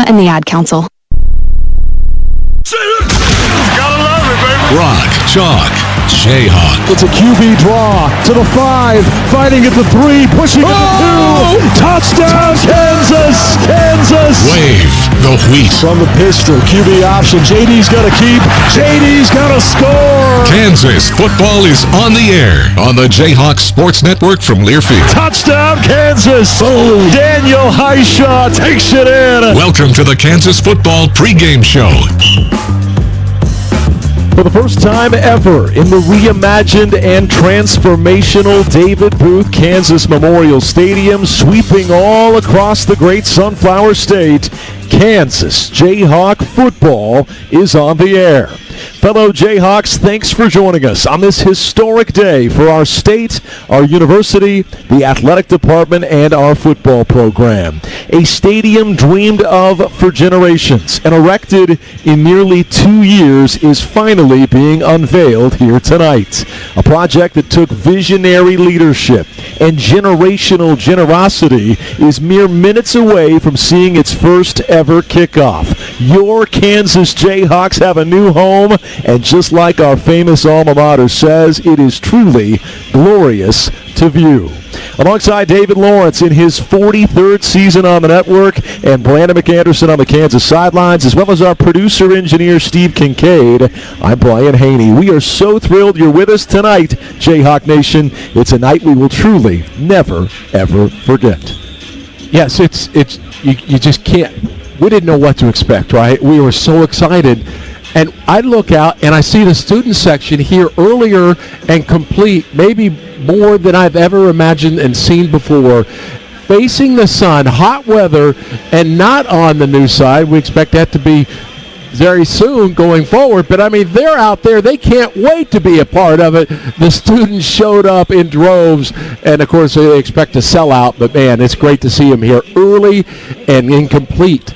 and the Ad Council. Gotta love it, baby. Rock, chalk, Jayhawk. It's a QB draw to the 5, fighting at the 3, pushing at the 2. Touchdown, Kansas! Kansas! Wave the wheat. From the pistol, QB option. JD's got to keep. JD's got to score. Kansas football is on the air on the Jayhawks Sports Network from Learfield. Touchdown, Kansas! Oh, Daniel Highshaw takes it in. Welcome to the Kansas football pregame show. For the first time ever in the reimagined and transformational David Booth Kansas Memorial Stadium, sweeping all across the great Sunflower State, Kansas Jayhawk football is on the air. Fellow Jayhawks, thanks for joining us on this historic day for our state, our university, the athletic department, and our football program. A stadium dreamed of for generations and erected in nearly 2 years is finally being unveiled here tonight. A project that took visionary leadership and generational generosity is mere minutes away from seeing its first ever kickoff. Your Kansas Jayhawks have a new home, and just like our famous alma mater says, it is truly glorious to view. Alongside David Lawrence in his 43rd season on the network and Brandon McAnderson on the Kansas sidelines, as well as our producer-engineer Steve Kincaid, I'm Brian Haney. We are so thrilled you're with us tonight, Jayhawk Nation. It's a night we will truly never, ever forget. Yes, you just can't. We didn't know what to expect, right? We were so excited. And I look out and I see the student section here earlier and complete, maybe more than I've ever imagined and seen before, facing the sun, hot weather, and not on the new side. We expect that to be very soon going forward. But, I mean, they're out there. They can't wait to be a part of it. The students showed up in droves, and, of course, they expect to sell out. But, man, it's great to see them here early and incomplete.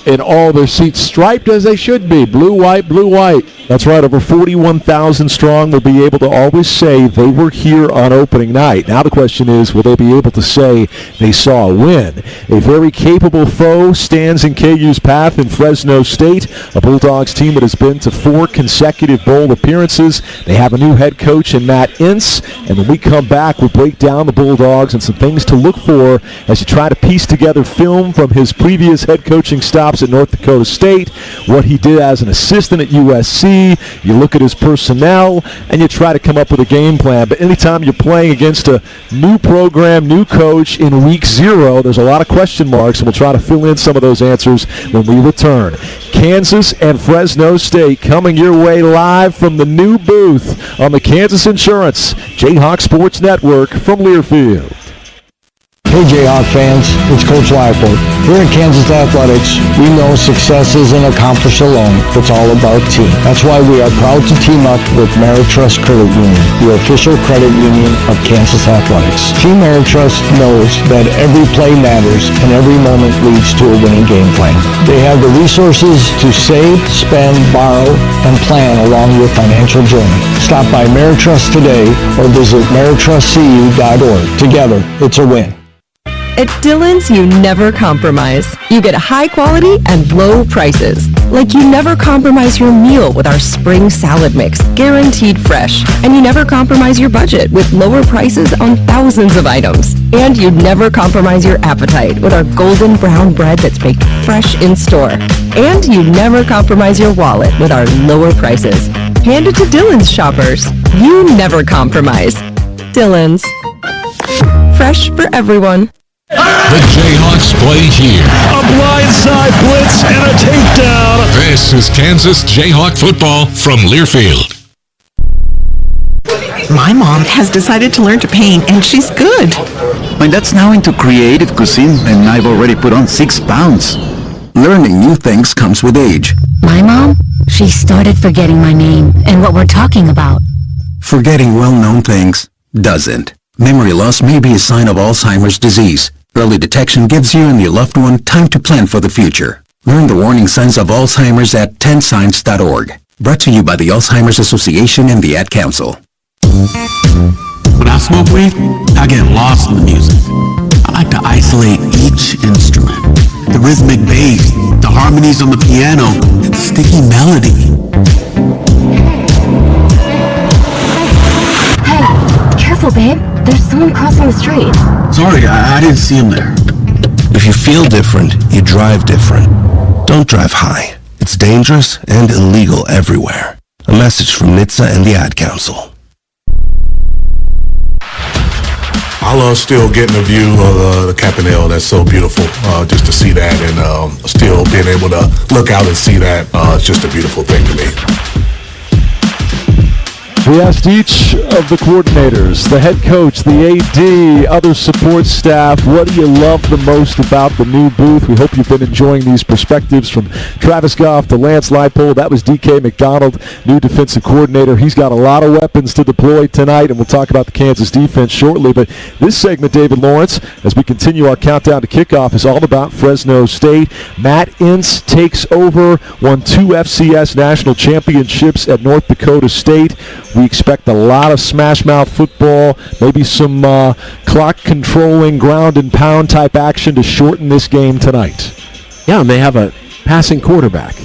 In all their seats, striped as they should be, blue, white, blue, white. That's right, over 41,000 strong will be able to always say they were here on opening night. Now the question is, will they be able to say they saw a win? A very capable foe stands in KU's path in Fresno State, a Bulldogs team that has been to 4 consecutive bowl appearances. They have a new head coach in Matt Ince, and when we come back, we'll break down the Bulldogs and some things to look for as you try to piece together film from his previous head coaching stops at North Dakota State, what he did as an assistant at USC. You look at his personnel, and you try to come up with a game plan. But anytime you're playing against a new program, new coach in week 0, there's a lot of question marks, and we'll try to fill in some of those answers when we return. Kansas and Fresno State coming your way live from the new booth on the Kansas Insurance Jayhawk Sports Network from Learfield. Hey Jayhawk fans, it's Coach Lyford. Here at Kansas Athletics, we know success isn't accomplished alone. It's all about team. That's why we are proud to team up with Ameritrust Credit Union, the official credit union of Kansas Athletics. Team Ameritrust knows that every play matters and every moment leads to a winning game plan. They have the resources to save, spend, borrow, and plan along your financial journey. Stop by Ameritrust today or visit ameritrustcu.org. Together, it's a win. At Dillon's, you never compromise. You get high quality and low prices. Like you never compromise your meal with our spring salad mix, guaranteed fresh. And you never compromise your budget with lower prices on thousands of items. And you never compromise your appetite with our golden brown bread that's baked fresh in store. And you never compromise your wallet with our lower prices. Hand it to Dillon's shoppers. You never compromise. Dillon's. Fresh for everyone. The Jayhawks play here. A blindside blitz and a takedown. This is Kansas Jayhawk football from Learfield. My mom has decided to learn to paint, and she's good. My dad's now into creative cuisine, and I've already put on 6 pounds. Learning new things comes with age. My mom, she started forgetting my name and what we're talking about. Forgetting well-known things doesn't. Memory loss may be a sign of Alzheimer's disease. Early detection gives you and your loved one time to plan for the future. Learn the warning signs of Alzheimer's at 10signs.org. Brought to you by the Alzheimer's Association and the Ad Council. When I smoke weed, I get lost in the music. I like to isolate each instrument. The rhythmic bass, harmonies on the piano, and sticky melody. Hey, careful, babe. There's someone crossing the street. Sorry, I didn't see him there. If you feel different, you drive different. Don't drive high. It's dangerous and illegal everywhere. A message from NHTSA and the Ad Council. I love still getting a view of the Campanile. That's so beautiful, just to see that, and still being able to look out and see that. It's just a beautiful thing to me. We asked each of the coordinators, the head coach, the AD, other support staff, what do you love the most about the new booth? We hope you've been enjoying these perspectives from Travis Goff to Lance Leipold. That was DK McDonald, new defensive coordinator. He's got a lot of weapons to deploy tonight, and we'll talk about the Kansas defense shortly. But this segment, David Lawrence, as we continue our countdown to kickoff, is all about Fresno State. Matt Ince takes over, won 2 FCS national championships at North Dakota State. We expect a lot of smash-mouth football, maybe some clock-controlling, ground-and-pound type action to shorten this game tonight. Yeah, and they have a passing quarterback.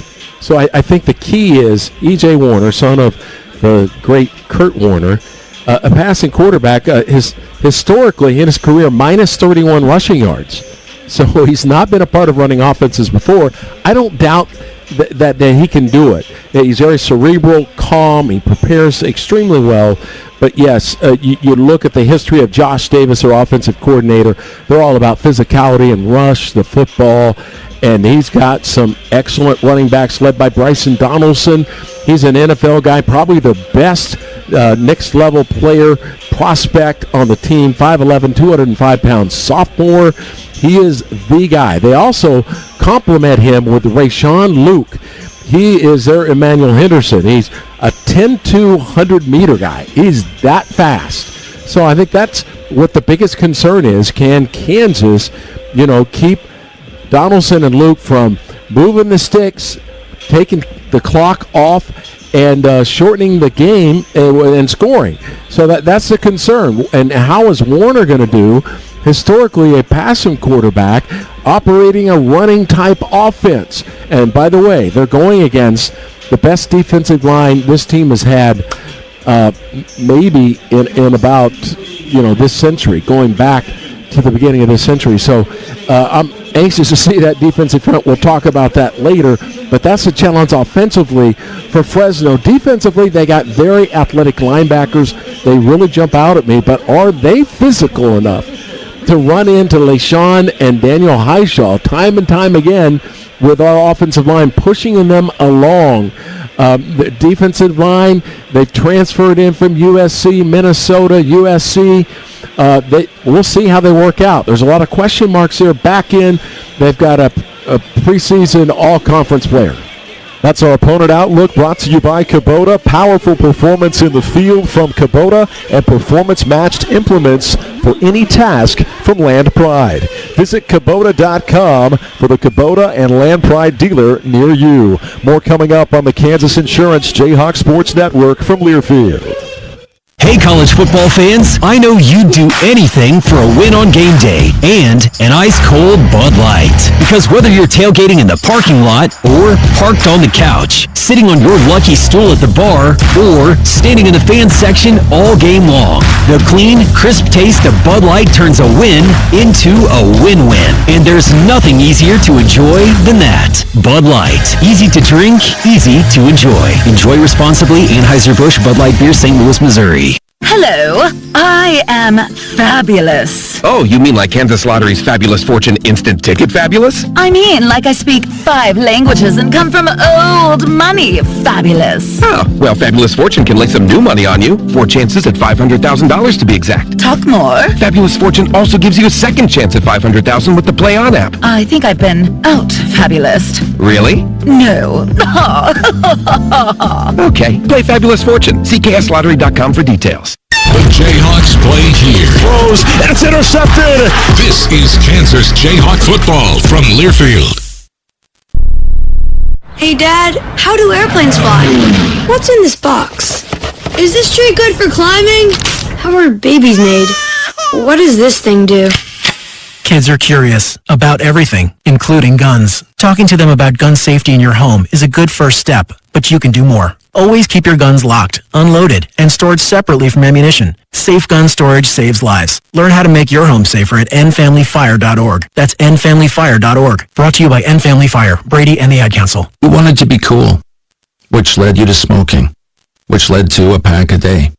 So I think the key is E.J. Warner, son of the great Kurt Warner, a passing quarterback, historically in his career, minus 31 rushing yards. So he's not been a part of running offenses before. I don't doubt that he can do it. He's very cerebral, calm. He prepares extremely well. But yes, you look at the history of Josh Davis, their offensive coordinator. They're all about physicality and rush, the football. And he's got some excellent running backs led by Bryson Donaldson. He's an NFL guy, probably the best next-level player prospect on the team, 5'11", 205-pound sophomore. He is the guy. They also complement him with Rayshawn Luke. He is their Emmanuel Henderson. He's a 10-2 100-meter guy. He's that fast. So I think that's what the biggest concern is. Can Kansas, keep Donaldson and Luke from moving the sticks, taking the clock off, and shortening the game and scoring? So that's the concern. And how is Warner going to do? Historically, a passing quarterback operating a running type offense. And by the way, they're going against the best defensive line this team has had maybe in about this century, going back to the beginning of this century. So I'm anxious to see that defensive front. We'll talk about that later. But that's a challenge offensively for Fresno. Defensively, they got very athletic linebackers. They really jump out at me. But are they physical enough to run into LeSean and Daniel Highshaw time and time again with our offensive line pushing them along? The defensive line, they've transferred in from USC, Minnesota, USC. We'll see how they work out. There's a lot of question marks here. Back in, they've got a preseason all-conference player. That's our opponent outlook, brought to you by Kubota. Powerful performance in the field from Kubota and performance-matched implements for any task from Land Pride. Visit Kubota.com for the Kubota and Land Pride dealer near you. More coming up on the Kansas Insurance Jayhawks Sports Network from Learfield. Hey, college football fans, I know you'd do anything for a win on game day and an ice-cold Bud Light. Because whether you're tailgating in the parking lot or parked on the couch, sitting on your lucky stool at the bar, or standing in the fan section all game long, the clean, crisp taste of Bud Light turns a win into a win-win. And there's nothing easier to enjoy than that. Bud Light. Easy to drink, easy to enjoy. Enjoy responsibly. Anheuser-Busch Bud Light Beer, St. Louis, Missouri. Hello, I am fabulous. Oh, you mean like Kansas Lottery's Fabulous Fortune Instant Ticket Fabulous? I mean like I speak 5 languages and come from old money fabulous. Oh, well, Fabulous Fortune can lay some new money on you. 4 chances at $500,000 to be exact. Talk more. Fabulous Fortune also gives you a second chance at $500,000 with the Play On app. I think I've been out fabulous. Really? No. Okay, play Fabulous Fortune. See KSLottery.com for details. The Jayhawks play here. Throws, that's intercepted. This is Kansas Jayhawk football from Learfield. Hey Dad, how do airplanes fly? What's in this box? Is this tree good for climbing? How are babies made? What does this thing do? kids are curious about everything, including guns. Talking to them about gun safety in your home is a good first step, but you can do more. Always keep your guns locked, unloaded, and stored separately from ammunition. Safe gun storage saves lives. Learn how to make your home safer at endfamilyfire.org. That's endfamilyfire.org. Brought to you by End Family Fire, Brady, and the Ad Council. You wanted to be cool, which led you to smoking, which led to a pack a day.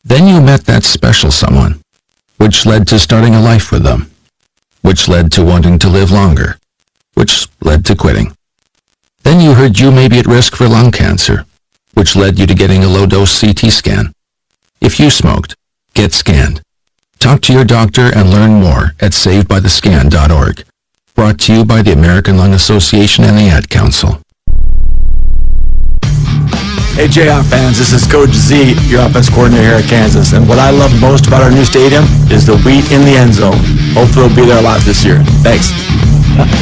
Then you met that special someone, which led to starting a life with them, which led to wanting to live longer, which led to quitting. Then you heard you may be at risk for lung cancer, which led you to getting a low-dose CT scan. If you smoked, get scanned. Talk to your doctor and learn more at savedbythescan.org. Brought to you by the American Lung Association and the Ad Council. Hey Jayhawk fans, this is Coach Z, your offense coordinator here at Kansas. And what I love most about our new stadium is the wheat in the end zone. Hopefully we'll be there a lot this year. Thanks.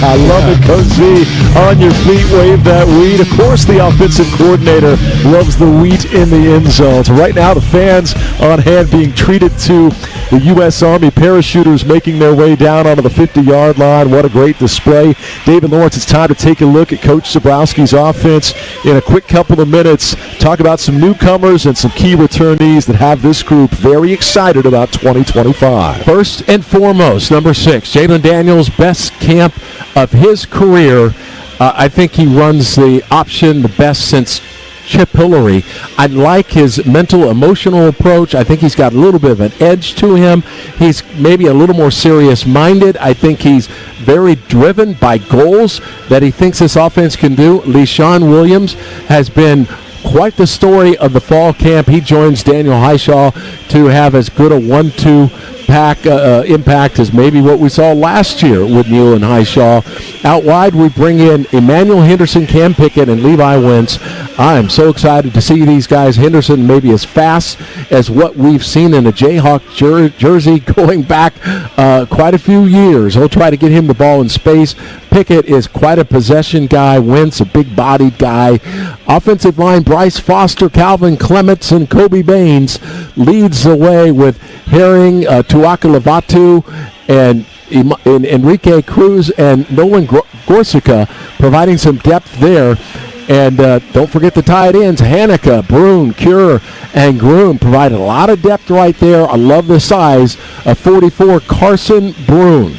I love it, Coach Z. On your feet, wave that wheat. Of course, the offensive coordinator loves the wheat in the end zone. So right now, the fans on hand being treated to the U.S. Army parachuters making their way down onto the 50-yard line. What a great display. David Lawrence, it's time to take a look at Coach Zabrowski's offense in a quick couple of minutes. Talk about some newcomers and some key returnees that have this group very excited about 2025. First and foremost, number 6, Jalen Daniels, best camp of his career. I think he runs the option the best since Chip Hillary. I like his mental, emotional approach. I think he's got a little bit of an edge to him. He's maybe a little more serious-minded. I think he's very driven by goals that he thinks this offense can do. LeSean Williams has been quite the story of the fall camp. He joins Daniel Highshaw to have as good a 1-2 pack impact as maybe what we saw last year with Neal and Highshaw. Out wide, we bring in Emmanuel Henderson, Cam Pickett, and Levi Wentz. I am so excited to see these guys. Henderson maybe as fast as what we've seen in a Jayhawk jersey going back quite a few years. He'll try to get him the ball in space. Pickett is quite a possession guy. Wentz, a big-bodied guy. Offensive line, Bryce Foster, Calvin Clements, and Kobe Baines leads the way with Herring, Tuaka Lavatu, and Enrique Cruz, and Nolan Gorsica providing some depth there. And don't forget the tight ends, Hanukkah, Brune, Cure, and Groom provide a lot of depth right there. I love the size of 44, Carson Brune.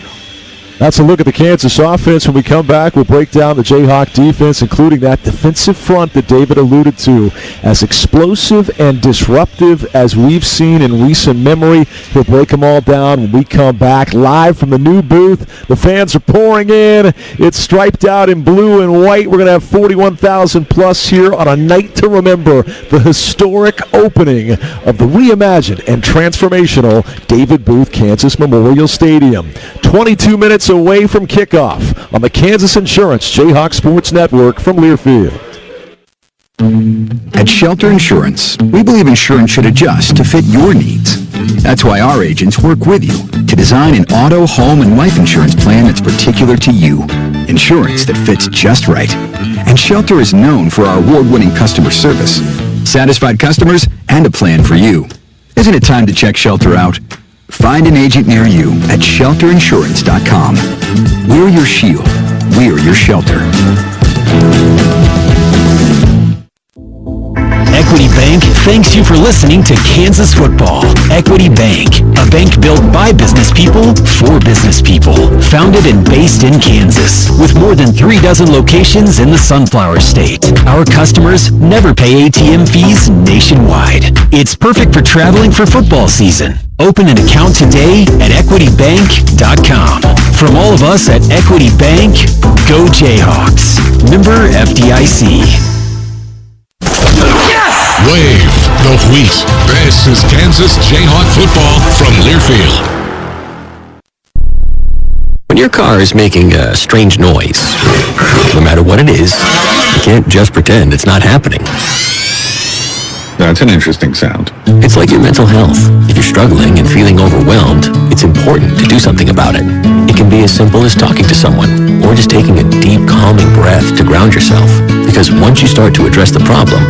That's a look at the Kansas offense. When we come back, we'll break down the Jayhawk defense, including that defensive front that David alluded to. As explosive and disruptive as we've seen in recent memory, he'll break them all down when we come back. Live from the new booth, the fans are pouring in. It's striped out in blue and white. We're going to have 41,000 plus here on a night to remember, the historic opening of the reimagined and transformational David Booth Kansas Memorial Stadium. 22 minutes away from kickoff on the Kansas Insurance Jayhawk Sports Network from Learfield. At Shelter Insurance, we believe insurance should adjust to fit your needs. That's why our agents work with you to design an auto, home, and life insurance plan that's particular to you. Insurance that fits just right. And Shelter is known for our award-winning customer service, satisfied customers, and a plan for you. Isn't it time to check Shelter out? Find an agent near you at shelterinsurance.com. We're your shield. We're your shelter. Equity Bank thanks you for listening to Kansas Football. Equity Bank, a bank built by business people for business people. Founded and based in Kansas, with more than 36 locations in the Sunflower State. Our customers never pay ATM fees nationwide. It's perfect for traveling for football season. Open an account today at equitybank.com. From all of us at Equity Bank, go Jayhawks. Member FDIC. Wave the wheat. This is Kansas Jayhawk football from Learfield. When your car is making a strange noise, no matter what it is, you can't just pretend it's not happening. That's an interesting sound. It's like your mental health. If you're struggling and feeling overwhelmed, it's important to do something about it. It can be as simple as talking to someone, or just taking a deep, calming breath to ground yourself. Because once you start to address the problem,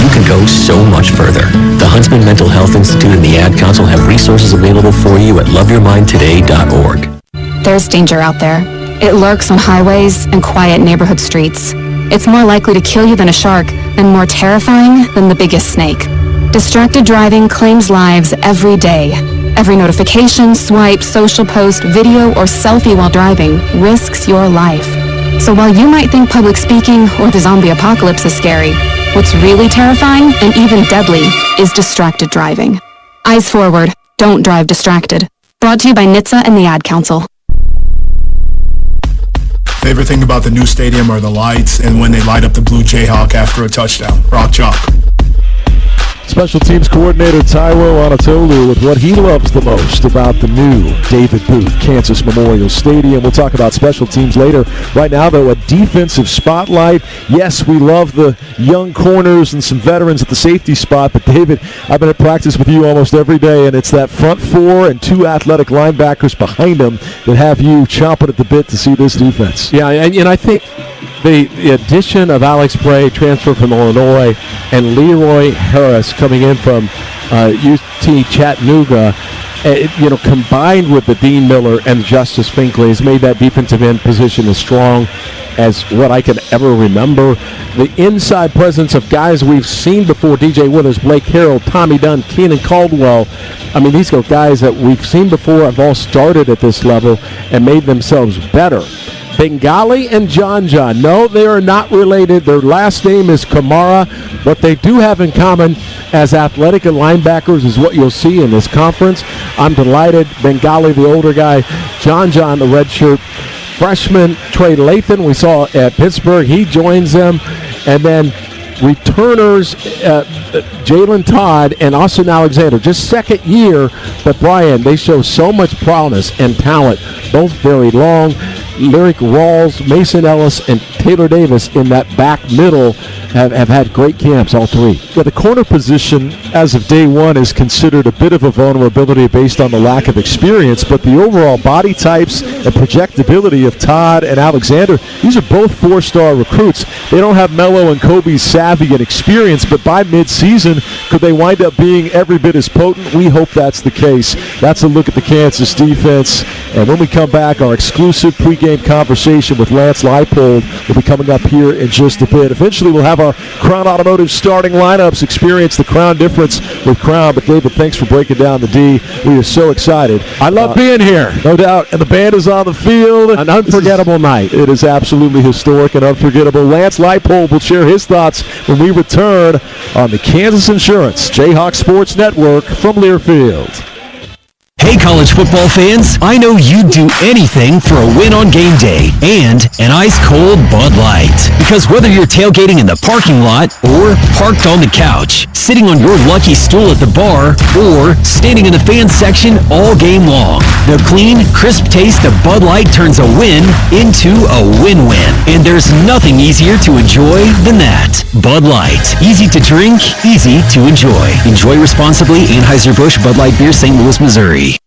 you could go so much further. The Huntsman Mental Health Institute and the Ad Council have resources available for you at loveyourmindtoday.org. There's danger out there. It lurks on highways and quiet neighborhood streets. It's more likely to kill you than a shark, and more terrifying than the biggest snake. Distracted driving claims lives every day. Every notification, swipe, social post, video, or selfie while driving risks your life. So while you might think public speaking or the zombie apocalypse is scary, what's really terrifying and even deadly is distracted driving. Eyes forward. Don't drive distracted. Brought to you by NHTSA and the Ad Council. Favorite thing about the new stadium are the lights and when they light up the blue Jayhawk after a touchdown. Rock chalk. Special teams coordinator Taiwo Anatolu with what he loves the most about the new David Booth Kansas Memorial Stadium. We'll talk about special teams later. Right now, though, a defensive spotlight. Yes, we love the young corners and some veterans at the safety spot, but David, I've been at practice with you almost every day, and it's that front four and two athletic linebackers behind them that have you chomping at the bit to see this defense. Yeah, and I think the addition of Alex Bray, transfer from Illinois, and Leroy Harris coming in from UT Chattanooga, combined with the Dean Miller and Justice Finkley, has made that defensive end position as strong as what I can ever remember. The inside presence of guys we've seen before, DJ Withers, Blake Harrell, Tommy Dunn, Keenan Caldwell. I mean, these are guys that we've seen before, have all started at this level and made themselves better. Bengali and John. No, they are not related. Their last name is Kamara. What they do have in common as athletic and linebackers is what you'll see in this conference. I'm delighted. Bengali, the older guy. John, the redshirt freshman. Trey Lathan, we saw at Pittsburgh. He joins them. And then returners, Jalen Todd and Austin Alexander, just second year, but Brian, they show so much promise and talent, both very long. Lyric Rawls, Mason Ellis, and Taylor Davis in that back middle have had great camps, all three. Yeah, the corner position, as of day one, is considered a bit of a vulnerability based on the lack of experience, but the overall body types and projectability of Todd and Alexander, these are both four-star recruits. They don't have Melo and Kobe's savvy and experience, but by mid-season, could they wind up being every bit as potent? We hope that's the case. That's a look at the Kansas defense. And when we come back, our exclusive pregame conversation with Lance Leipold will be coming up here in just a bit. Eventually, we'll have our Crown Automotive starting lineups, experience the Crown difference with Crown. But, David, thanks for breaking down the D. We are so excited. I love being here. No doubt. And the band is on the field. An unforgettable night. It is absolutely historic and unforgettable. Lance Leipold will share his thoughts when we return on the Kansas Insurance Jayhawks Sports Network from Learfield. Hey, college football fans, I know you'd do anything for a win on game day and an ice-cold Bud Light. Because whether you're tailgating in the parking lot or parked on the couch, sitting on your lucky stool at the bar, or standing in the fan section all game long, the clean, crisp taste of Bud Light turns a win into a win-win. And there's nothing easier to enjoy than that. Bud Light. Easy to drink, easy to enjoy. Enjoy responsibly. Anheuser-Busch Bud Light Beer, St. Louis, Missouri.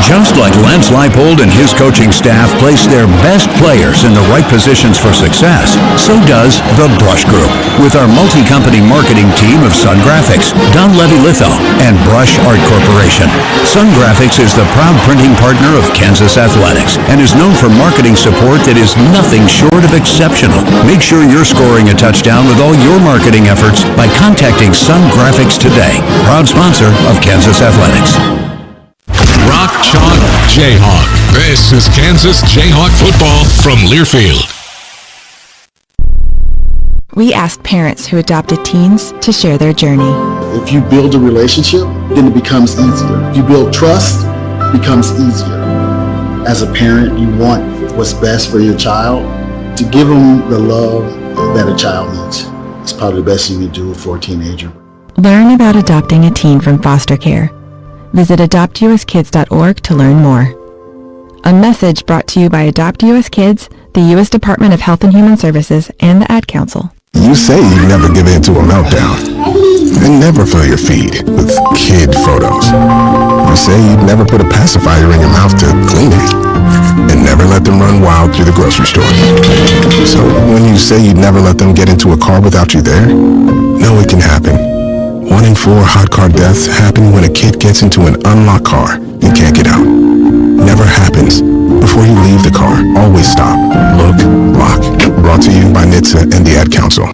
Just like Lance Leipold and his coaching staff place their best players in the right positions for success, so does the Brush Group, with our multi-company marketing team of Sun Graphics, Don Levy Litho, and Brush Art Corporation. Sun Graphics is the proud printing partner of Kansas Athletics and is known for marketing support that is nothing short of exceptional. Make sure you're scoring a touchdown with all your marketing efforts by contacting Sun Graphics today, proud sponsor of Kansas Athletics. Rock Chalk Jayhawk. This is Kansas Jayhawk football from Learfield. We asked parents who adopted teens to share their journey. If you build a relationship, then it becomes easier. If you build trust, it becomes easier. As a parent, you want what's best for your child. To give them the love that a child needs. It's probably the best thing you do for a teenager. Learn about adopting a teen from foster care. Visit adoptuskids.org to learn more. A message brought to you by Adopt US Kids, the U.S. Department of Health and Human Services, and the Ad Council. You say you never give in to a meltdown, and never fill your feed with kid photos. You say you'd never put a pacifier in your mouth to clean it, and never let them run wild through the grocery store. So when you say you'd never let them get into a car without you there, know it can happen. 1 in 4 hot car deaths happen when a kid gets into an unlocked car and can't get out. Never happens. Before you leave the car, always stop, look, lock. Brought to you by NHTSA and the Ad Council.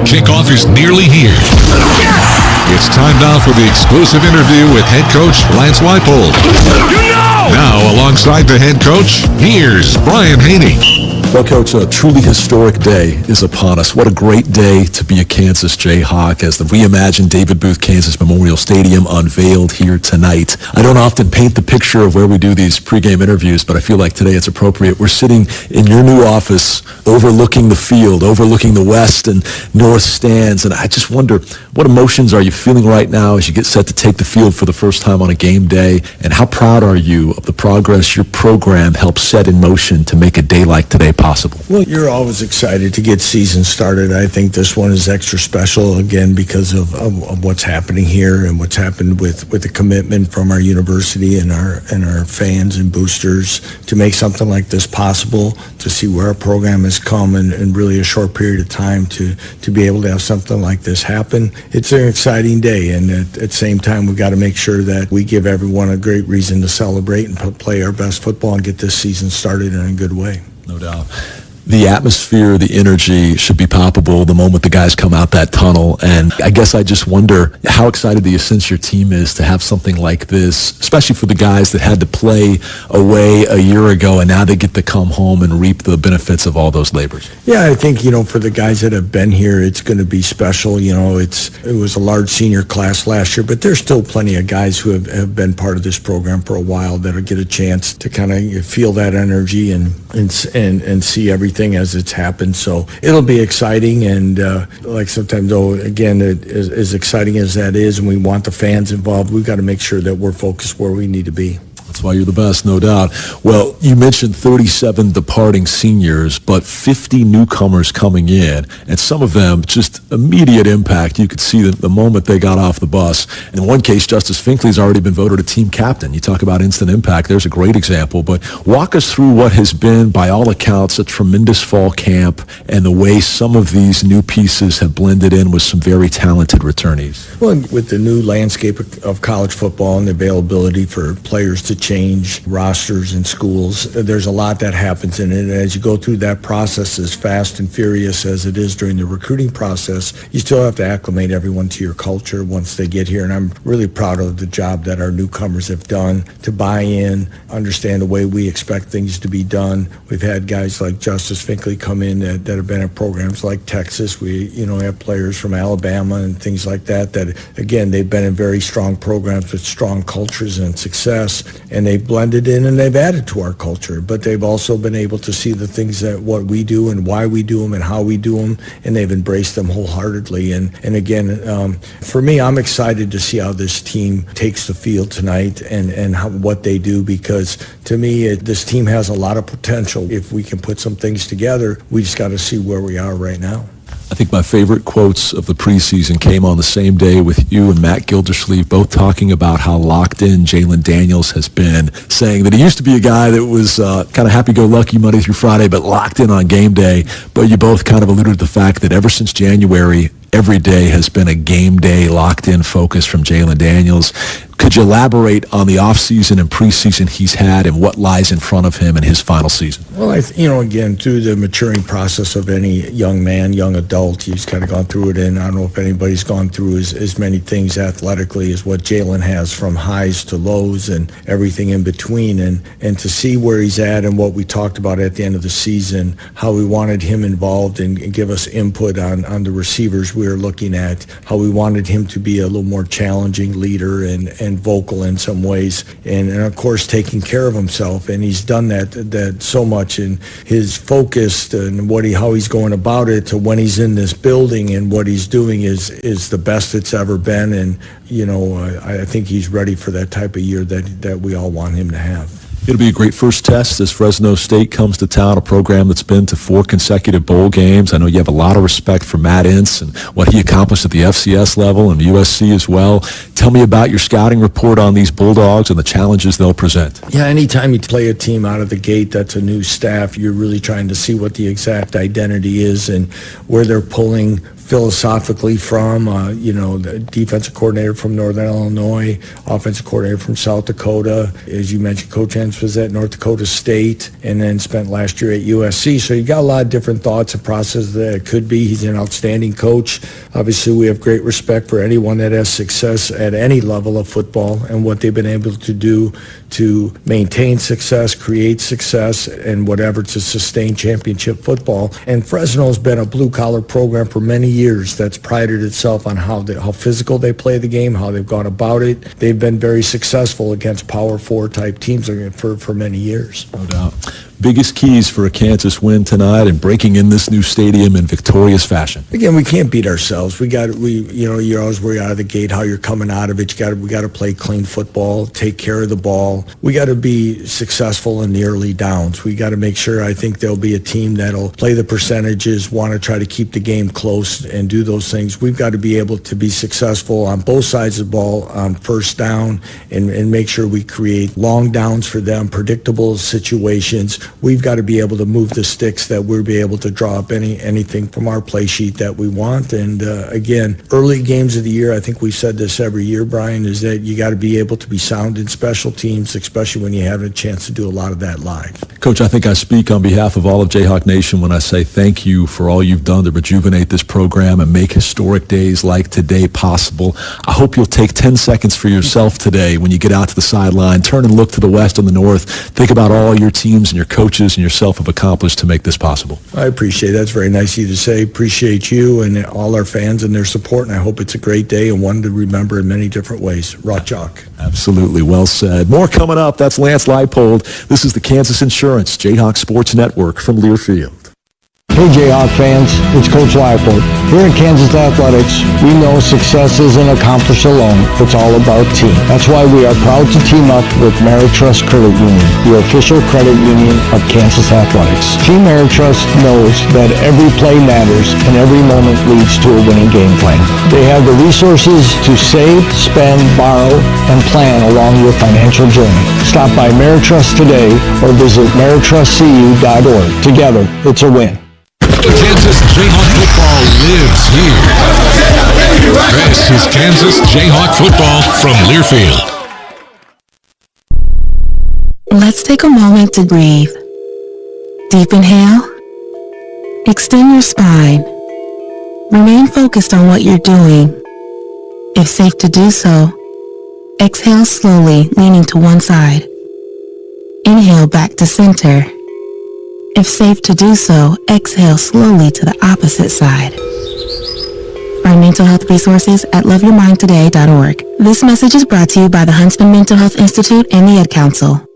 Kickoff is nearly here. It's time now for the exclusive interview with head coach Lance Leipold. Now, alongside the head coach, here's Brian Haney. Well, Coach, a truly historic day is upon us. What a great day to be a Kansas Jayhawk as the reimagined David Booth Kansas Memorial Stadium unveiled here tonight. I don't often paint the picture of where we do these pregame interviews, but I feel like today it's appropriate. We're sitting in your new office overlooking the field, overlooking the west and north stands, and I just wonder, what emotions are you feeling right now as you get set to take the field for the first time on a game day, and how proud are you of the progress your program helped set in motion to make a day like today possible? Well, you're always excited to get season started. I think this one is extra special, again, because of what's happening here and what's happened with the commitment from our university and our fans and boosters to make something like this possible, to see where our program has come in really a short period of time to be able to have something like this happen. It's an exciting day, and at the same time, we've got to make sure that we give everyone a great reason to celebrate and play our best football and get this season started in a good way. No doubt. The atmosphere, the energy should be palpable the moment the guys come out that tunnel. And I guess I just wonder how excited do you sense your team is to have something like this, especially for the guys that had to play away a year ago and now they get to come home and reap the benefits of all those labors. Yeah, I think, for the guys that have been here, it's going to be special. It was a large senior class last year, but there's still plenty of guys who have been part of this program for a while that'll get a chance to kind of feel that energy and see everything as it's happened. So it'll be exciting, and sometimes, though, again, as exciting as that is, and we want the fans involved, we've got to make sure that we're focused where we need to be. That's why you're the best, no doubt. Well, you mentioned 37 departing seniors, but 50 newcomers coming in, and some of them just immediate impact. You could see the moment they got off the bus. In one case, Justice Finkley's already been voted a team captain. You talk about instant impact. There's a great example, but walk us through what has been, by all accounts, a tremendous fall camp and the way some of these new pieces have blended in with some very talented returnees. Well, with the new landscape of college football and the availability for players to change rosters in schools, there's a lot that happens in it. And as you go through that process, as fast and furious as it is during the recruiting process, you still have to acclimate everyone to your culture once they get here. And I'm really proud of the job that our newcomers have done to buy in, understand the way we expect things to be done. We've had guys like Justice Finkley come in that have been at programs like Texas. We, have players from Alabama and things like that, again, they've been in very strong programs with strong cultures and success. And they've blended in and they've added to our culture, but they've also been able to see the things that what we do and why we do them and how we do them, and they've embraced them wholeheartedly. And again, for me, I'm excited to see how this team takes the field tonight and what they do, because to me, this team has a lot of potential. If we can put some things together, we just got to see where we are right now. I think my favorite quotes of the preseason came on the same day with you and Matt Gildersleeve both talking about how locked in Jalen Daniels has been, saying that he used to be a guy that was kind of happy-go-lucky Monday through Friday, but locked in on game day. But you both kind of alluded to the fact that ever since January, every day has been a game day locked-in focus from Jalen Daniels. Could you elaborate on the offseason and preseason he's had and what lies in front of him in his final season? Well, again, through the maturing process of any young man, young adult, he's kind of gone through it, and I don't know if anybody's gone through as many things athletically as what Jalen has, from highs to lows and everything in between, and to see where he's at and what we talked about at the end of the season, how we wanted him involved and give us input on the receivers we were looking at, how we wanted him to be a little more challenging leader and vocal in some ways, and of course taking care of himself, and he's done that so much, and his focus and how he's going about it to when he's in this building and what he's doing is the best it's ever been, and I think he's ready for that type of year that we all want him to have. It'll be a great first test as Fresno State comes to town, a program that's been to 4 consecutive bowl games. I know you have a lot of respect for Matt Ince and what he accomplished at the FCS level and USC as well. Tell me about your scouting report on these Bulldogs and the challenges they'll present. Yeah, anytime you play a team out of the gate that's a new staff, you're really trying to see what the exact identity is and where they're pulling philosophically from, the defensive coordinator from Northern Illinois, offensive coordinator from South Dakota. As you mentioned, Coach Ince was at North Dakota State and then spent last year at USC. So you got a lot of different thoughts and processes that it could be. He's an outstanding coach. Obviously, we have great respect for anyone that has success at any level of football and what they've been able to do to maintain success, create success, and whatever to sustain championship football. And Fresno's been a blue-collar program for many years that's prided itself on how physical they play the game, how they've gone about it. They've been very successful against Power 4 type teams for many years. No doubt. Biggest keys for a Kansas win tonight and breaking in this new stadium in victorious fashion. Again, we can't beat ourselves. You're always worried out of the gate how you're coming out of it. We got to play clean football, take care of the ball. We got to be successful in the early downs. We got to make sure. I think there'll be a team that'll play the percentages, want to try to keep the game close and do those things. We've got to be able to be successful on both sides of the ball on first down and make sure we create long downs for them, predictable situations. We've got to be able to move the sticks that we'll be able to draw up anything from our play sheet that we want. And again, early games of the year, I think we've said this every year, Brian, is that you got to be able to be sound in special teams, especially when you have a chance to do a lot of that live. Coach, I think I speak on behalf of all of Jayhawk Nation when I say thank you for all you've done to rejuvenate this program and make historic days like today possible. I hope you'll take 10 seconds for yourself today when you get out to the sideline. Turn and look to the west and the north. Think about all your teams and your coaches and yourself have accomplished to make this possible. I appreciate it. That's very nice of you to say. Appreciate you and all our fans and their support, and I hope it's a great day and one to remember in many different ways. Rock Chalk. Absolutely. Well said. More coming up. That's Lance Leipold. This is the Kansas Insurance Jayhawk Sports Network from Learfield. Hey Jayhawk fans, it's Coach Leipold. Here in Kansas Athletics, we know success isn't accomplished alone, it's all about team. That's why we are proud to team up with Meritrust Credit Union, the official credit union of Kansas Athletics. Team Meritrust knows that every play matters and every moment leads to a winning game plan. They have the resources to save, spend, borrow, and plan along your financial journey. Stop by Meritrust today or visit meritrustcu.org. Together, it's a win. Kansas Jayhawk football lives here. This is Kansas Jayhawk football from Learfield. Let's take a moment to breathe. Deep inhale. Extend your spine. Remain focused on what you're doing. If safe to do so, exhale slowly, leaning to one side. Inhale back to center. If safe to do so, exhale slowly to the opposite side. Find mental health resources at loveyourmindtoday.org. This message is brought to you by the Huntsman Mental Health Institute and the Ad Council.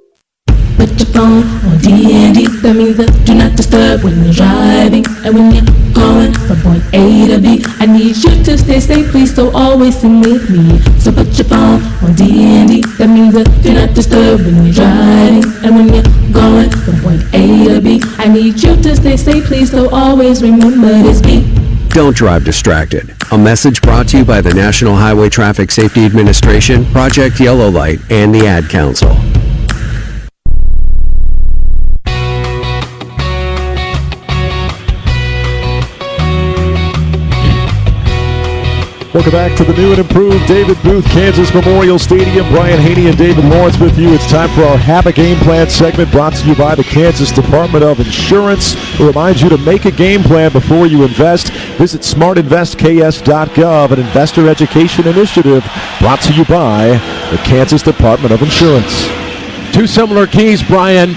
Put your phone on D&D, that means that do not disturb when you're driving. And when you're going from point A to B, I need you to stay safe, please, so always sing with me. So put your phone on D&D, that means that do not disturb when you're driving. And when you're going from point A to B, I need you to stay safe, please, so always remember this beat. Don't drive distracted. A message brought to you by the National Highway Traffic Safety Administration, Project Yellow Light, and the Ad Council. Welcome back to the new and improved David Booth Kansas Memorial Stadium. Brian Haney and David Lawrence with you. It's time for our Have a Game Plan segment brought to you by the Kansas Department of Insurance. It reminds you to make a game plan before you invest. Visit smartinvestks.gov, an investor education initiative brought to you by the Kansas Department of Insurance. Two similar keys, Brian.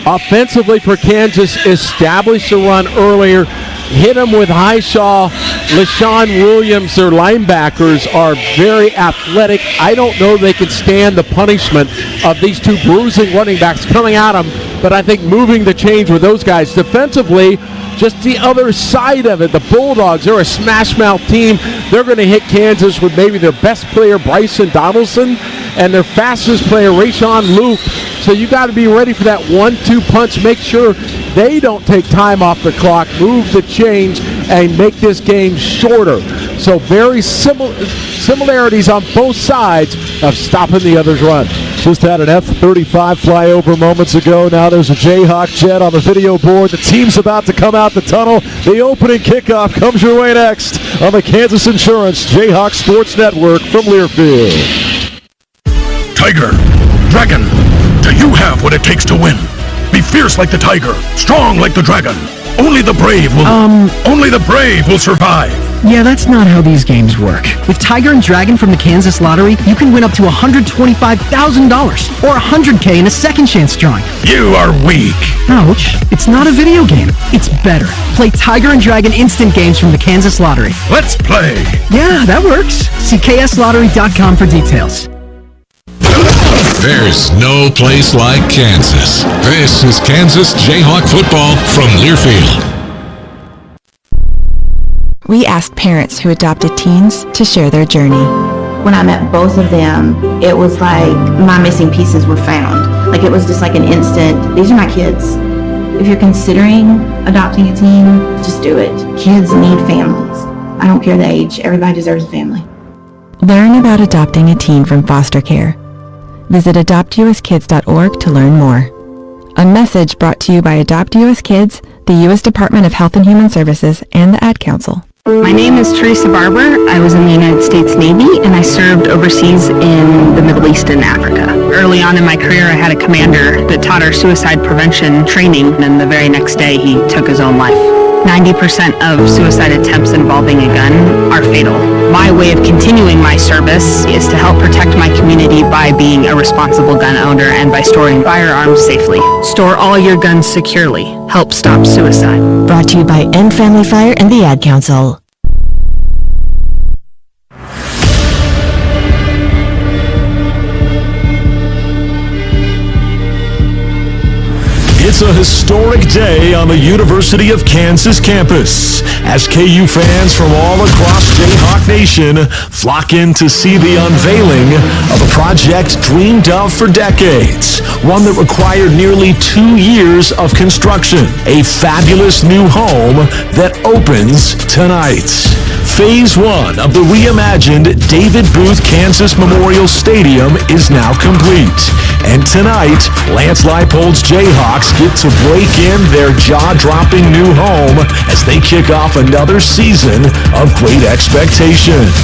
Offensively for Kansas, establish the run earlier. Hit them with Highshaw. LaShawn Williams, their linebackers, are very athletic. I don't know they can stand the punishment of these two bruising running backs coming at them, but I think moving the change with those guys. Defensively, just the other side of it, the Bulldogs, they're a smash-mouth team. They're going to hit Kansas with maybe their best player, Bryson Donaldson, and their fastest player, Rayshon Luke. So you got to be ready for that 1-2 punch. Make sure they don't take time off the clock, move the change, and make this game shorter. So very similarities on both sides of stopping the other's run. Just had an F-35 flyover moments ago. Now there's a Jayhawk jet on the video board. The team's about to come out the tunnel. The opening kickoff comes your way next on the Kansas Insurance Jayhawk Sports Network from Learfield. Tiger, Dragon, do you have what it takes to win? Be fierce like the tiger, strong like the dragon. Only the brave will survive. Yeah, that's not how these games work. With Tiger and Dragon from the Kansas Lottery, you can win up to $125,000 or $100K in a second chance drawing. You are weak. Ouch. It's not a video game. It's better. Play Tiger and Dragon instant games from the Kansas Lottery. Let's play. Yeah, that works. See kslottery.com for details. There's no place like Kansas. This is Kansas Jayhawk football from Learfield. We asked parents who adopted teens to share their journey. When I met both of them, it was like my missing pieces were found. Like it was just like an instant, these are my kids. If you're considering adopting a teen, just do it. Kids need families. I don't care the age, everybody deserves a family. Learn about adopting a teen from foster care. Visit adoptuskids.org to learn more. A message brought to you by Adopt US Kids, the U.S. Department of Health and Human Services, and the Ad Council. My name is Teresa Barber. I was in the United States Navy and I served overseas in the Middle East and Africa. Early on in my career, I had a commander that taught our suicide prevention training, and the very next day he took his own life. 90% of suicide attempts involving a gun are fatal. My way of continuing my service is to help protect my community by being a responsible gun owner and by storing firearms safely. Store all your guns securely. Help stop suicide. Brought to you by End Family Fire and the Ad Council. It's a historic day on the University of Kansas campus as KU fans from all across Jayhawk Nation flock in to see the unveiling of a project dreamed of for decades, one that required nearly 2 years of construction, a fabulous new home that opens tonight. Phase 1 of the reimagined David Booth Kansas Memorial Stadium is now complete. And tonight, Lance Leipold's Jayhawks get to break in their jaw-dropping new home as they kick off another season of great expectations.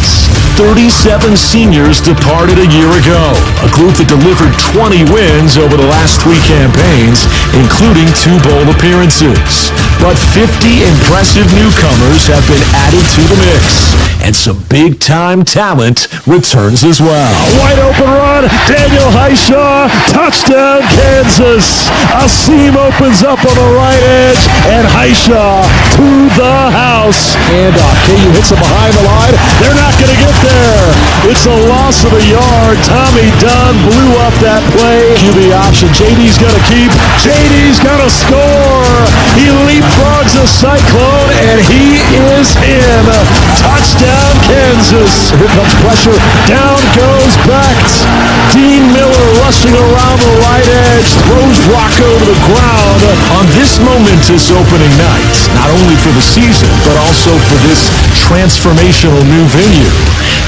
37 seniors departed a year ago, a group that delivered 20 wins over the last 3 campaigns, including 2 bowl appearances. But 50 impressive newcomers have been added to the mix, and some big-time talent returns as well. Wide open run, Daniel Highshaw, touchdown Kansas. A seam opens up on the right edge, and Highshaw to the house. Handoff, KU hits him behind the line. They're not going to get there. It's a loss of a yard. Tommy Dunn blew up that play. QB option, JD's going to keep. JD's going to score. He leapfrogs a Cyclone, and he is in. Touchdown Kansas. Here comes pressure. Down goes Becht. Dean Miller rushing around the right edge, throws Rocco to the ground on this momentous opening night, not only for the season, but also for this transformational new venue.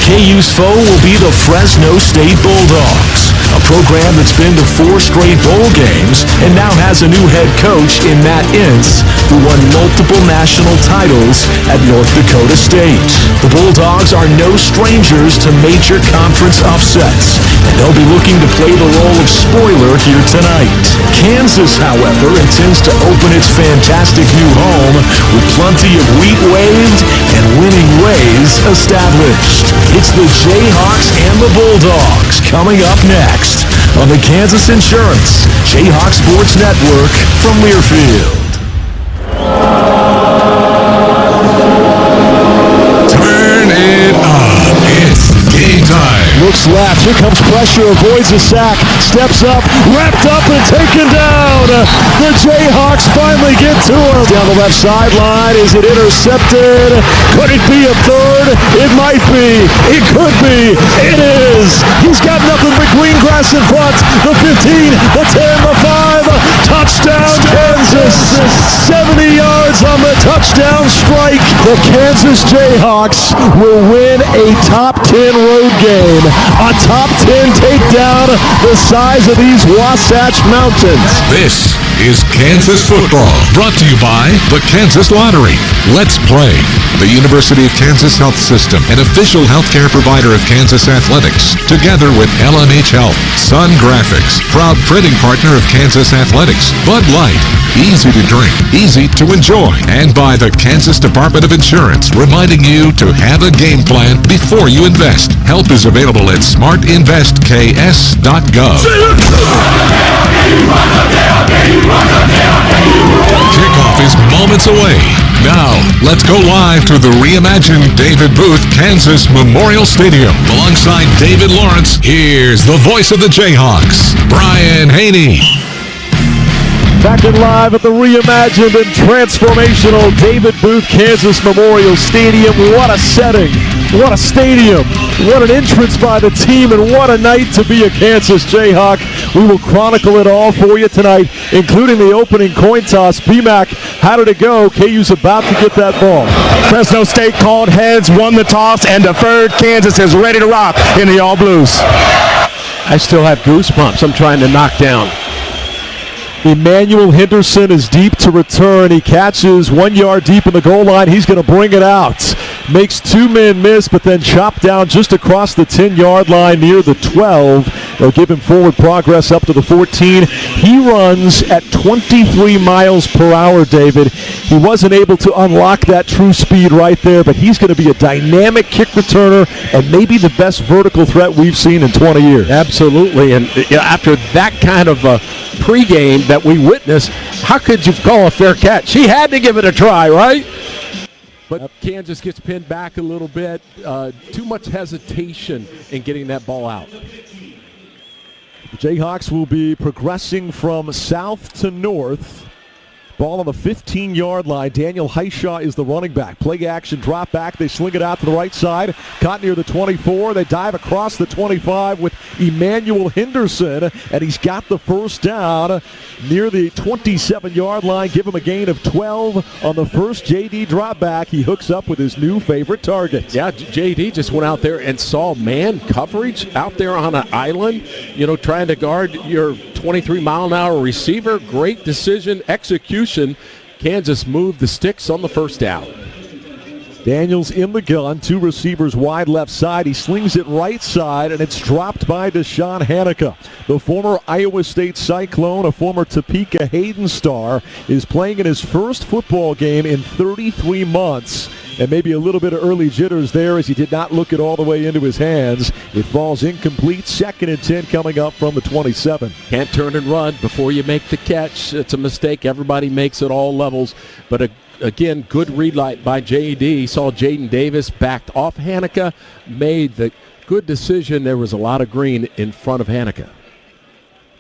KU's foe will be the Fresno State Bulldogs, a program that's been to 4 straight bowl games and now has a new head coach in Matt Ince, who won multiple national titles at North Dakota State. The Bulldogs are no strangers to major conference upsets, and they'll be looking to play the role of spoiler here tonight. Kansas, however, intends to open its fantastic new home with plenty of wheat waved and winning ways established. It's the Jayhawks and the Bulldogs coming up next on the Kansas Insurance Jayhawk Sports Network from Learfield. Turn it up. It's game time. Looks left. Here comes pressure, avoids a sack, steps up, wrapped up and taken down. The Jayhawks finally get to him. Down the left sideline, is it intercepted? Could it be a third? It might be. It could be. It is. He's got nothing but green grass in front. The 15, the 10, the 5. Touchdown, Kansas. 70 yards on the touchdown strike. The Kansas Jayhawks will win a top 10 road game. A top 10 takedown the size of these Wasatch Mountains. This is Kansas football, brought to you by the Kansas Lottery. Let's play. The University of Kansas Health System, an official healthcare provider of Kansas athletics, together with LMH Health, Sun Graphics, proud printing partner of Kansas athletics, Bud Light, easy to drink, easy to enjoy, and by the Kansas Department of Insurance, reminding you to have a game plan before you invest. Help is available at smartinvestks.gov. Kickoff is moments away. Now, let's go live to the reimagined David Booth Kansas Memorial Stadium. Alongside David Lawrence, here's the voice of the Jayhawks, Brian Haney. Back in live at the reimagined and transformational David Booth Kansas Memorial Stadium. What a setting. What a stadium. What an entrance by the team, and what a night to be a Kansas Jayhawk. We will chronicle it all for you tonight, including the opening coin toss. BMAC, how did it go? KU's about to get that ball. Fresno State called heads, won the toss, and deferred. Kansas is ready to rock in the All Blues. I still have goosebumps I'm trying to knock down. Emmanuel Henderson is deep to return. He catches 1 yard deep in the goal line. He's going to bring it out. Makes two men miss, but then chopped down just across the 10-yard line near the 12. They'll give him forward progress up to the 14. He runs at 23 miles per hour, David. He wasn't able to unlock that true speed right there, but he's going to be a dynamic kick returner and maybe the best vertical threat we've seen in 20 years. Absolutely, and after that kind of pregame that we witnessed, how could you call a fair catch? He had to give it a try, right? But Kansas gets pinned back a little bit. Too much hesitation in getting that ball out. The Jayhawks will be progressing from south to north. Ball on the 15-yard line. Daniel Heishaw is the running back. Play action, drop back. They sling it out to the right side. Caught near the 24. They dive across the 25 with Emmanuel Henderson, and he's got the first down near the 27-yard line. Give him a gain of 12 on the first JD drop back. He hooks up with his new favorite target. Yeah, JD just went out there and saw man coverage out there on an island, trying to guard your 23-mile-an-hour receiver. Great decision, execution. Kansas moved the sticks on the first down. Daniels in the gun, two receivers wide left side. He slings it right side, and it's dropped by Deshaun Hanukkah. The former Iowa State Cyclone, a former Topeka Hayden star, is playing in his first football game in 33 months. And maybe a little bit of early jitters there as he did not look it all the way into his hands. It falls incomplete. 2nd and 10 coming up from the 27. Can't turn and run before you make the catch. It's a mistake. Everybody makes at all levels. But again, good read light by J.D. Saw Jaden Davis backed off Hanukkah. Made the good decision. There was a lot of green in front of Hanukkah.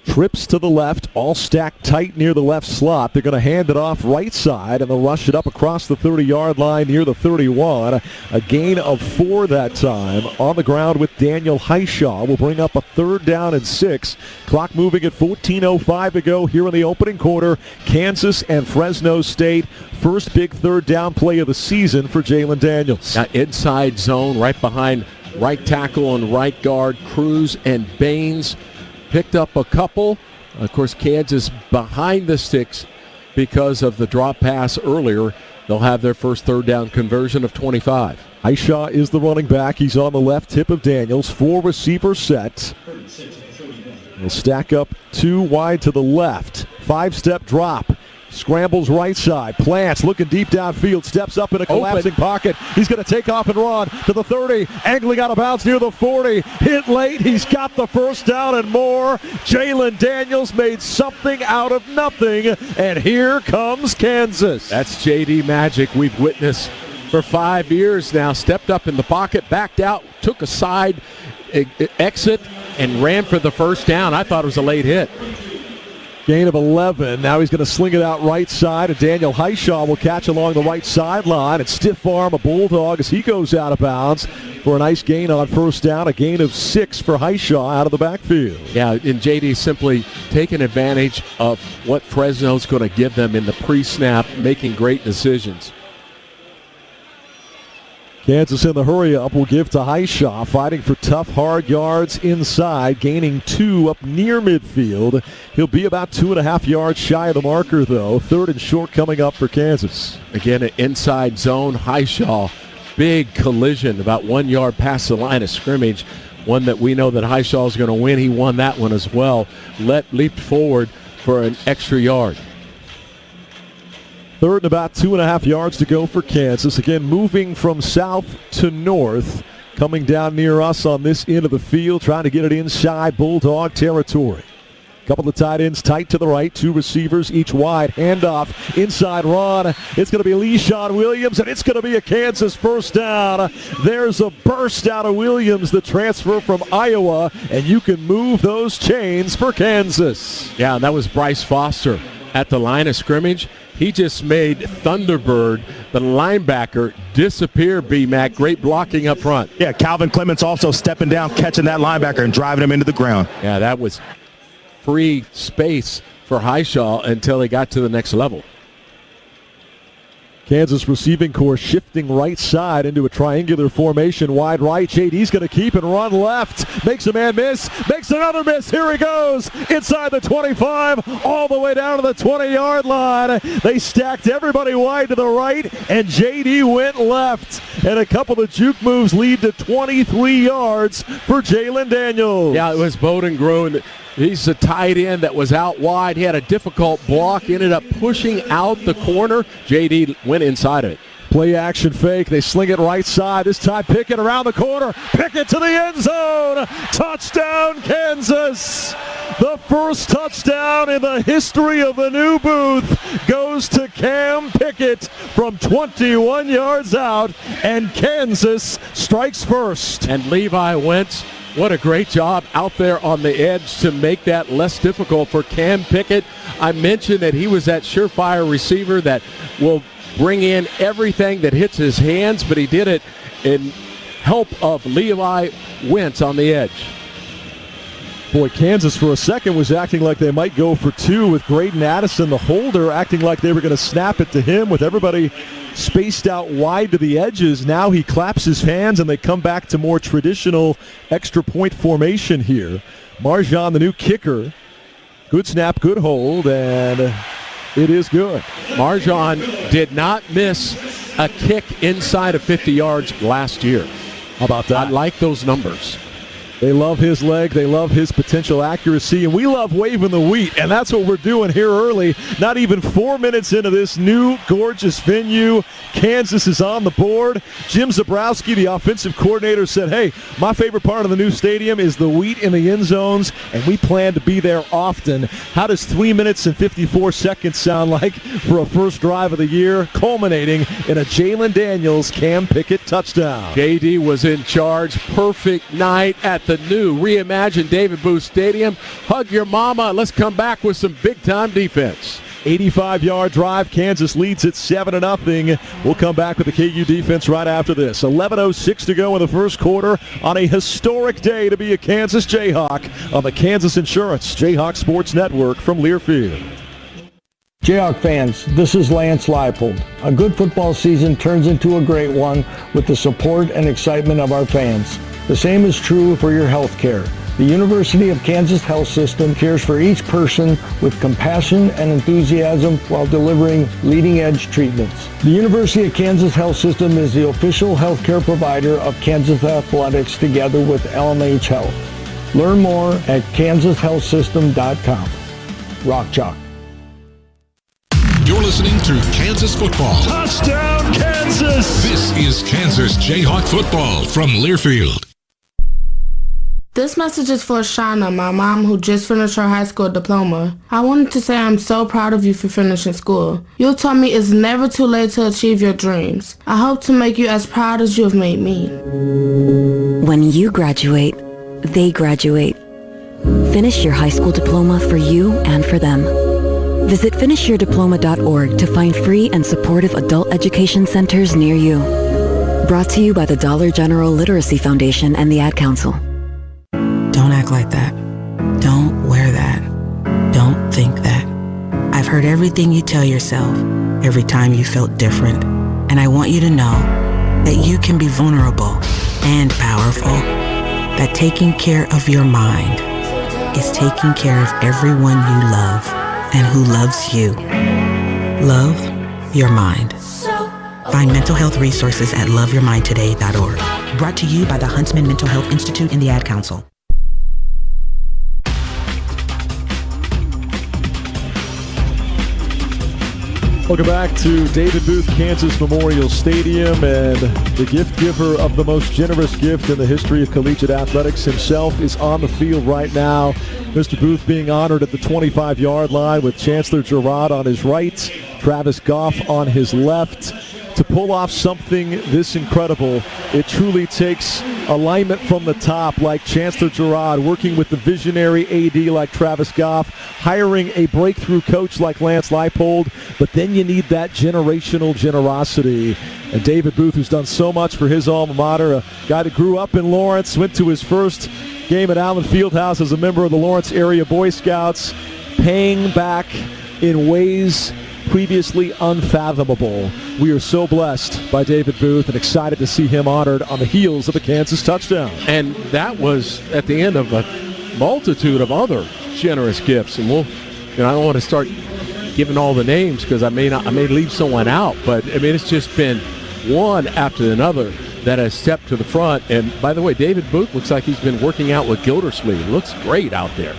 Trips to the left, all stacked tight near the left slot. They're going to hand it off right side, and they'll rush it up across the 30-yard line near the 31. A gain of 4 that time. On the ground with Daniel Heishaw. Will bring up a 3rd down and 6. Clock moving at 14:05 to go here in the opening quarter. Kansas and Fresno State. First big 3rd down play of the season for Jalen Daniels. Inside zone, right behind right tackle and right guard. Cruz and Baines picked up a couple. Of course, Kansas behind the sticks because of the drop pass earlier. They'll have their first 3rd down conversion of 25. Heishaw is the running back. He's on the left hip of Daniels. 4 receiver set. He'll stack up 2 wide to the left. 5-step drop. Scrambles right side, plants, looking deep downfield, steps up in a collapsing pocket. He's going to take off and run to the 30, angling out of bounds near the 40. Hit late, he's got the first down and more. Jalen Daniels made something out of nothing, and here comes Kansas. That's JD magic we've witnessed for 5 years now. Stepped up in the pocket, backed out, took a side exit, and ran for the first down. I thought it was a late hit. Gain of 11. Now he's going to sling it out right side, and Daniel Heishaw will catch along the right sideline and stiff arm a Bulldog as he goes out of bounds for a nice gain on first down, a gain of 6 for Heishaw out of the backfield. Yeah, and JD simply taking advantage of what Fresno's going to give them in the pre-snap, making great decisions. Kansas in the hurry-up will give to Heishaw, fighting for tough, hard yards inside, gaining 2 up near midfield. He'll be about 2.5 yards shy of the marker, though. 3rd and short coming up for Kansas. Again, an inside zone. Heishaw, big collision about 1 yard past the line of scrimmage. One that we know that Heishaw is going to win. He won that one as well. Leaped forward for an extra yard. 3rd and about 2.5 yards to go for Kansas. Again, moving from south to north, coming down near us on this end of the field, trying to get it inside Bulldog territory. Couple of tight ends tight to the right, 2 receivers each wide. Handoff, inside run. It's going to be LeSean Williams, and it's going to be a Kansas first down. There's a burst out of Williams, the transfer from Iowa, and you can move those chains for Kansas. Yeah, and that was Bryce Foster at the line of scrimmage. He just made Thunderbird, the linebacker, disappear, B-Mac. Great blocking up front. Yeah, Calvin Clements also stepping down, catching that linebacker and driving him into the ground. Yeah, that was free space for Heishaw until he got to the next level. Kansas receiving corps shifting right side into a triangular formation, wide right. JD's going to keep and run left. Makes a man miss. Makes another miss. Here he goes. Inside the 25, all the way down to the 20-yard line. They stacked everybody wide to the right, and JD went left. And a couple of juke moves lead to 23 yards for Jalen Daniels. Yeah, it was Bowden Groen. He's the tight end that was out wide. He had a difficult block, ended up pushing out the corner. JD went inside of it. Play action fake. They sling it right side. This time Pickett around the corner. Pickett to the end zone. Touchdown, Kansas. The first touchdown in the history of the new booth goes to Cam Pickett from 21 yards out, and Kansas strikes first. And Levi Wentz, what a great job out there on the edge to make that less difficult for Cam Pickett. I mentioned that he was that surefire receiver that will bring in everything that hits his hands, but he did it in help of Levi Wentz on the edge. Boy, Kansas for a second was acting like they might go for 2 with Graydon Addison, the holder, acting like they were going to snap it to him with everybody spaced out wide to the edges. Now he claps his hands and they come back to more traditional extra point formation here. Marjan, the new kicker. Good snap, good hold, and it is good. Marjan did not miss a kick inside of 50 yards last year. How about that? I like those numbers. They love his leg. They love his potential accuracy. And we love waving the wheat. And that's what we're doing here early. Not even 4 minutes into this new gorgeous venue. Kansas is on the board. Jim Zabrowski, the offensive coordinator, said, hey, my favorite part of the new stadium is the wheat in the end zones, and we plan to be there often. How does 3 minutes and 54 seconds sound like for a first drive of the year, culminating in a Jalen Daniels Cam Pickett touchdown? JD was in charge. Perfect night at the new reimagined David Booth Stadium. Hug your mama. Let's come back with some big-time defense. 85-yard drive. Kansas leads it 7-0. We'll come back with the KU defense right after this. 11:06 to go in the first quarter on a historic day to be a Kansas Jayhawk on the Kansas Insurance Jayhawk Sports Network from Learfield. Jayhawk fans, this is Lance Leipold. A good football season turns into a great one with the support and excitement of our fans. The same is true for your health care. The University of Kansas Health System cares for each person with compassion and enthusiasm while delivering leading-edge treatments. The University of Kansas Health System is the official healthcare provider of Kansas Athletics together with LMH Health. Learn more at kansashealthsystem.com. Rock Chalk. You're listening to Kansas football. Touchdown, Kansas! This is Kansas Jayhawk football from Learfield. This message is for Shauna, my mom, who just finished her high school diploma. I wanted to say I'm so proud of you for finishing school. You told me it's never too late to achieve your dreams. I hope to make you as proud as you have made me. When you graduate, they graduate. Finish your high school diploma for you and for them. Visit finishyourdiploma.org to find free and supportive adult education centers near you. Brought to you by the Dollar General Literacy Foundation and the Ad Council. Don't act like that. Don't wear that. Don't think that. I've heard everything you tell yourself every time you felt different. And I want you to know that you can be vulnerable and powerful. That taking care of your mind is taking care of everyone you love and who loves you. Love your mind. Find mental health resources at loveyourmindtoday.org. Brought to you by the Huntsman Mental Health Institute and the Ad Council. Welcome back to David Booth, Kansas Memorial Stadium, and the gift giver of the most generous gift in the history of collegiate athletics himself is on the field right now. Mr. Booth being honored at the 25-yard line with Chancellor Girard on his right, Travis Goff on his left. To pull off something this incredible, it truly takes alignment from the top like Chancellor Girard, working with the visionary AD like Travis Goff, hiring a breakthrough coach like Lance Leipold, but then you need that generational generosity. And David Booth, who's done so much for his alma mater, a guy that grew up in Lawrence, went to his first game at Allen Fieldhouse as a member of the Lawrence area Boy Scouts, paying back in ways previously unfathomable. We are so blessed by David Booth and excited to see him honored on the heels of a Kansas touchdown. And that was at the end of a multitude of other generous gifts. And I don't want to start giving all the names because I may leave someone out, but I mean, it's just been one after another that has stepped to the front. And by the way, David Booth looks like he's been working out with Gildersleeve. Looks great out there.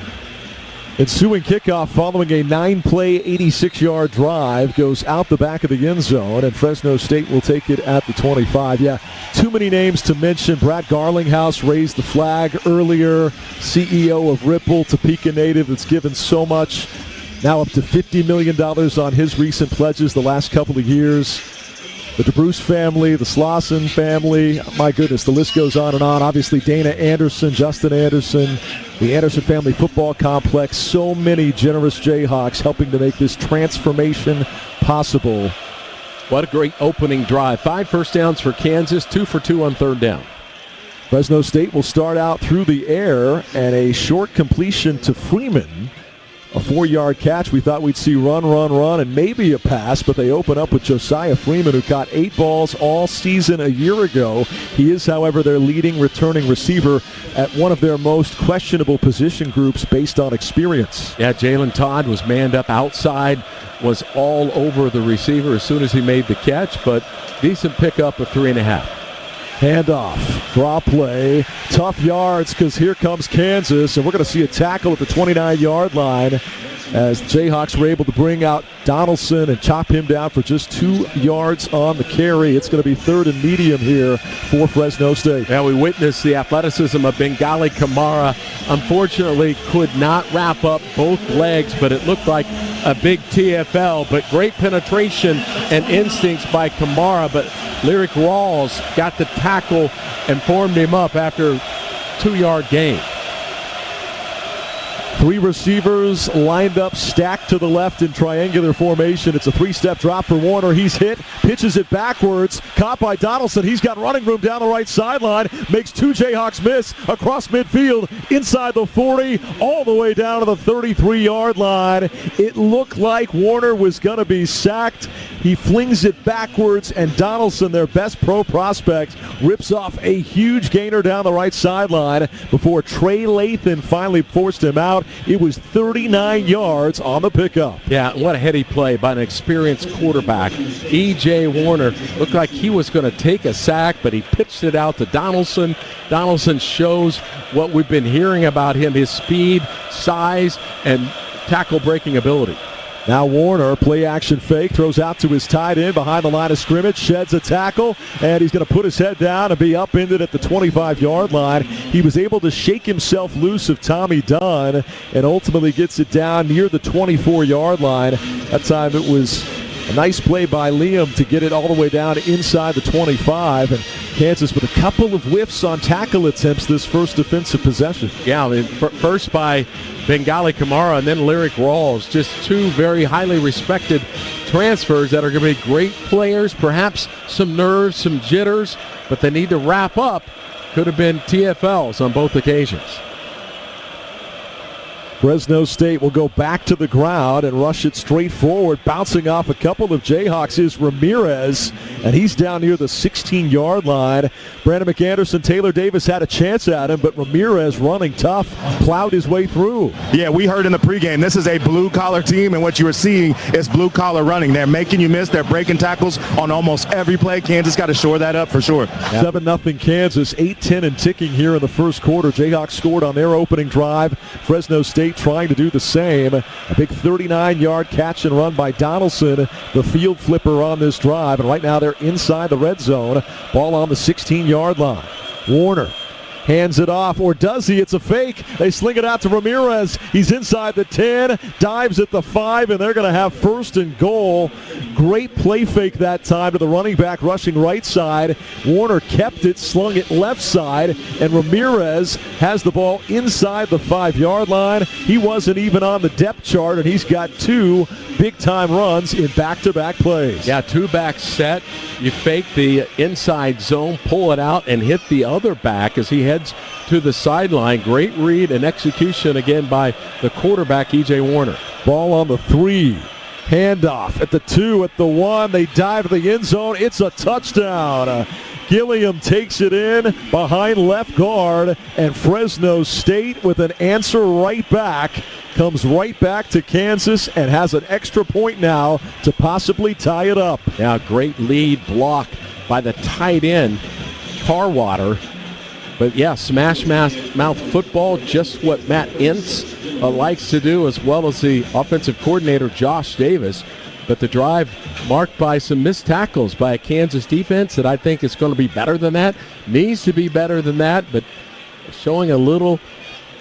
Ensuing kickoff following a 9-play, 86-yard drive goes out the back of the end zone, and Fresno State will take it at the 25. Yeah, too many names to mention. Brad Garlinghouse raised the flag earlier, CEO of Ripple, Topeka native that's given so much, now up to $50 million on his recent pledges the last couple of years. The DeBruce family, the Slauson family, my goodness, the list goes on and on. Obviously, Dana Anderson, Justin Anderson, the Anderson Family Football Complex, so many generous Jayhawks helping to make this transformation possible. What a great opening drive. 5 first downs for Kansas, 2 for 2 on third down. Fresno State will start out through the air, and a short completion to Freeman. A 4-yard catch. We thought we'd see run, and maybe a pass, but they open up with Josiah Freeman, who caught 8 balls all season a year ago. He is, however, their leading returning receiver at one of their most questionable position groups based on experience. Yeah, Jalen Todd was manned up outside, was all over the receiver as soon as he made the catch, but decent pickup of 3.5. Handoff, draw play, tough yards because here comes Kansas, and we're going to see a tackle at the 29-yard line as the Jayhawks were able to bring out Donaldson and chop him down for just 2 yards on the carry. It's going to be 3rd and medium here for Fresno State. Yeah, we witnessed the athleticism of Bengali Kamara. Unfortunately, could not wrap up both legs, but it looked like a big TFL. But great penetration and instincts by Kamara, but Lyric Rawls got the tackle and formed him up after 2-yard gain. 3 receivers lined up, stacked to the left in triangular formation. It's a 3-step drop for Warner. He's hit, pitches it backwards, caught by Donaldson. He's got running room down the right sideline, makes 2 Jayhawks miss across midfield, inside the 40, all the way down to the 33-yard line. It looked like Warner was going to be sacked. He flings it backwards, and Donaldson, their best pro prospect, rips off a huge gainer down the right sideline before Trey Lathan finally forced him out. It was 39 yards on the pickup. Yeah, what a heady play by an experienced quarterback. E.J. Warner looked like he was going to take a sack, but he pitched it out to Donaldson. Donaldson shows what we've been hearing about him, his speed, size, and tackle-breaking ability. Now Warner, play action fake, throws out to his tight end behind the line of scrimmage, sheds a tackle, and he's going to put his head down and be upended at the 25-yard line. He was able to shake himself loose of Tommy Dunn and ultimately gets it down near the 24-yard line. That time it was A nice play by Liam to get it all the way down inside the 25, and Kansas with a couple of whiffs on tackle attempts this first defensive possession. Yeah, I mean, first by Bengali Kamara and then Lyric Rawls, just two very highly respected transfers that are going to be great players, perhaps some nerves, some jitters, but they need to wrap up. Could have been TFLs on both occasions. Fresno State will go back to the ground and rush it straight forward. Bouncing off a couple of Jayhawks is Ramirez, and he's down near the 16-yard line. Brandon McAnderson, Taylor Davis had a chance at him, but Ramirez, running tough, plowed his way through. Yeah, we heard in the pregame, this is a blue-collar team, and what you were seeing is blue-collar running. They're making you miss. They're breaking tackles on almost every play. Kansas got to shore that up for sure. 7-0 Kansas, 8-10 and ticking here in the first quarter. Jayhawks scored on their opening drive. Fresno State trying to do the same. A big 39-yard catch and run by Donaldson, the field flipper on this drive. And right now they're inside the red zone. Ball on the 16-yard line. Warner hands it off, or does he? It's a fake. They sling it out to Ramirez. He's inside the 10, dives at the 5, and they're going to have first and goal. Great play fake that time to the running back rushing right side. Warner kept it, slung it left side, and Ramirez has the ball inside the 5-yard line. He wasn't even on the depth chart, and he's got two big-time runs in back-to-back plays. Yeah, two-back set. You fake the inside zone, pull it out, and hit the other back as he heads to the sideline. Great read and execution again by the quarterback, E.J. Warner. Ball on the 3. Handoff at the 2, at the 1. They dive to the end zone. It's a touchdown. Gilliam takes it in behind left guard, and Fresno State with an answer right back comes right back to Kansas and has an extra point now to possibly tie it up. Yeah, great lead block by the tight end, Carwater. But yeah, smash mouth football, just what Matt Ince likes to do, as well as the offensive coordinator, Josh Davis. But the drive marked by some missed tackles by a Kansas defense that I think is going to be better than that, needs to be better than that, but showing a little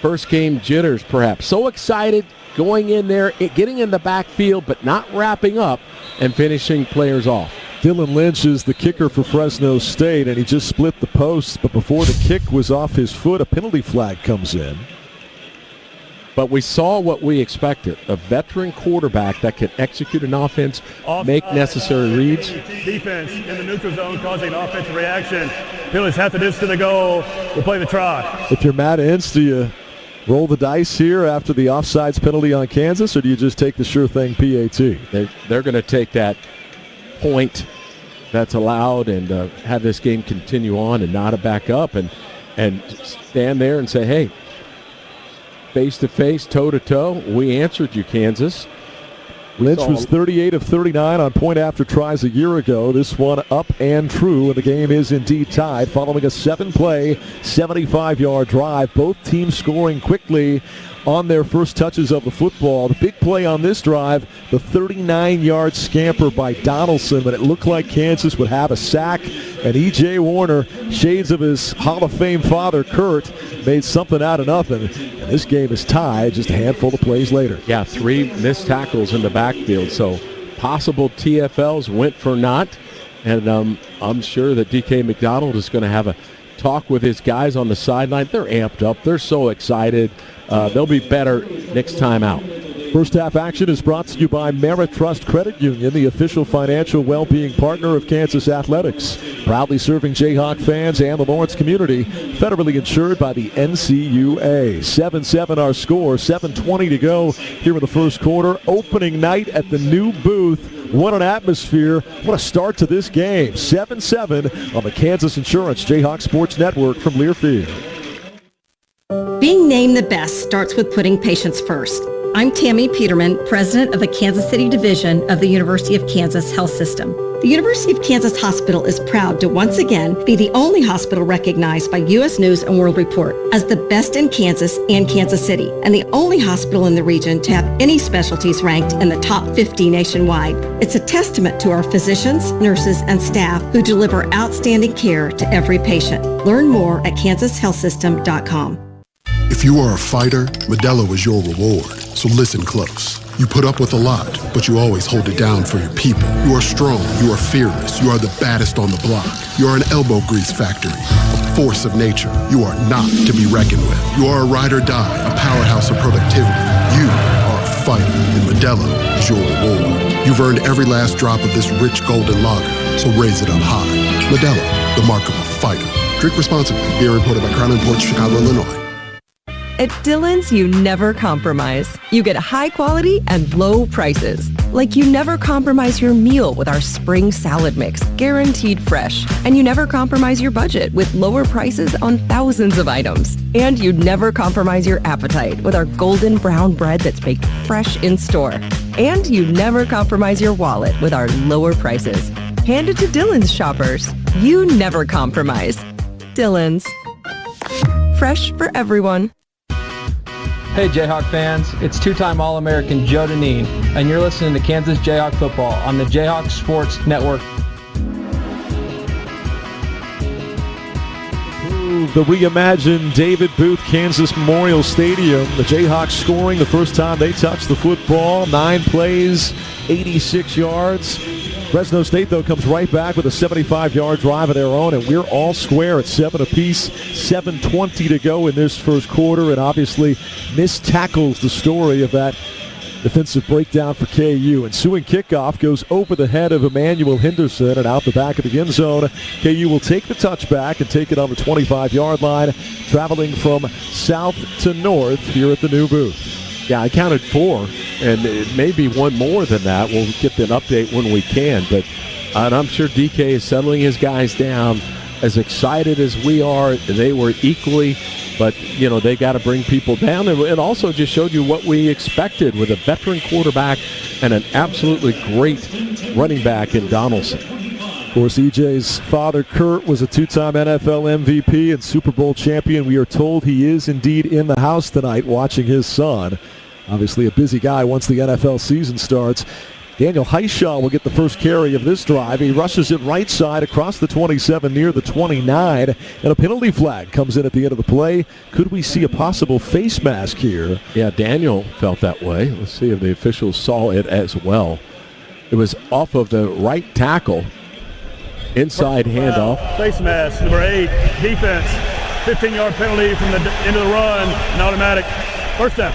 first game jitters perhaps. So excited going in there, getting in the backfield, but not wrapping up and finishing players off. Dylan Lynch is the kicker for Fresno State, and he just split the post, but before the kick was off his foot, a penalty flag comes in. But we saw what we expected, a veteran quarterback that can execute an offense, make necessary reads. Defense in the neutral zone causing an offensive reaction. Penalties half the distance to the goal. We'll play the try. If you're Matt Ince, do you roll the dice here after the offsides penalty on Kansas, or do you just take the sure thing PAT? They're going to take that point that's allowed and have this game continue on and not a back up and stand there and say, hey, face-to-face, toe-to-toe, we answered you, Kansas. Lynch was 38 of 39 on point after tries a year ago. This one up and true, and the game is indeed tied following a 7-play, 75-yard drive. Both teams scoring quickly on their first touches of the football. The big play on this drive, the 39-yard scamper by Donaldson, but it looked like Kansas would have a sack, and E.J. Warner, shades of his Hall of Fame father, Kurt, made something out of nothing. And this game is tied just a handful of plays later. Yeah, 3 missed tackles in the backfield, so possible TFLs went for naught, and I'm sure that D.K. McDonald is going to have a talk with his guys on the sideline. They're amped up. They're so excited. They'll be better next time out. First half action is brought to you by Merit Trust Credit Union, the official financial well-being partner of Kansas Athletics. Proudly serving Jayhawk fans and the Lawrence community. Federally insured by the NCUA. 7-7 our score. 7:20 to go here in the first quarter. Opening night at the new booth. What an atmosphere. What a start to this game. 7-7 on the Kansas Insurance Jayhawk Sports Network from Learfield. Being named the best starts with putting patients first. I'm Tammy Peterman, president of the Kansas City Division of the University of Kansas Health System. The University of Kansas Hospital is proud to once again be the only hospital recognized by U.S. News & World Report as the best in Kansas and Kansas City, and the only hospital in the region to have any specialties ranked in the top 50 nationwide. It's a testament to our physicians, nurses, and staff who deliver outstanding care to every patient. Learn more at kansashealthsystem.com. If you are a fighter, Modelo is your reward. So listen close. You put up with a lot, but you always hold it down for your people. You are strong, you are fearless, you are the baddest on the block. You are an elbow grease factory, a force of nature. You are not to be reckoned with. You are a ride or die, a powerhouse of productivity. You are a fighter, and Modelo is your reward. You've earned every last drop of this rich golden lager, so raise it up high. Modelo, the mark of a fighter. Drink responsibly. Beer imported by Crown Imports, Chicago, Illinois. At Dillon's, you never compromise. You get high quality and low prices. Like you never compromise your meal with our spring salad mix, guaranteed fresh. And you never compromise your budget with lower prices on thousands of items. And you never compromise your appetite with our golden brown bread that's baked fresh in store. And you never compromise your wallet with our lower prices. Hand it to Dillon's shoppers. You never compromise. Dillon's. Fresh for everyone. Hey Jayhawk fans, it's two-time All-American Joe Deneen, and you're listening to Kansas Jayhawk football on the Jayhawk Sports Network. The reimagined David Booth Kansas Memorial Stadium. The Jayhawks scoring the first time they touched the football. 9 plays, 86 yards. Fresno State, though, comes right back with a 75-yard drive of their own, and we're all square at 7 apiece. 7:20 to go in this first quarter, and obviously missed tackles the story of that defensive breakdown for KU. Ensuing kickoff goes over the head of Emmanuel Henderson and out the back of the end zone. KU will take the touchback and take it on the 25-yard line, traveling from south to north here at the new booth. Yeah, I counted 4, and it may be one more than that. We'll get an update when we can, but and I'm sure DK is settling his guys down. As excited as we are, they were equally, but, you know, they got to bring people down. And it also just showed you what we expected with a veteran quarterback and an absolutely great running back in Donaldson. Of course, EJ's father, Kurt, was a 2-time NFL MVP and Super Bowl champion. We are told he is indeed in the house tonight watching his son. Obviously a busy guy once the NFL season starts. Daniel Heishaw will get the first carry of this drive. He rushes it right side across the 27 near the 29, and a penalty flag comes in at the end of the play. Could we see a possible face mask here? Yeah, Daniel felt that way. Let's see if the officials saw it as well. It was off of the right tackle. Inside handoff. Face mask, number 8, defense. 15-yard penalty from the end of the run, an automatic first down.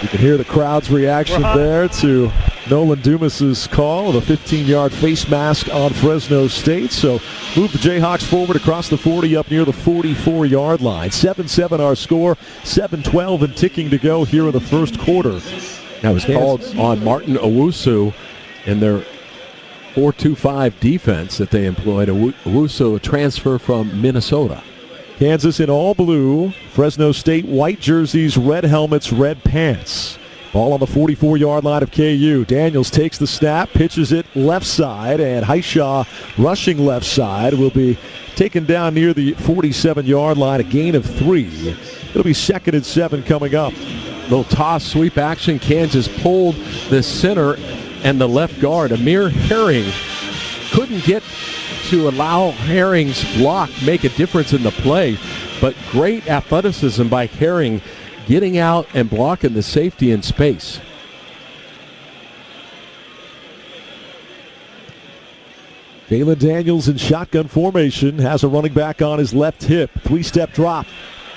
You can hear the crowd's reaction there to Nolan Dumas's call of a 15-yard face mask on Fresno State. So move the Jayhawks forward across the 40 up near the 44-yard line. 7-7 our score, 7-12 and ticking to go here in the first quarter. That was called on Martin Owusu in their 4-2-5 defense that they employed. Owusu, a transfer from Minnesota. Kansas in all blue, Fresno State white jerseys, red helmets, red pants. Ball on the 44-yard line of KU. Daniels takes the snap, pitches it left side, and Heishaw rushing left side will be taken down near the 47-yard line, a gain of 3. It'll be 2nd and 7 coming up. Little toss sweep action. Kansas pulled the center and the left guard. Amir Herring couldn't get to allow Herring's block make a difference in the play, but great athleticism by Herring getting out and blocking the safety in space. Jalen Daniels in shotgun formation, has a running back on his left hip. 3-step drop.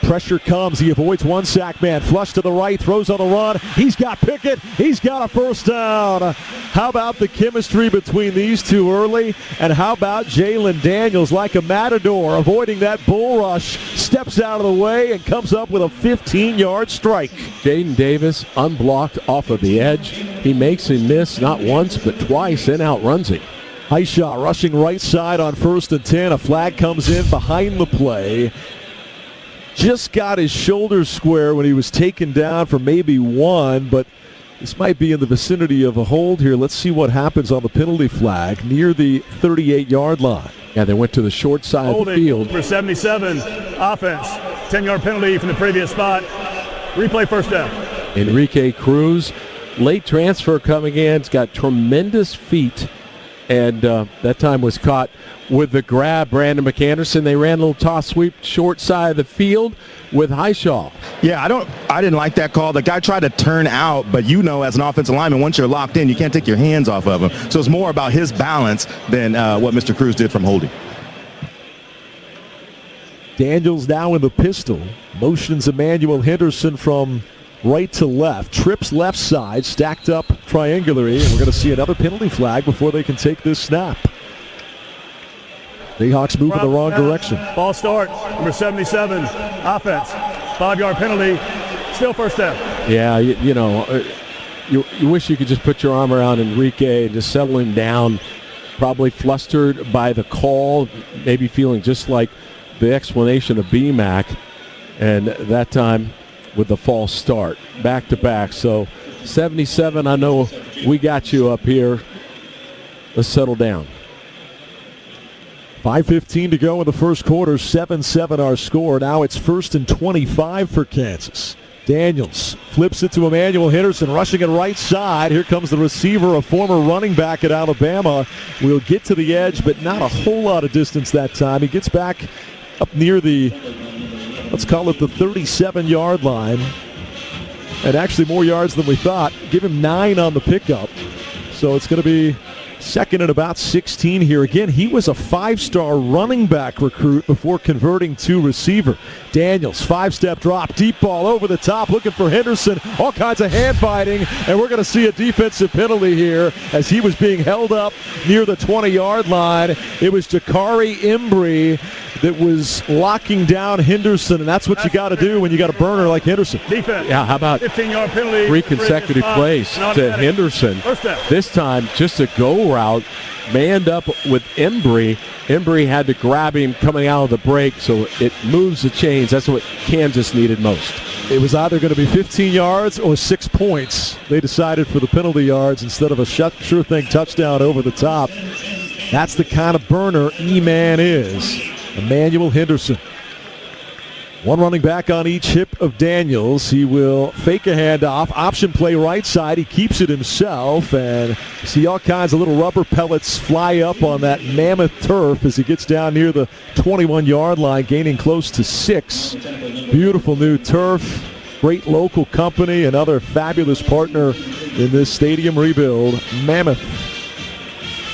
Pressure comes. He avoids one sack man. Flush to the right. Throws on the run. He's got Pickett. He's got a first down. How about the chemistry between these two early? And how about Jalen Daniels, like a matador, avoiding that bull rush, steps out of the way and comes up with a 15-yard strike. Jaden Davis unblocked off of the edge. He makes him miss not once but twice and outruns him. Heishaw rushing right side on 1st and 10. A flag comes in behind the play. Just got his shoulders square when he was taken down for maybe 1, but this might be in the vicinity of a hold here. Let's see what happens on the penalty flag near the 38-yard line. Yeah, they went to the short side of the field. Number 77, offense. 10-yard penalty from the previous spot. Replay first down. Enrique Cruz, late transfer coming in. He's got tremendous feet and that time was caught with the grab. Brandon McAnderson, they ran a little toss sweep short side of the field with Highshaw. Yeah, I didn't like that call. The guy tried to turn out, but as an offensive lineman, once you're locked in, you can't take your hands off of him. So it's more about his balance than what Mr. Cruz did from holding. Daniels now in the pistol. Motions Emmanuel Henderson from right to left. Trips left side, stacked up triangularly, and we're going to see another penalty flag before they can take this snap. Jayhawks move in the wrong direction. Ball start, number 77, offense. 5-yard penalty, still first down. Yeah, you wish you could just put your arm around Enrique and just settle him down. Probably flustered by the call, maybe feeling just like the explanation of BMAC, and that time with the false start, back to back. So 77, I know we got you up here. Let's settle down. 5:15 to go in the first quarter, 7-7 our score. Now it's 1st and 25 for Kansas. Daniels flips it to Emmanuel Henderson, rushing it right side. Here comes the receiver, a former running back at Alabama. Will get to the edge, but not a whole lot of distance that time. He gets back up near the, let's call it the 37-yard line. And actually more yards than we thought. Give him 9 on the pickup. So it's going to be second and about 16 here. Again, he was a 5-star running back recruit before converting to receiver. Daniels, 5-step drop, deep ball over the top, looking for Henderson. All kinds of hand fighting, and we're going to see a defensive penalty here as he was being held up near the 20-yard line. It was Jakari Embry that was locking down Henderson, and that's what you got to do when you got a burner like Henderson. Defense. Yeah, how about 15-yard penalty, 3 consecutive plays to Henderson. This time, just a go route, manned up with Embry. Embry had to grab him coming out of the break, so it moves the chains. That's what Kansas needed most. It was either going to be 15 yards or 6 points. They decided for the penalty yards instead of a sure thing touchdown over the top. That's the kind of burner E-Man is. Emmanuel Henderson. One running back on each hip of Daniels. He will fake a handoff, option play right side. He keeps it himself, and see all kinds of little rubber pellets fly up on that mammoth turf as he gets down near the 21-yard line, gaining close to 6. Beautiful new turf. Great local company, another fabulous partner in this stadium rebuild. Mammoth.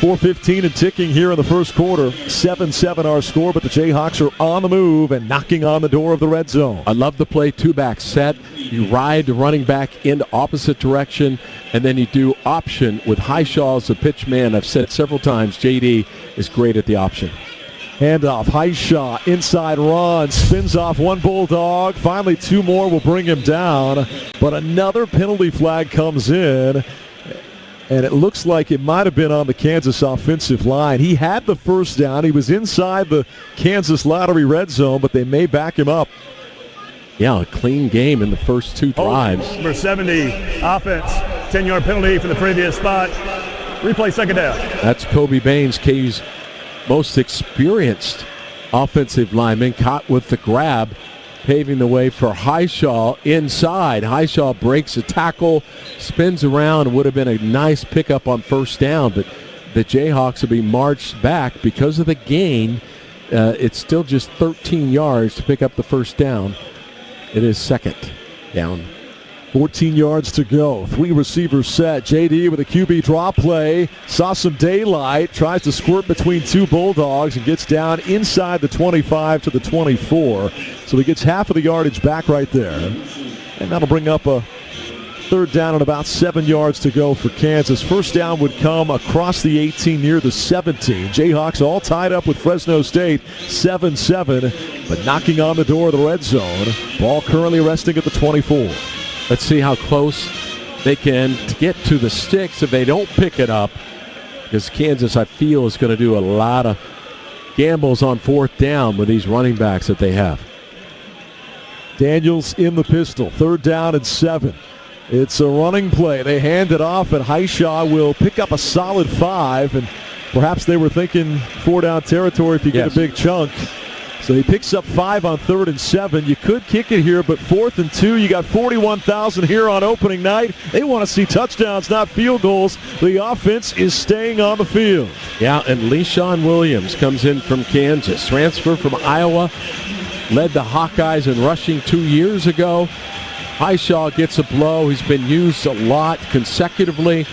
4:15 and ticking here in the first quarter. 7-7 our score, but the Jayhawks are on the move and knocking on the door of the red zone. I love the play, 2-back set. You ride the running back into opposite direction, and then you do option with Highshaw as the pitch man. I've said several times, JD is great at the option. Handoff, Highshaw, inside run, spins off one Bulldog. Finally 2 more will bring him down, but another penalty flag comes in. And it looks like it might have been on the Kansas offensive line. He had the first down. He was inside the Kansas lottery red zone, but they may back him up. Yeah, a clean game in the first 2 drives. Number 70, offense. 10-yard penalty from the previous spot. Replay second down. That's Kobe Baines, KU's most experienced offensive lineman, caught with the grab, paving the way for Highshaw inside. Highshaw breaks a tackle, spins around. Would have been a nice pickup on first down, but the Jayhawks will be marched back because of the gain. It's still just 13 yards to pick up the first down. It is second down. 14 yards to go. 3 receivers set. JD with a QB draw play. Saw some daylight. Tries to squirt between 2 Bulldogs and gets down inside the 25 to the 24. So he gets half of the yardage back right there. And that'll bring up a third down and about 7 yards to go for Kansas. First down would come across the 18 near the 17. Jayhawks all tied up with Fresno State 7-7, but knocking on the door of the red zone. Ball currently resting at the 24. Let's see how close they can to get to the sticks if they don't pick it up, because Kansas, I feel, is going to do a lot of gambles on fourth down with these running backs that they have. Daniels in the pistol. 3rd down and 7. It's a running play. They hand it off, and Highshaw will pick up a solid 5, and perhaps they were thinking 4-down territory if you get a big chunk. So he picks up 5 on 3rd and 7. You could kick it here, but 4th and 2. You got 41,000 here on opening night. They want to see touchdowns, not field goals. The offense is staying on the field. Yeah, and LeSean Williams comes in from Kansas. Transfer from Iowa. Led the Hawkeyes in rushing 2 years ago. Highshaw gets a blow. He's been used a lot consecutively.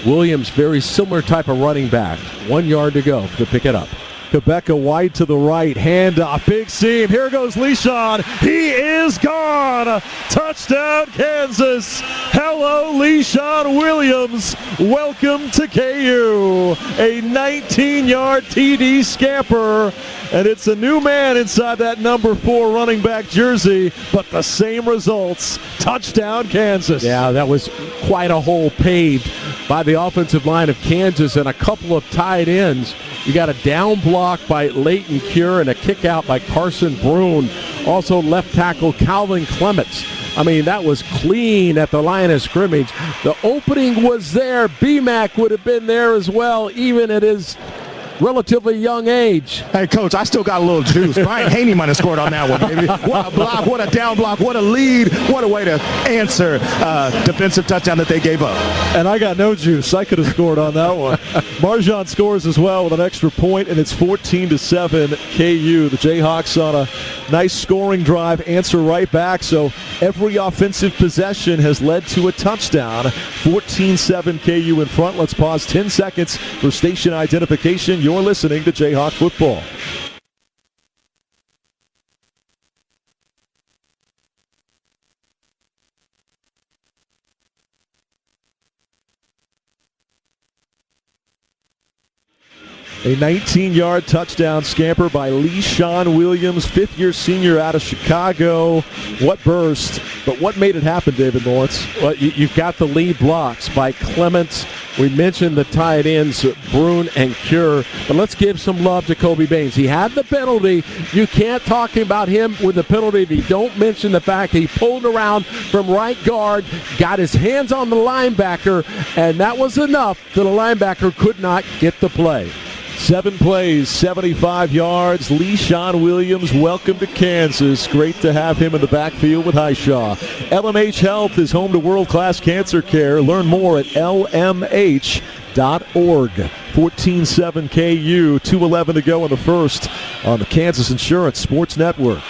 Williams, very similar type of running back. 1 yard to go to pick it up. Quebeca wide to the right, handoff, big seam. Here goes LeSean. He is gone. Touchdown, Kansas. Hello, LeSean Williams. Welcome to KU. A 19-yard TD scamper. And it's a new man inside that number 4 running back jersey, but the same results. Touchdown, Kansas. Yeah, that was quite a hole paved by the offensive line of Kansas and a couple of tight ends. You got a down block by Leighton Cure and a kick out by Carson Brune. Also left tackle Calvin Clements. I mean, that was clean at the line of scrimmage. The opening was there. B-Mac would have been there as well, even at his relatively young age. Hey, Coach, I still got a little juice. Brian Haney might have scored on that one, baby. What a block, what a down block, what a lead, what a way to answer defensive touchdown that they gave up. And I got no juice. I could have scored on that one. Marjan scores as well with an extra point, and it's 14-7 KU. The Jayhawks on a nice scoring drive answer right back, so every offensive possession has led to a touchdown. 14-7 KU in front. Let's pause 10 seconds for station identification. You're listening to Jayhawk Football. A 19-yard touchdown scamper by LeSean Williams, fifth-year senior out of Chicago. What burst, but what made it happen, David Lawrence? Well, you've got the lead blocks by Clements. We mentioned the tight ends, Brune and Cure, but let's give some love to Kobe Baines. He had the penalty. You can't talk about him with the penalty if you don't mention the fact he pulled around from right guard, got his hands on the linebacker, and that was enough that the linebacker could not get the play. 7 plays, 75 yards. LeSean Williams, welcome to Kansas. Great to have him in the backfield with Highshaw. LMH Health is home to world-class cancer care. Learn more at lmh.org. 14-7 KU, 2:11 to go in the first on the Kansas Insurance Sports Network.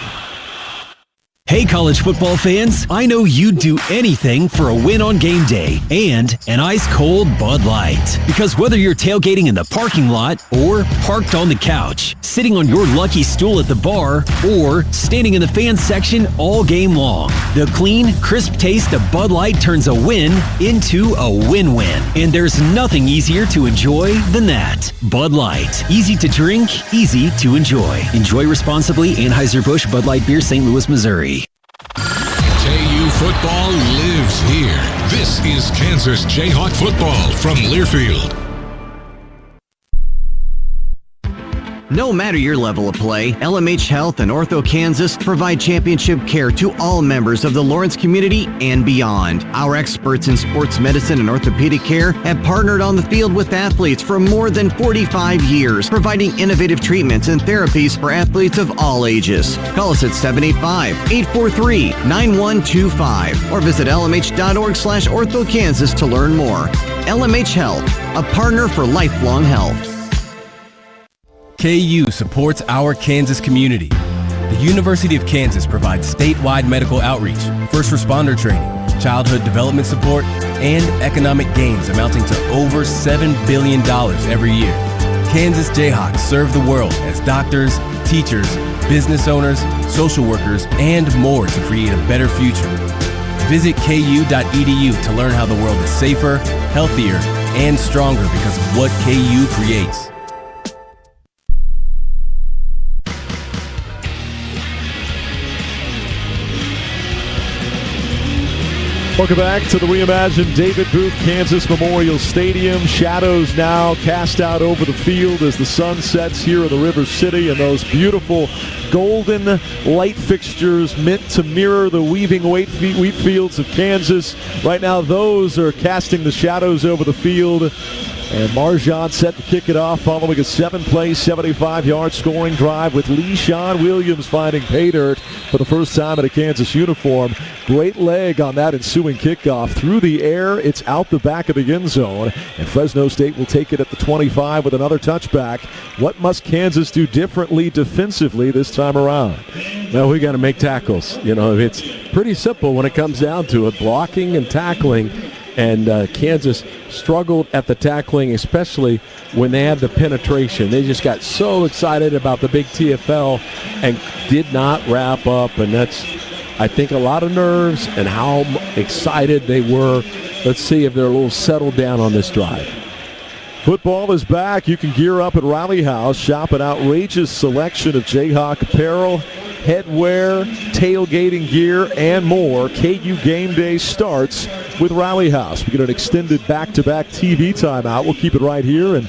Hey, college football fans, I know you'd do anything for a win on game day and an ice-cold Bud Light. Because whether you're tailgating in the parking lot or parked on the couch, sitting on your lucky stool at the bar, or standing in the fan section all game long, the clean, crisp taste of Bud Light turns a win into a win-win. And there's nothing easier to enjoy than that. Bud Light. Easy to drink, easy to enjoy. Enjoy responsibly. Anheuser-Busch Bud Light Beer, St. Louis, Missouri. KU football lives here. This is Kansas Jayhawk football from Learfield. No matter your level of play, LMH Health and Ortho Kansas provide championship care to all members of the Lawrence community and beyond. Our experts in sports medicine and orthopedic care have partnered on the field with athletes for more than 45 years, providing innovative treatments and therapies for athletes of all ages. Call us at 785-843-9125 or visit lmh.org/orthokansas to learn more. LMH Health, a partner for lifelong health. KU supports our Kansas community. The University of Kansas provides statewide medical outreach, first responder training, childhood development support, and economic gains amounting to over $7 billion every year. Kansas Jayhawks serve the world as doctors, teachers, business owners, social workers, and more to create a better future. Visit ku.edu to learn how the world is safer, healthier, and stronger because of what KU creates. Welcome back to the reimagined David Booth Kansas Memorial Stadium. Shadows now cast out over the field as the sun sets here in the River City, and those beautiful golden light fixtures meant to mirror the weaving wheat fields of Kansas. Right now, those are casting the shadows over the field. And Marjan set to kick it off following a 7-play, 75-yard scoring drive with Le'Shawn Williams finding pay dirt for the first time in a Kansas uniform. Great leg on that ensuing kickoff. Through the air, it's out the back of the end zone. And Fresno State will take it at the 25 with another touchback. What must Kansas do differently defensively this time around? Well, we got to make tackles. You know, it's pretty simple when it comes down to it, blocking and tackling. And Kansas struggled at the tackling, especially when they had the penetration. They just got so excited about the big TFL and did not wrap up. And that's, I think, a lot of nerves and how excited they were. Let's see if they're a little settled down on this drive. Football is back. You can gear up at Rally House. Shop an outrageous selection of Jayhawk apparel, headwear, tailgating gear, and more. KU Game Day starts with Rally House. We get an extended back-to-back TV timeout. We'll keep it right here and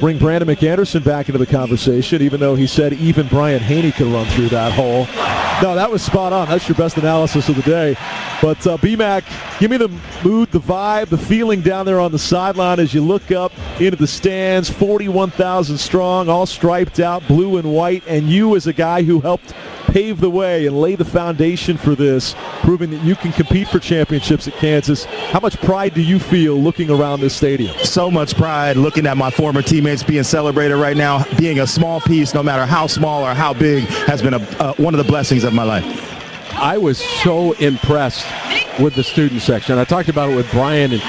bring Brandon McAnderson back into the conversation, even though he said even Brian Haney could run through that hole. No, that was spot on. That's your best analysis of the day. But B-Mac, give me the mood, the vibe, the feeling down there on the sideline as you look up into the stands, 41,000 strong, all striped out, blue and white, and you as a guy who helped pave the way and lay the foundation for this, proving that you can compete for championships at Kansas. How much pride do you feel looking around this stadium? So much pride looking at my former teammates being celebrated right now. Being a small piece, no matter how small or how big, has been one of the blessings of my life. I was so impressed with the student section. I talked about it with Brian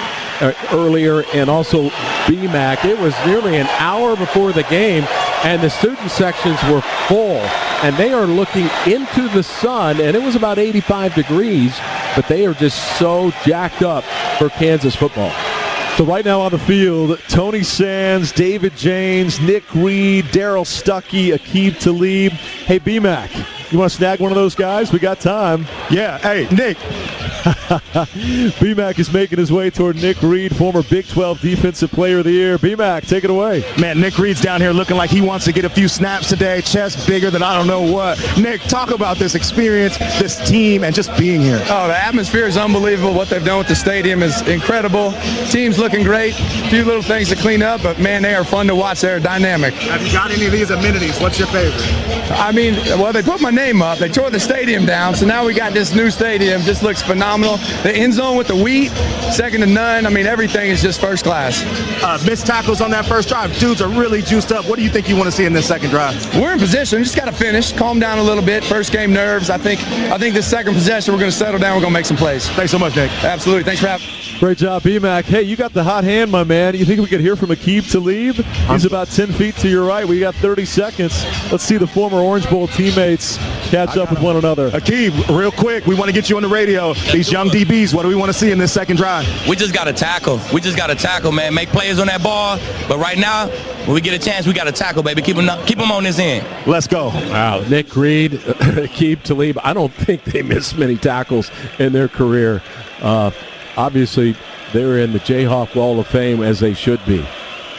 earlier, and also BMAC. It was nearly an hour before the game, and the student sections were full, and they are looking into the sun, and it was about 85 degrees, but they are just so jacked up for Kansas football. So right now on the field, Tony Sands, David James, Nick Reed, Daryl Stuckey, Aqib Talib. Hey, BMAC, you want to snag one of those guys? We got time. Yeah, hey, Nick. BMAC is making his way toward Nick Reed, former Big 12 Defensive Player of the Year. BMAC, take it away. Man, Nick Reed's down here looking like he wants to get a few snaps today, chest bigger than I don't know what. Nick, talk about this experience, this team, and just being here. Oh, the atmosphere is unbelievable. What they've done with the stadium is incredible. Team's looking great. A few little things to clean up, but, man, they are fun to watch. They're dynamic. Have you got any of these amenities? What's your favorite? I mean, well, they put my name up. They tore the stadium down, so now we got this new stadium. Just looks phenomenal. The end zone with the wheat, second to none. I mean, everything is just first class. Missed tackles on that first drive. Dudes are really juiced up. What do you think you want to see in this second drive? We're in position. Just got to finish. Calm down a little bit. First game nerves. I think this second possession, we're going to settle down. We're going to make some plays. Thanks so much, Nick. Absolutely. Thanks for having me. Great job, BMAC. Hey, you got the hot hand, my man. You think we could hear from Aqib Talib? He's about 10 feet to your right. We got 30 seconds. Let's see the former Orange Bowl teammates catch up with one another. Aqib, real quick, we want to get you on the radio. These young DBs, what do we want to see in this second drive? We just got to tackle. Man. Make plays on that ball. But right now, when we get a chance, we got to tackle, baby. Keep them on this end. Let's go. Wow, Nick Reed, Aqib Talib. I don't think they missed many tackles in their career. Obviously, they're in the Jayhawk Wall of Fame, as they should be.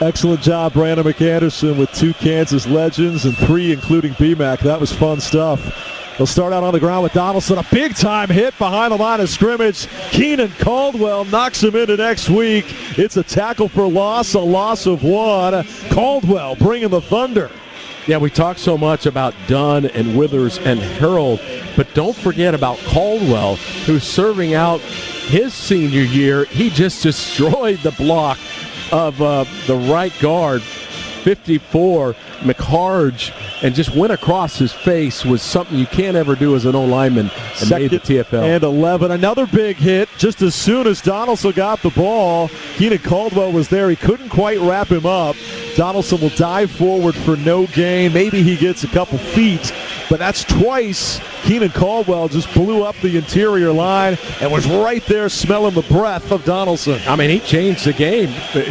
Excellent job, Brandon McAnderson, with 2 Kansas legends and 3 including BMAC. That was fun stuff. They'll start out on the ground with Donaldson. A big-time hit behind the line of scrimmage. Keenan Caldwell knocks him into next week. It's a tackle for loss, a loss of 1. Caldwell bringing the thunder. Yeah, we talk so much about Dunn and Withers and Harold, but don't forget about Caldwell, who's serving out his senior year. He just destroyed the block of the right guard, 54, McHarge, and just went across his face. Was something you can't ever do as an O-lineman, and made the TFL. And 11. Another big hit just as soon as Donaldson got the ball. Keenan Caldwell was there. He couldn't quite wrap him up. Donaldson will dive forward for no gain. Maybe he gets a couple feet, but that's twice Keenan Caldwell just blew up the interior line and was right there smelling the breath of Donaldson. I mean, he changed the game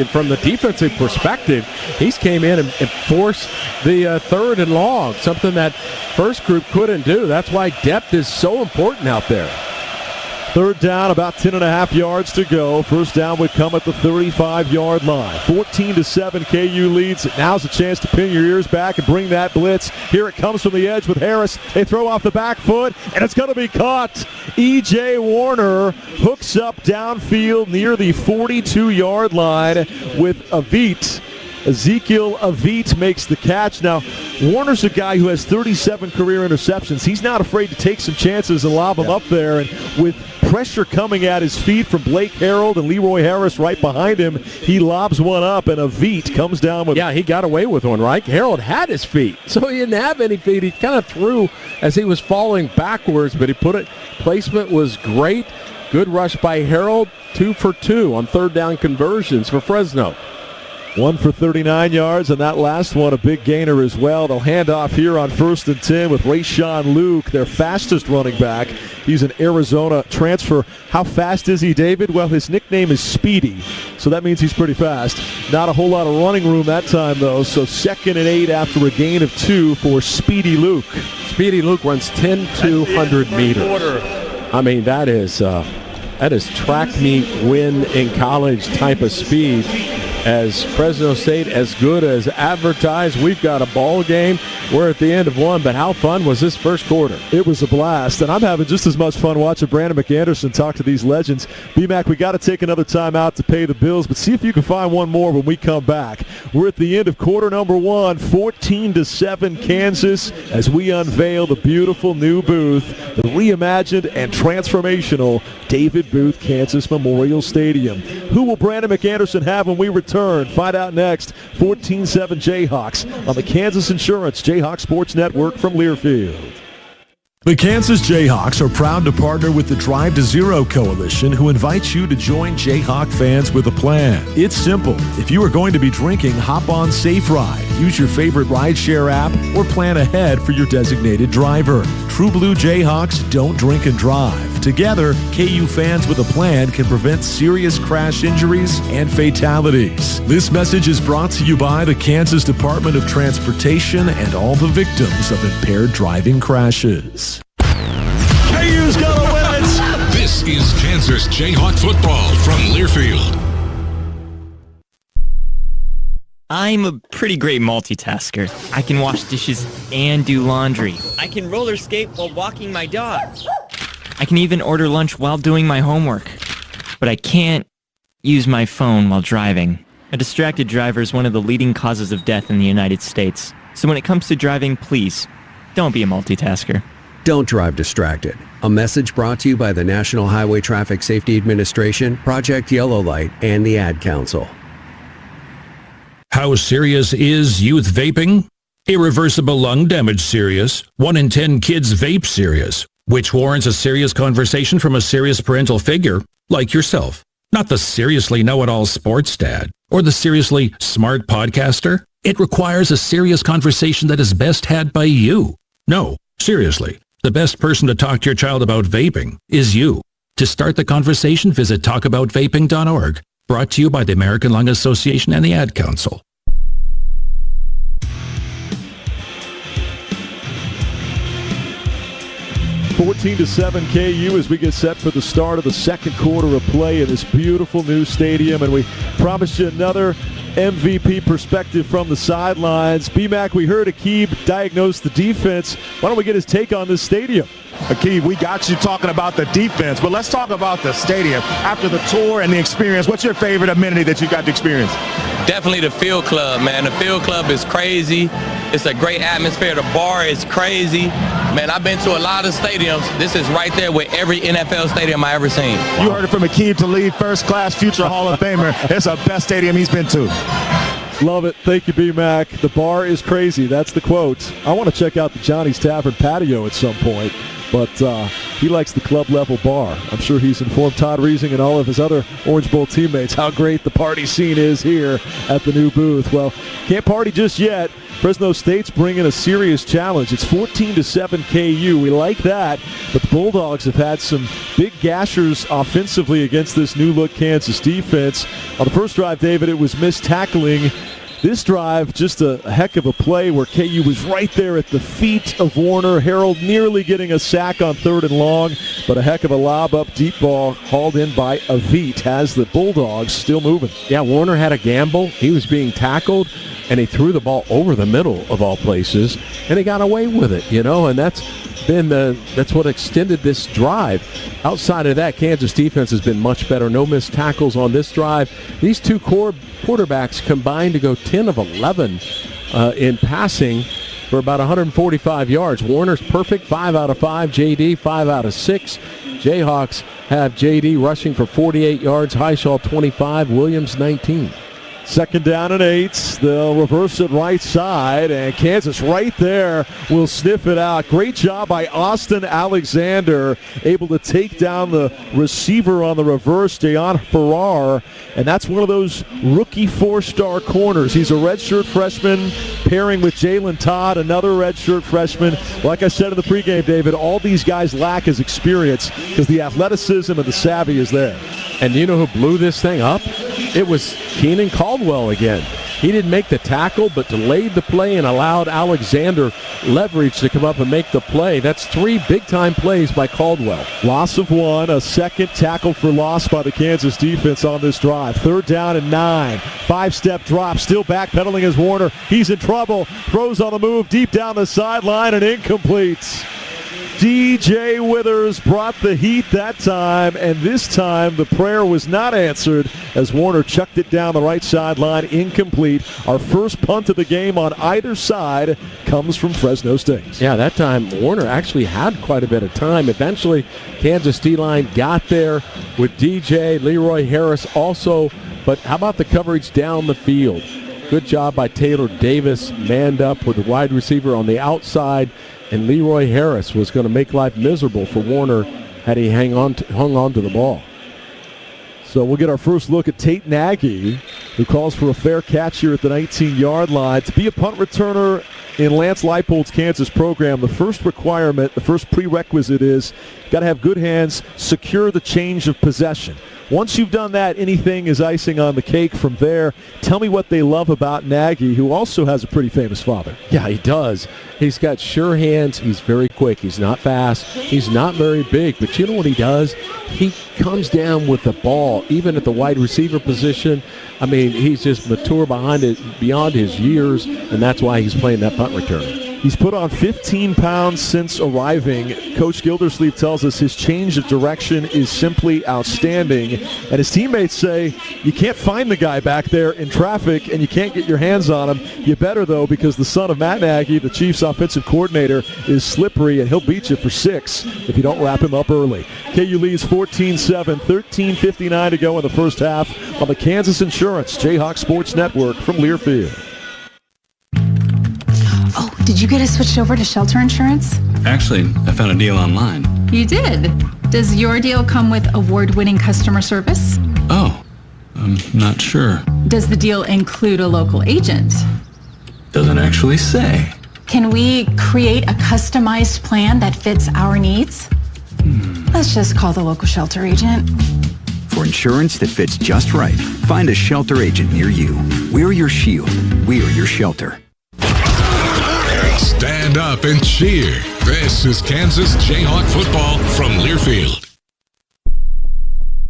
from the defensive perspective. He's came in and forced the third and long, something that first group couldn't do. That's why depth is so important out there. Third down, about 10.5 yards to go. First down would come at the 35-yard line. 14-7, KU leads. Now's a chance to pin your ears back and bring that blitz. Here it comes from the edge with Harris. They throw off the back foot, and it's going to be caught. E.J. Warner hooks up downfield near the 42-yard line with Avit. Ezekiel Avit makes the catch. Now, Warner's a guy who has 37 career interceptions. He's not afraid to take some chances and lob them up there. And with pressure coming at his feet from Blake Harrell and Leroy Harris right behind him, he lobs one up, and Avit comes down with... Yeah, he got away with one, right? Harold had his feet, so he didn't have any feet. He kind of threw as he was falling backwards, but he put it... Placement was great. Good rush by Harold. 2 for 2 on third down conversions for Fresno. 1 for 39 yards, and that last one a big gainer as well. They'll hand off here on 1st and 10 with Rayshawn Luke, their fastest running back. He's an Arizona transfer. How fast is he, David? Well, his nickname is Speedy, so that means he's pretty fast. Not a whole lot of running room that time, though, so 2nd and 8 after a gain of 2 for Speedy Luke. Speedy Luke runs 10-200 meters. I mean, that is track meet win in college type of speed. As Fresno State, as good as advertised, we've got a ball game. We're at the end of one, but how fun was this first quarter? It was a blast, and I'm having just as much fun watching Brandon McAnderson talk to these legends. B-Mac, we got to take another time out to pay the bills, but see if you can find one more when we come back. We're at the end of quarter number 1, 14-7 Kansas, as we unveil the beautiful new booth, the reimagined and transformational David Booth Kansas Memorial Stadium. Who will Brandon McAnderson have when we return? Find out next. 14-7 Jayhawks on the Kansas Insurance Jayhawk Sports Network from Learfield. The Kansas Jayhawks are proud to partner with the Drive to Zero Coalition, who invites you to join Jayhawk fans with a plan. It's simple. If you are going to be drinking, hop on Safe Ride. Use your favorite rideshare app or plan ahead for your designated driver. True Blue Jayhawks don't drink and drive. Together, KU fans with a plan can prevent serious crash injuries and fatalities. This message is brought to you by the Kansas Department of Transportation and all the victims of impaired driving crashes. KU's gonna win it! This is Kansas Jayhawk football from Learfield. I'm a pretty great multitasker. I can wash dishes and do laundry. I can roller skate while walking my dog. I can even order lunch while doing my homework. But I can't use my phone while driving. A distracted driver is one of the leading causes of death in the United States. So when it comes to driving, please, don't be a multitasker. Don't drive distracted. A message brought to you by the National Highway Traffic Safety Administration, Project Yellow Light, and the Ad Council. How serious is youth vaping? Irreversible lung damage serious. 1 in 10 kids vape serious, which warrants a serious conversation from a serious parental figure like yourself. Not the seriously know-it-all sports dad or the seriously smart podcaster. It requires a serious conversation that is best had by you. No, seriously. The best person to talk to your child about vaping is you. To start the conversation, visit talkaboutvaping.org. Brought to you by the American Lung Association and the Ad Council. 14-7 KU as we get set for the start of the second quarter of play in this beautiful new stadium. And we promised you another MVP perspective from the sidelines. B-Mac, we heard Aqib diagnose the defense. Why don't we get his take on this stadium? Aqib, we got you talking about the defense, but let's talk about the stadium. After the tour and the experience, what's your favorite amenity that you got to experience? Definitely the field club, man. The field club is crazy. It's a great atmosphere. The bar is crazy. Man, I've been to a lot of stadiums. This is right there with every NFL stadium I ever seen. You heard it from Aqib Talib, first-class future Hall of Famer. It's the best stadium he's been to. Love it. Thank you, B-Mac. The bar is crazy. That's the quote. I want to check out the Johnny's Tavern patio at some point, but he likes the club-level bar. I'm sure he's informed Todd Reesing and all of his other Orange Bowl teammates how great the party scene is here at the new booth. Well, can't party just yet. Fresno State's bringing a serious challenge. It's 14-7 KU. We like that, but the Bulldogs have had some big gashers offensively against this new-look Kansas defense. On the first drive, David, it was missed tackling This drive, just a heck of a play where KU was right there at the feet of Warner. Harold nearly getting a sack on 3rd and long, but a heck of a lob up deep ball hauled in by Avit has the Bulldogs still moving. Yeah, Warner had a gamble. He was being tackled, and he threw the ball over the middle of all places, and he got away with it, and that's what extended this drive. Outside of that, Kansas defense has been much better. No missed tackles on this drive. These two quarterbacks combined to go 10 of 11 in passing for about 145 yards. Warner's perfect, 5 out of 5. JD, 5 out of 6. Jayhawks have JD rushing for 48 yards. Highshaw, 25. Williams, 19. 2nd down and 8. They'll reverse it right side, and Kansas right there will sniff it out. Great job by Austin Alexander, able to take down the receiver on the reverse, Deon Farrar, and that's one of those rookie 4-star corners. He's a redshirt freshman, pairing with Jalen Todd, another redshirt freshman. Like I said in the pregame, David, all these guys lack is experience because the athleticism and the savvy is there. And you know who blew this thing up? It was Keenan Caldwell again. He didn't make the tackle, but delayed the play and allowed Alexander leverage to come up and make the play. That's 3 big-time plays by Caldwell. Loss of 1, a second tackle for loss by the Kansas defense on this drive. 3rd down and 9. 5-step drop, still backpedaling as Warner. He's in trouble, throws on the move deep down the sideline and incomplete. DJ Withers brought the heat that time, and this time the prayer was not answered as Warner chucked it down the right sideline, incomplete. Our first punt of the game on either side comes from Fresno State. Yeah, that time Warner actually had quite a bit of time. Eventually, Kansas D-line got there with DJ, Leroy Harris also, but how about the coverage down the field? Good job by Taylor Davis, manned up with the wide receiver on the outside, and Leroy Harris was going to make life miserable for Warner had he hung on to the ball. So we'll get our first look at Tate Nagy, who calls for a fair catch here at the 19-yard line. To be a punt returner in Lance Leipold's Kansas program, the first requirement, the first prerequisite is you've got to have good hands, secure the change of possession. Once you've done that, anything is icing on the cake from there. Tell me what they love about Nagy, who also has a pretty famous father. Yeah, he does. He's got sure hands. He's very quick. He's not fast. He's not very big. But you know what he does? He comes down with the ball, even at the wide receiver position. I mean, he's just mature beyond his years, and that's why he's playing that punt return. He's put on 15 pounds since arriving. Coach Gildersleeve tells us his change of direction is simply outstanding. And his teammates say, you can't find the guy back there in traffic and you can't get your hands on him. You better, though, because the son of Matt Nagy, the Chiefs offensive coordinator, is slippery and he'll beat you for 6 if you don't wrap him up early. KU leads 14-7, 13:59 to go in the first half on the Kansas Insurance Jayhawk Sports Network from Learfield. Oh, did you get us switched over to shelter insurance? Actually, I found a deal online. You did? Does your deal come with award-winning customer service? Oh, I'm not sure. Does the deal include a local agent? Doesn't actually say. Can we create a customized plan that fits our needs? Let's just call the local shelter agent. For insurance that fits just right, find a shelter agent near you. We're your shield. We're your shelter. Stand up and cheer. This is Kansas Jayhawk football from Learfield.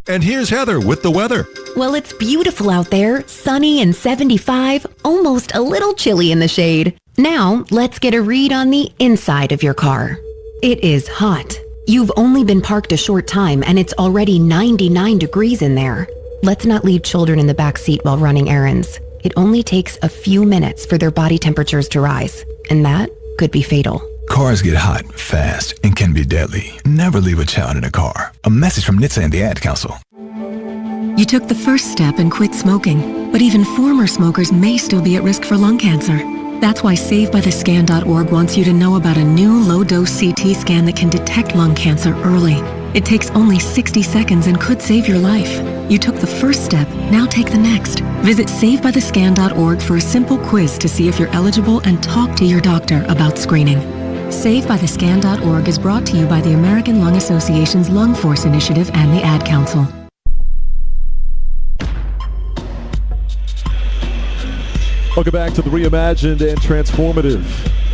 And here's Heather with the weather. Well, it's beautiful out there, sunny and 75, almost a little chilly in the shade. Now, let's get a read on the inside of your car. It is hot. You've only been parked a short time and it's already 99 degrees in there. Let's not leave children in the back seat while running errands. It only takes a few minutes for their body temperatures to rise, and that could be fatal. Cars get hot, fast, and can be deadly. Never leave a child in a car. A message from NHTSA and the Ad Council. You took the first step and quit smoking, but even former smokers may still be at risk for lung cancer. That's why SaveByTheScan.org wants you to know about a new low-dose CT scan that can detect lung cancer early. It takes only 60 seconds and could save your life. You took the first step, now take the next. Visit SaveByTheScan.org for a simple quiz to see if you're eligible and talk to your doctor about screening. SaveByTheScan.org is brought to you by the American Lung Association's Lung Force Initiative and the Ad Council. Welcome back to the reimagined and transformative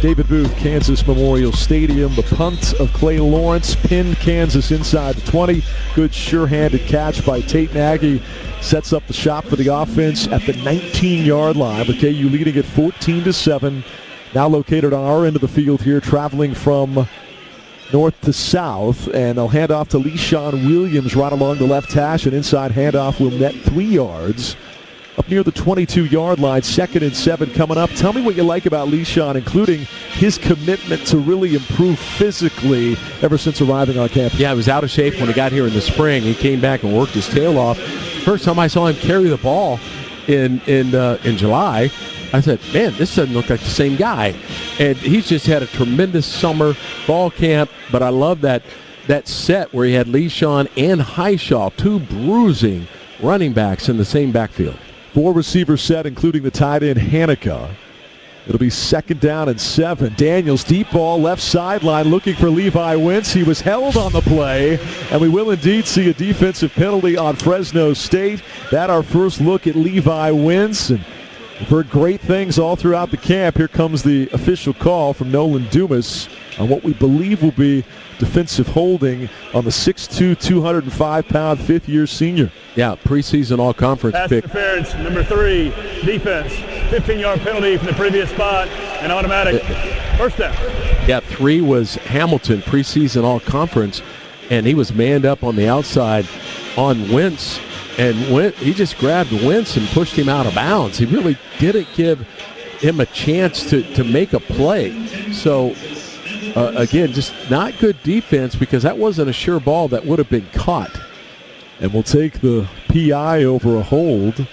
David Booth Kansas Memorial Stadium. The punt of Clay Lawrence pinned Kansas inside the 20. Good sure-handed catch by Tate Nagy. Sets up the shot for the offense at the 19-yard line. With KU leading at 14-7. Now located on our end of the field here, traveling from north to south. And they'll hand off to LeSean Williams right along the left hash. An inside handoff will net 3 yards. Up near the 22-yard line, 2nd and 7 coming up. Tell me what you like about LeSean, including his commitment to really improve physically ever since arriving on campus. Yeah, he was out of shape when he got here in the spring. He came back and worked his tail off. First time I saw him carry the ball in July, I said, man, this doesn't look like the same guy. And he's just had a tremendous summer fall camp, but I love that set where he had LeSean and Highshaw, 2 bruising running backs in the same backfield. 4 receiver set, including the tight end Hanukkah. It'll be 2nd down and 7. Daniels, deep ball, left sideline, looking for Levi Wentz. He was held on the play, and we will indeed see a defensive penalty on Fresno State. That our first look at Levi Wentz. And we've heard great things all throughout the camp. Here comes the official call from Nolan Dumas on what we believe will be defensive holding on the 6'2", 205-pound fifth-year senior. Yeah, preseason all-conference Pass pick. interference, number 3, defense. 15-yard penalty from the previous spot, and automatic first down. Yeah, 3 was Hamilton, preseason all-conference, and he was manned up on the outside on Wentz, and he just grabbed Wentz and pushed him out of bounds. He really didn't give him a chance to make a play. So, again, just not good defense because that wasn't a sure ball that would have been caught. And we'll take the PI over a hold.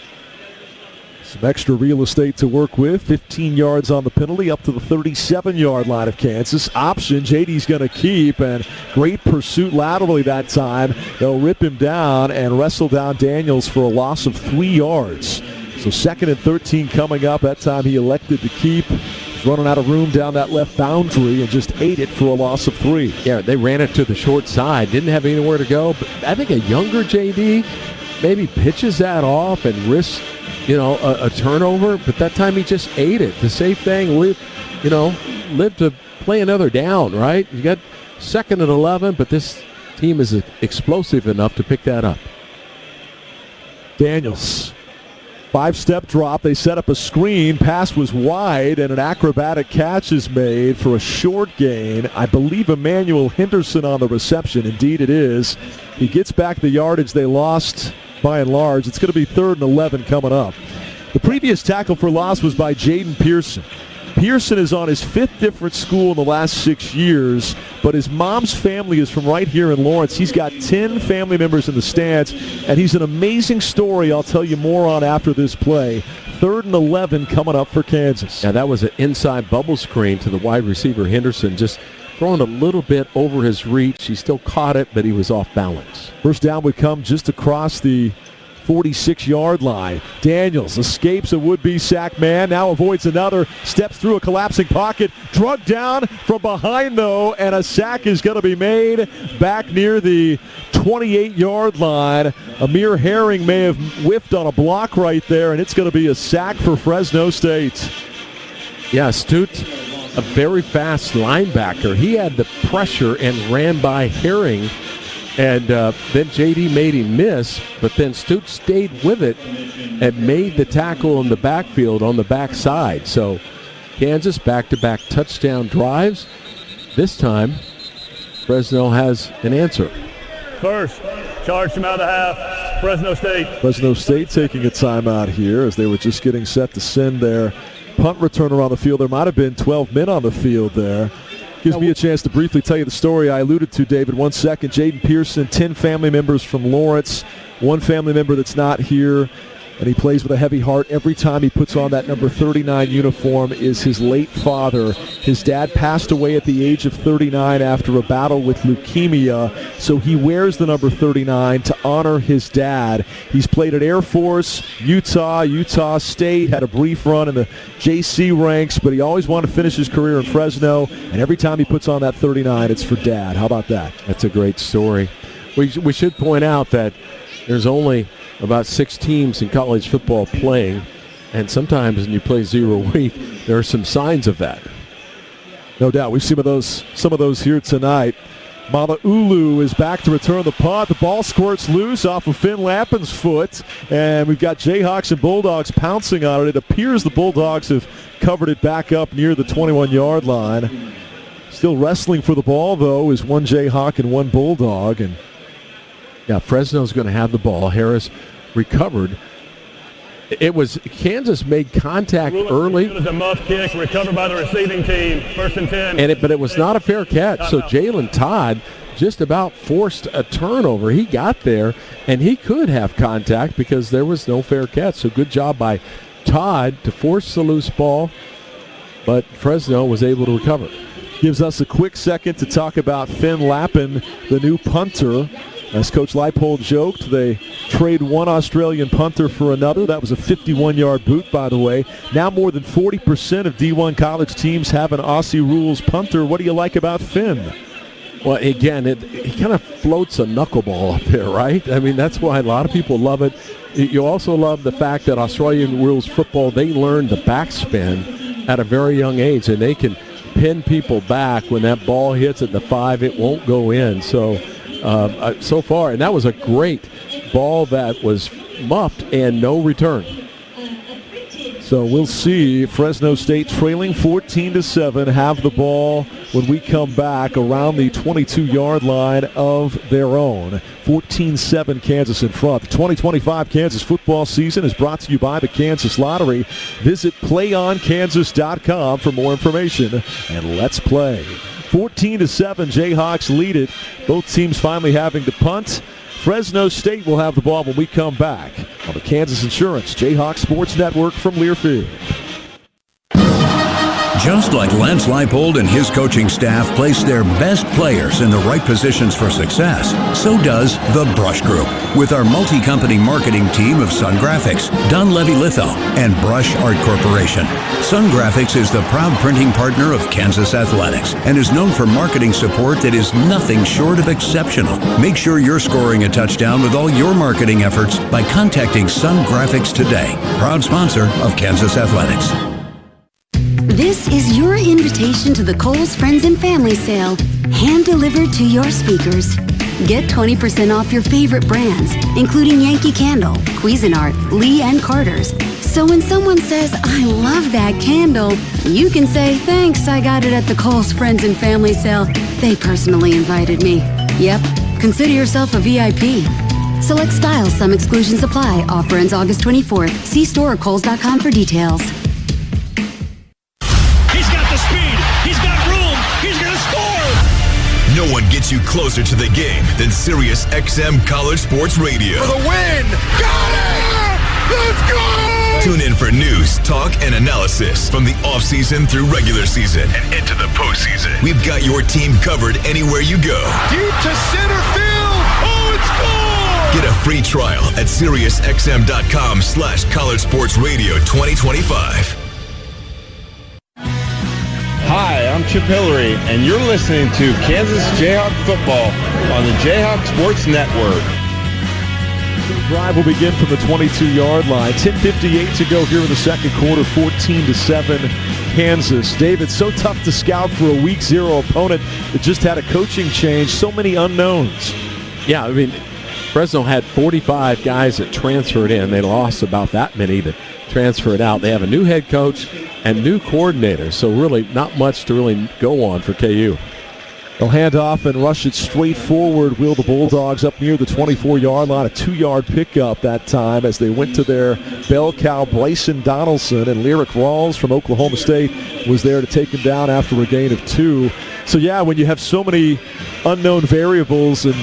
Some extra real estate to work with. 15 yards on the penalty up to the 37-yard line of Kansas. Option, JD's going to keep, and great pursuit laterally that time. They'll rip him down and wrestle down Daniels for a loss of 3 yards. So 2nd and 13 coming up. That time he elected to keep. He's running out of room down that left boundary and just ate it for a loss of 3. Yeah, they ran it to the short side. Didn't have anywhere to go. But I think a younger JD maybe pitches that off and risks, a turnover. But that time he just ate it. The safe thing, live to play another down, right? You got 2nd and 11, but this team is explosive enough to pick that up. Daniels. 5-step drop. They set up a screen. Pass was wide, and an acrobatic catch is made for a short gain. I believe Emmanuel Henderson on the reception. Indeed it is. He gets back the yardage they lost by and large. It's going to be 3rd and 11 coming up. The previous tackle for loss was by Jaden Pearson. Pearson is on his 5th different school in the last 6 years, but his mom's family is from right here in Lawrence. He's got 10 family members in the stands, and he's an amazing story I'll tell you more on after this play. 3rd and 11 coming up for Kansas. Yeah, that was an inside bubble screen to the wide receiver Henderson, just throwing a little bit over his reach. He still caught it, but he was off balance. First down would come just across the 46-yard line. Daniels escapes a would-be sack man, now avoids another, steps through a collapsing pocket, drugged down from behind though, and a sack is going to be made back near the 28-yard line. Amir Herring may have whiffed on a block right there, and it's going to be a sack for Fresno State. Yeah, Stute, a very fast linebacker. He had the pressure and ran by Herring. And then J.D. made him miss, but then Stute stayed with it and made the tackle in the backfield on the backside. So Kansas back-to-back touchdown drives. This time, Fresno has an answer. First, charge from out of the half, Fresno State. Fresno State taking a timeout here as they were just getting set to send their punt returner on the field. There might have been 12 men on the field there. Gives me a chance to briefly tell you the story I alluded to, David. 1 second. Jaden Pearson, 10 family members from Lawrence. 1 family member that's not here, and he plays with a heavy heart. Every time he puts on that number 39 uniform is his late father. His dad passed away at the age of 39 after a battle with leukemia, so he wears the number 39 to honor his dad. He's played at Air Force, Utah State, had a brief run in the JC ranks, but he always wanted to finish his career in Fresno, and every time he puts on that 39, it's for dad. How about that? That's a great story. We should point out that there's only about 6 teams in college football playing, And sometimes when you play 0 week, there are some signs of that. No doubt. We've seen some of those here tonight. Mala'ulu is back to return the punt. The ball squirts loose off of Finn Lappin's foot. And we've got Jayhawks and Bulldogs pouncing on it. It appears the Bulldogs have covered it back up near the 21-yard line. Still wrestling for the ball, though, is one Jayhawk and one Bulldog. And yeah, Fresno's going to have the ball. Harris recovered. It was Kansas made contact early. It was a muff kick recovered by the receiving team. 1st and 10. But it was not a fair catch. So Jalen Todd just about forced a turnover. He got there, and he could have contact because there was no fair catch. So good job by Todd to force the loose ball, but Fresno was able to recover. Gives us a quick second to talk about Finn Lappin, the new punter. As Coach Leipold joked, they trade one Australian punter for another. That was a 51-yard boot, by the way. Now more than 40% of D1 college teams have an Aussie rules punter. What do you like about Finn? Well, again, he kind of floats a knuckleball up there, right? I mean, that's why a lot of people love it. You also love the fact that Australian rules football, they learn the backspin at a very young age, and they can pin people back. When that ball hits at the 5, it won't go in. So far, and that was a great ball that was muffed and no return. So we'll see Fresno State trailing 14-7 have the ball when we come back around the 22-yard line of their own. 14-7 Kansas in front. The 2025 Kansas football season is brought to you by the Kansas Lottery. Visit playonkansas.com for more information, and let's play. 14-7, Jayhawks lead it. Both teams finally having to punt. Fresno State will have the ball when we come back on the Kansas Insurance Jayhawks Sports Network from Learfield. Just like Lance Leipold and his coaching staff place their best players in the right positions for success, so does the Brush Group with our multi-company marketing team of Sun Graphics, Dunleavy Litho, and Brush Art Corporation. Sun Graphics is the proud printing partner of Kansas Athletics and is known for marketing support that is nothing short of exceptional. Make sure you're scoring a touchdown with all your marketing efforts by contacting Sun Graphics today, proud sponsor of Kansas Athletics. This is your invitation to the Kohl's Friends and Family Sale, hand-delivered to your speakers. Get 20% off your favorite brands, including Yankee Candle, Cuisinart, Lee & Carter's. So when someone says, "I love that candle," you can say, "Thanks, I got it at the Kohl's Friends and Family Sale. They personally invited me." Yep, consider yourself a VIP. Select styles, some exclusions apply. Offer ends August 24th. See store or Kohls.com for details. No one gets you closer to the game than Sirius XM College Sports Radio. For the win! Got it! Let's go! Tune in for news, talk, and analysis from the offseason through regular season and into the postseason. We've got your team covered anywhere you go. Deep to center field! Oh, it's gone! Get a free trial at SiriusXM.com/College Sports Radio 2025. Hi, I'm Chip Hillary, and you're listening to Kansas Jayhawk football on the Jayhawk Sports Network. The drive will begin from the 22-yard line. 10:58 to go here in the second quarter. 14-7 Kansas. David, so tough to scout for a week 0 opponent that just had a coaching change. So many unknowns. Yeah, I mean, Fresno had 45 guys that transferred in. They lost about that many that transferred out. They have a new head coach and new coordinator, so really not much to really go on for KU. They'll hand off and rush it straight forward. Will the Bulldogs up near the 24-yard line. A 2-yard pickup that time as they went to their bell cow, Bryson Donaldson, and Lyric Rawls from Oklahoma State was there to take him down after a gain of 2. So, yeah, when you have so many unknown variables and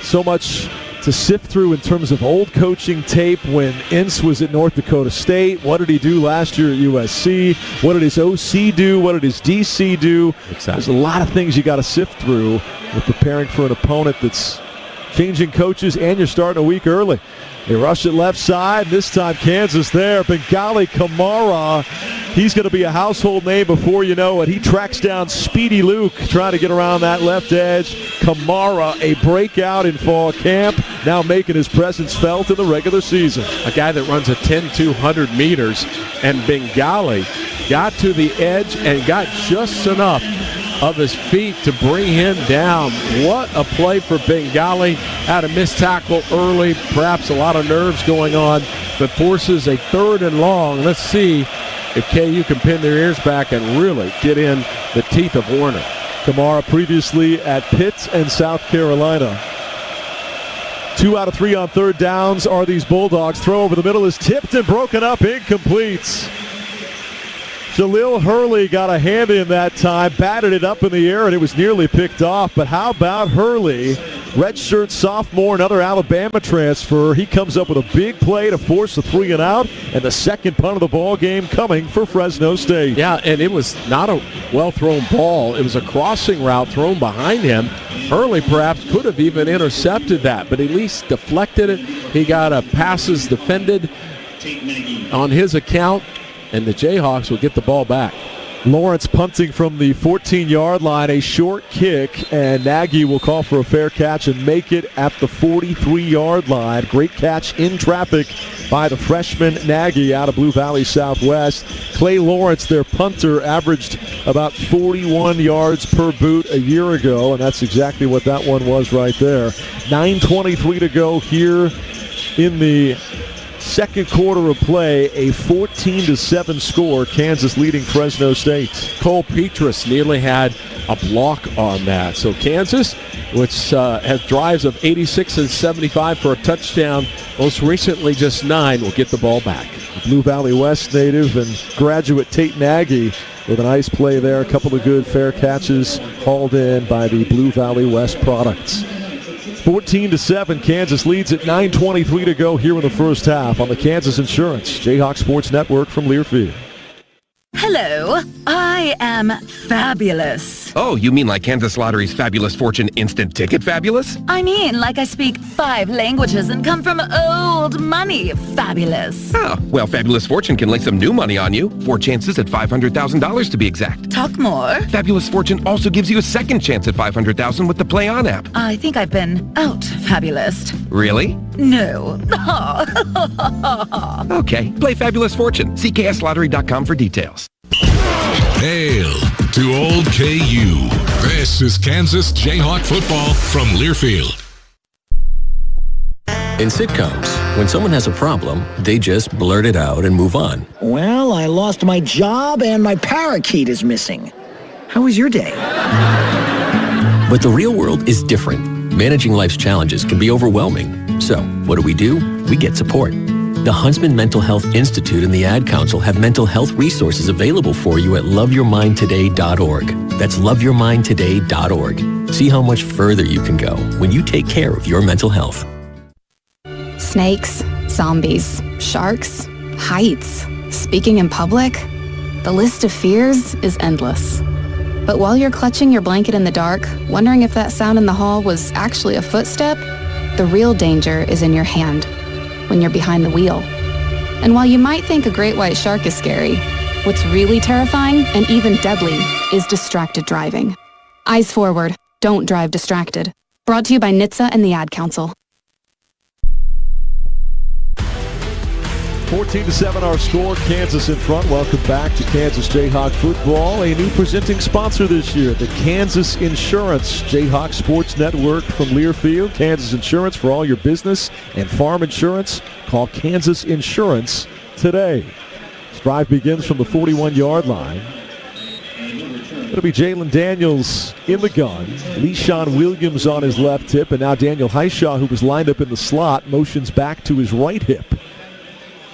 so much to sift through in terms of old coaching tape when Ince was at North Dakota State. What did he do last year at USC? What did his OC do? What did his DC do? Exactly. There's a lot of things you got to sift through with preparing for an opponent that's changing coaches, and you're starting a week early. They rush it left side. This time Kansas there. Bengali Kamara He's going to be a household name before you know it. He tracks down Speedy Luke, trying to get around that left edge. Kamara, a breakout in fall camp, now making his presence felt in the regular season. A guy that runs a 10-200 meters, and Bengali got to the edge and got just enough of his feet to bring him down. What a play for Bengali. Had a missed tackle early, perhaps a lot of nerves going on, but forces a 3rd and long. Let's see if KU can pin their ears back and really get in the teeth of Warner. Kamara previously at Pitt and South Carolina. 2 out of 3 on 3rd downs are these Bulldogs. Throw over the middle is tipped and broken up, incomplete. Jaleel Hurley got a hand in that time, batted it up in the air, and it was nearly picked off. But how about Hurley? Redshirt sophomore, another Alabama transfer. He comes up with a big play to force the 3 and out, and the second punt of the ball game coming for Fresno State. Yeah, and it was not a well-thrown ball. It was a crossing route thrown behind him. Hurley perhaps could have even intercepted that, but at least deflected it. He got a passes defended on his account, and the Jayhawks will get the ball back. Lawrence punting from the 14-yard line, a short kick, and Nagy will call for a fair catch and make it at the 43-yard line. Great catch in traffic by the freshman Nagy out of Blue Valley Southwest. Clay Lawrence, their punter, averaged about 41 yards per boot a year ago, and that's exactly what that one was right there. 9:23 to go here in the second quarter of play, a 14-7 score. Kansas leading Fresno State. Cole Petrus nearly had a block on that. So Kansas, which has drives of 86 and 75 for a touchdown, most recently just 9, will get the ball back. Blue Valley West native and graduate Tate Nagy with a nice play there. A couple of good fair catches hauled in by the Blue Valley West products. 14-7, Kansas leads at 9:23 to go here in the first half on the Kansas Insurance Jayhawk Sports Network from Learfield. Hello, I am fabulous. Oh, you mean like Kansas Lottery's Fabulous Fortune Instant Ticket Fabulous? I mean, like I speak 5 languages and come from old money fabulous. Oh, well, Fabulous Fortune can lay some new money on you. 4 chances at $500,000 to be exact. Talk more. Fabulous Fortune also gives you a second chance at $500,000 with the Play On app. I think I've been out fabulous. Really? No. Okay, play Fabulous Fortune. See KSLottery.com for details. Hail to old KU. This is Kansas Jayhawk football from Learfield. In sitcoms, when someone has a problem, they just blurt it out and move on. Well, I lost my job and my parakeet is missing. How was your day? But the real world is different. Managing life's challenges can be overwhelming. So, what do? We get support. The Huntsman Mental Health Institute and the Ad Council have mental health resources available for you at loveyourmindtoday.org. That's loveyourmindtoday.org. See how much further you can go when you take care of your mental health. Snakes, zombies, sharks, heights, speaking in public. The list of fears is endless. But while you're clutching your blanket in the dark, wondering if that sound in the hall was actually a footstep, the real danger is in your hand, when you're behind the wheel. And while you might think a great white shark is scary, what's really terrifying and even deadly is distracted driving. Eyes forward, don't drive distracted. Brought to you by NHTSA and the Ad Council. 14-7 our score, Kansas in front. Welcome back to Kansas Jayhawk football. A new presenting sponsor this year, the Kansas Insurance Jayhawk Sports Network from Learfield. Kansas Insurance for all your business and farm insurance. Call Kansas Insurance today. This drive begins from the 41-yard line. It'll be Jalen Daniels in the gun. Le'Shawn Williams on his left hip, and now Daniel Highshaw, who was lined up in the slot, motions back to his right hip.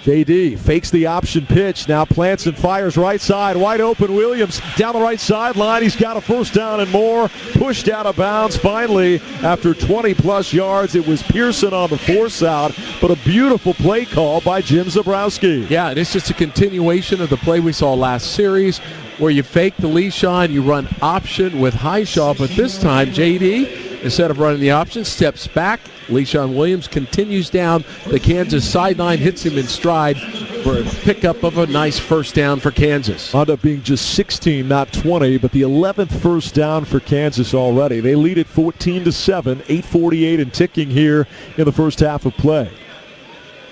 JD fakes the option pitch, now plants and fires right side, wide open Williams down the right sideline. He's got a first down and more, pushed out of bounds. Finally, after 20-plus yards, it was Pearson on the force out, but a beautiful play call by Jim Zabrowski. Yeah, and it's just a continuation of the play we saw last series where you fake the Le'Shawn, you run option with Highshaw, but this time, JD, instead of running the option, steps back. LeSean Williams continues down the Kansas sideline, hits him in stride for a pickup of a nice first down for Kansas. Wound up being just 16, not 20, but the 11th first down for Kansas already. They lead it 14-7, 8:48 and ticking here in the first half of play.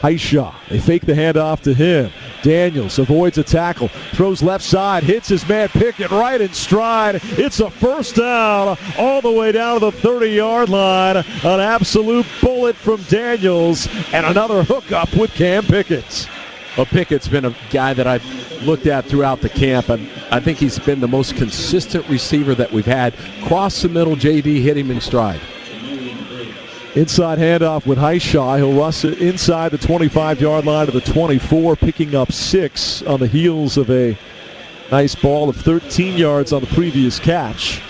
Hishaw, they fake the handoff to him. Daniels avoids a tackle, throws left side, hits his man Pickett right in stride. It's a first down all the way down to the 30-yard line. An absolute bullet from Daniels, and another hookup with Cam Pickett. Well, Pickett's been a guy that I've looked at throughout the camp, and I think he's been the most consistent receiver that we've had. Cross the middle, JD hit him in stride. Inside handoff with Hishaw. He'll rush it inside the 25-yard line to the 24, picking up 6 on the heels of a nice ball of 13 yards on the previous catch.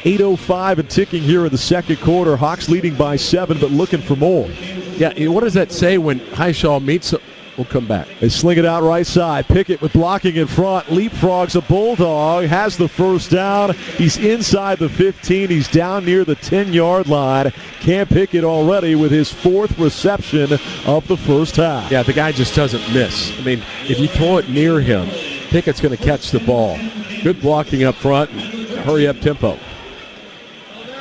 8:05 and ticking here in the second quarter. Hawks leading by 7, but looking for more. Yeah, what does that say when Hishaw meets him? We'll come back. They sling it out right side. Pickett with blocking in front. Leapfrogs a Bulldog. Has the first down. He's inside the 15. He's down near the 10-yard line. Cam Pickett already with his 4th reception of the first half. Yeah, the guy just doesn't miss. I mean, if you throw it near him, Pickett's going to catch the ball. Good blocking up front. Hurry up tempo.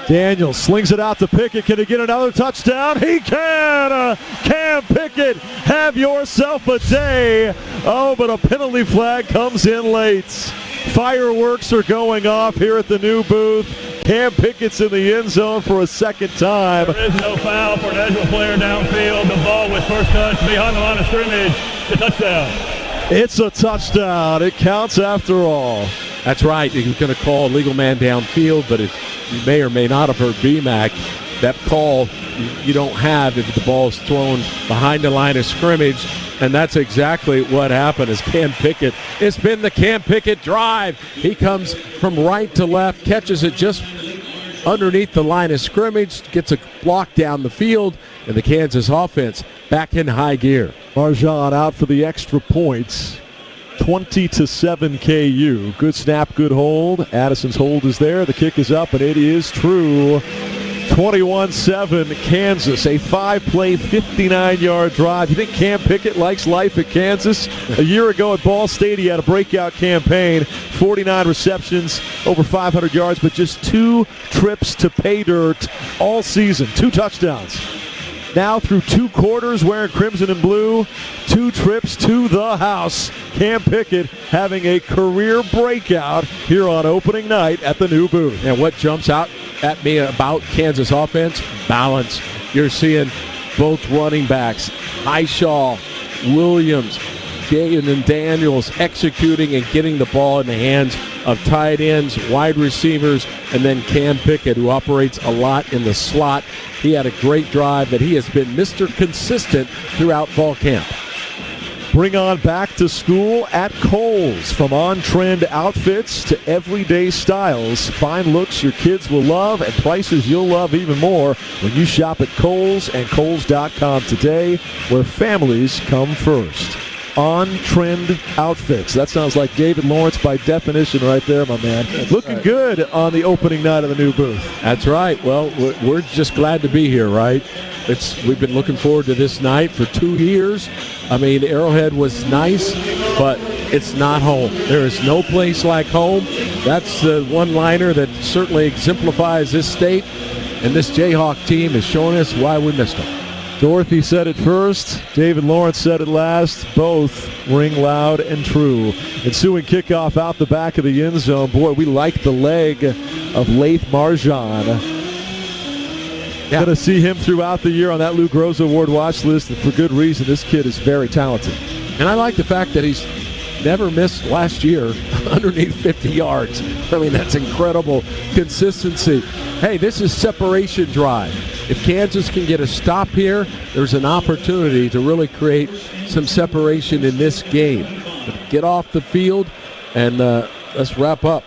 Daniels slings it out to Pickett. Can he get another touchdown? He can! Cam Pickett, have yourself a day. Oh, but a penalty flag comes in late. Fireworks are going off here at the new booth. Cam Pickett's in the end zone for a second time. There is no foul for an Edgewood player downfield. The ball with first touch behind the line of scrimmage. It's a touchdown. It's a touchdown. It counts after all. That's right. He was going to call a legal man downfield, but you may or may not have heard BMAC. That call you don't have if the ball is thrown behind the line of scrimmage, and that's exactly what happened as Cam Pickett. It's been the Cam Pickett drive. He comes from right to left, catches it just underneath the line of scrimmage, gets a block down the field, and the Kansas offense back in high gear. Marjan out for the extra points. 20-7 KU. Good snap, good hold. Addison's hold is there. The kick is up, and it is true. 21-7 Kansas. A 5-play, 59-yard drive. You think Cam Pickett likes life at Kansas? A year ago at Ball State, he had a breakout campaign. 49 receptions, over 500 yards, but just 2 trips to pay dirt all season. 2 touchdowns. Now through 2 quarters wearing crimson and blue, 2 trips to the house. Cam Pickett having a career breakout here on opening night at the new booth. And what jumps out at me about Kansas offense? Balance. You're seeing both running backs, Hishaw, Williams, Jaden Daniels executing and getting the ball in the hands of tight ends, wide receivers, and then Cam Pickett, who operates a lot in the slot. He had a great drive that he has been Mr. Consistent throughout fall camp. Bring on back to school at Kohl's. From on-trend outfits to everyday styles, fine looks your kids will love and prices you'll love even more when you shop at Kohl's and Kohls.com today, where families come first. On-trend outfits. That sounds like David Lawrence by definition right there, my man. Looking good on the opening night of the new booth. That's right. Well, we're just glad to be here, right? We've been looking forward to this night for 2 years. I mean, Arrowhead was nice, but it's not home. There is no place like home. That's the one-liner that certainly exemplifies this state, and this Jayhawk team is showing us why we missed them. Dorothy said it first. David Lawrence said it last. Both ring loud and true. Ensuing kickoff out the back of the end zone. Boy, we like the leg of Laith Marjan. Going to see him throughout the year on that Lou Groza Award watch list, and for good reason. This kid is very talented. And I like the fact that he's never missed last year underneath 50 yards. I mean, that's incredible consistency. Hey, this is separation drive. If Kansas can get a stop here, there's an opportunity to really create some separation in this game. But get off the field, and let's wrap up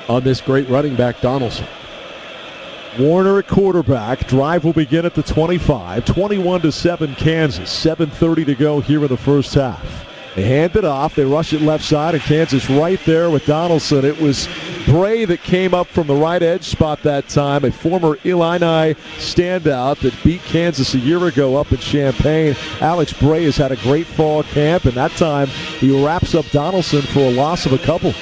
on this great running back, Donaldson. Warner at quarterback. Drive will begin at the 25. 21-7 Kansas. 7:30 to go here in the first half. They hand it off. They rush it left side, and Kansas right there with Donaldson. It was Bray that came up from the right edge spot that time, a former Illini standout that beat Kansas a year ago up in Champaign. Alex Bray has had a great fall camp, and that time he wraps up Donaldson for a loss of a couple.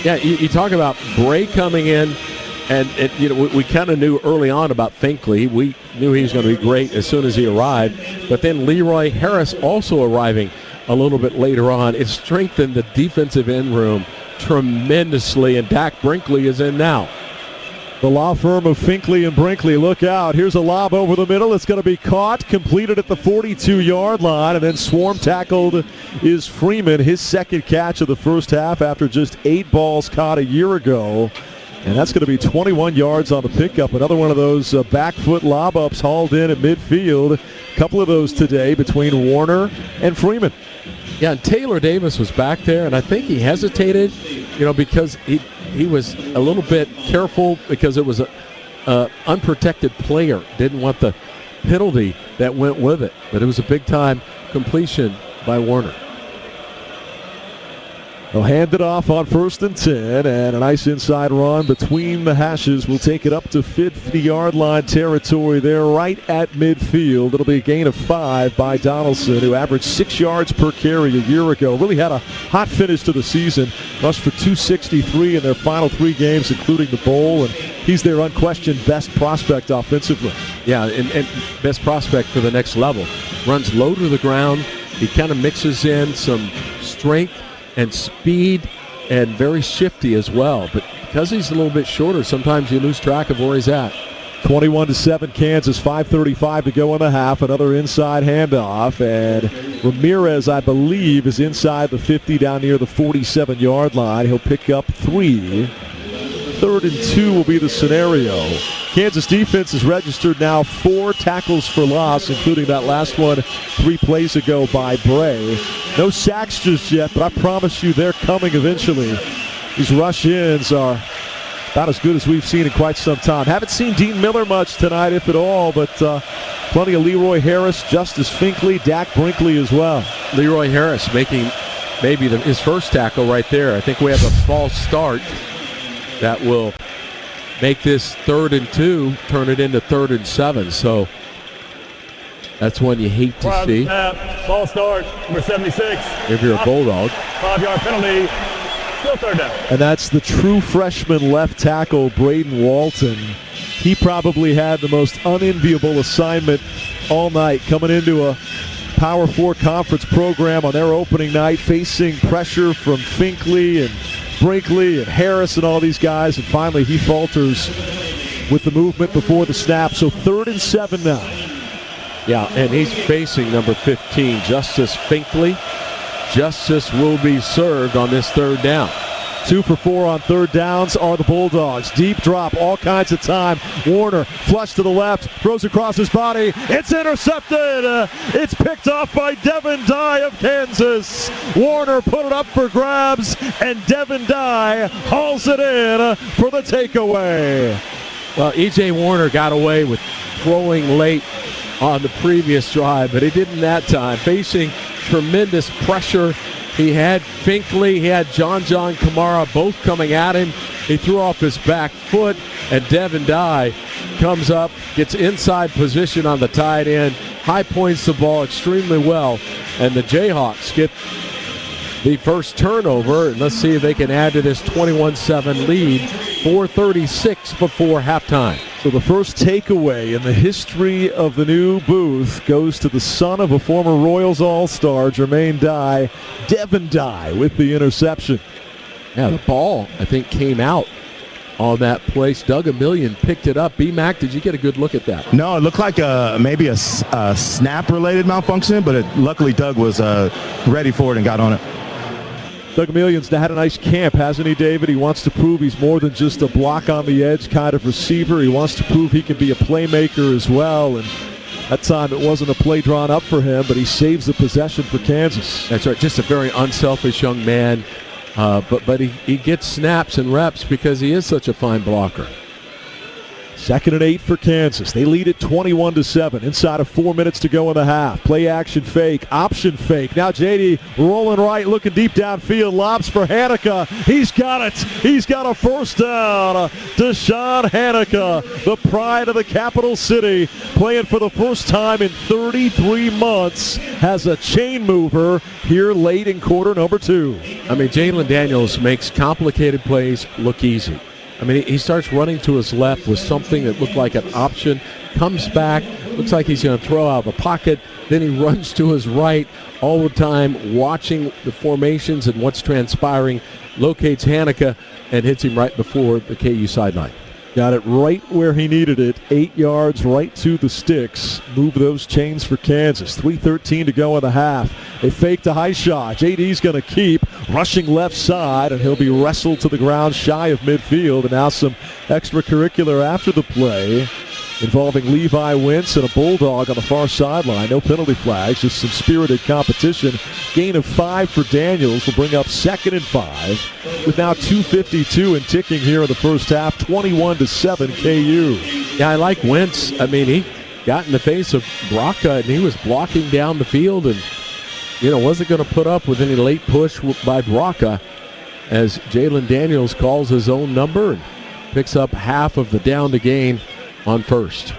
Yeah, you talk about Bray coming in, and we kind of knew early on about Finkley. We knew he was going to be great as soon as he arrived, but then Leroy Harris also arriving a little bit later on. It strengthened the defensive end room tremendously, and Dak Brinkley is in now. The law firm of Finkley and Brinkley, look out. Here's a lob over the middle. It's going to be caught, completed at the 42-yard line, and then swarm tackled is Freeman, his second catch of the first half after just 8 balls caught a year ago. And that's going to be 21 yards on the pickup. Another one of those back foot lob-ups hauled in at midfield. A couple of those today between Warner and Freeman. Yeah, and Taylor Davis was back there, and I think he hesitated, because he was a little bit careful because it was a unprotected player. Didn't want the penalty that went with it. But it was a big-time completion by Warner. They'll hand it off on 1st and 10, and a nice inside run between the hashes will take it up to 50-yard line territory there right at midfield. It'll be a gain of 5 by Donaldson, who averaged 6 yards per carry a year ago. Really had a hot finish to the season. Rushed for 263 in their final 3 games, including the bowl, and he's their unquestioned best prospect offensively. Yeah, and best prospect for the next level. Runs low to the ground. He kind of mixes in some strength and speed, and very shifty as well. But because he's a little bit shorter, sometimes you lose track of where he's at. 21-7 Kansas, 5:35 to go in the half. Another inside handoff, and Ramirez, I believe, is inside the 50 down near the 47-yard line. He'll pick up 3. 3rd and 2 will be the scenario. Kansas defense has registered now 4 tackles for loss, including that last one 3 plays ago by Bray. No sacks just yet, but I promise you they're coming eventually. These rush-ins are about as good as we've seen in quite some time. Haven't seen Dean Miller much tonight, if at all, but plenty of Leroy Harris, Justice Finkley, Dak Brinkley as well. Leroy Harris making maybe his first tackle right there. I think we have a false start that will make this 3rd and 2 turn it into 3rd and 7. So that's one you hate to see. Ball start, number 76. If you're a Bulldog. 5-yard penalty, still 3rd down. And that's the true freshman left tackle, Braden Walton. He probably had the most unenviable assignment all night, coming into a Power 4 conference program on their opening night, facing pressure from Finkley and Brinkley and Harris and all these guys, and finally he falters with the movement before the snap. So 3rd and 7 now. Yeah, and he's facing number 15, Justice Finkley. Justice will be served on this 3rd down. 2 for 4 on 3rd downs are the Bulldogs. Deep drop, all kinds of time. Warner, flush to the left, throws across his body. It's intercepted. It's picked off by Devin Dye of Kansas. Warner put it up for grabs, and Devin Dye hauls it in for the takeaway. Well, E.J. Warner got away with throwing late on the previous drive, but he didn't that time. Facing tremendous pressure. He had Finkley, he had John Kamara both coming at him. He threw off his back foot, and Devin Dye comes up, gets inside position on the tight end, high points the ball extremely well, and the Jayhawks get the first turnover. And let's see if they can add to this 21-7 lead. 4:36 before halftime. So the first takeaway in the history of the new booth goes to the son of a former Royals All-Star, Jermaine Dye, Devin Dye, with the interception. Yeah, the ball, I think, came out on that place. Doug Emilion picked it up. B-Mac, did you get a good look at that? No, it looked like maybe a snap-related malfunction, but luckily Doug was ready for it and got on it. Doug Emilion's had a nice camp, hasn't he, David? He wants to prove he's more than just a block on the edge kind of receiver. He wants to prove he can be a playmaker as well. And that time it wasn't a play drawn up for him, but he saves the possession for Kansas. That's right. Just a very unselfish young man. But he gets snaps and reps because he is such a fine blocker. 2nd and 8 for Kansas. They lead it 21-7. Inside of 4 minutes to go in the half. Play action fake, option fake. Now JD rolling right, looking deep downfield. Lobs for Hanukkah. He's got it. He's got a first down. Deshaun Hanukkah, the pride of the capital city, playing for the first time in 33 months, has a chain mover here late in quarter number 2. I mean, Jalen Daniels makes complicated plays look easy. I mean, he starts running to his left with something that looked like an option, comes back, looks like he's going to throw out of the pocket, then he runs to his right all the time, watching the formations and what's transpiring, locates Hanukkah, and hits him right before the KU sideline. Got it right where he needed it. 8 yards right to the sticks. Move those chains for Kansas. 3:13 to go in the half. They faked a high shot. JD's going to keep rushing left side, and he'll be wrestled to the ground shy of midfield. And now some extracurricular after the play involving Levi Wentz and a bulldog on the far sideline. No penalty flags, just some spirited competition. Gain of 5 for Daniels will bring up 2nd and 5 with now 2:52 and ticking here in the first half. 21-7 KU. Yeah, I like Wentz. I mean, he got in the face of Braca, and he was blocking down the field and, wasn't going to put up with any late push by Braca as Jalen Daniels calls his own number and picks up half of the down to gain on first.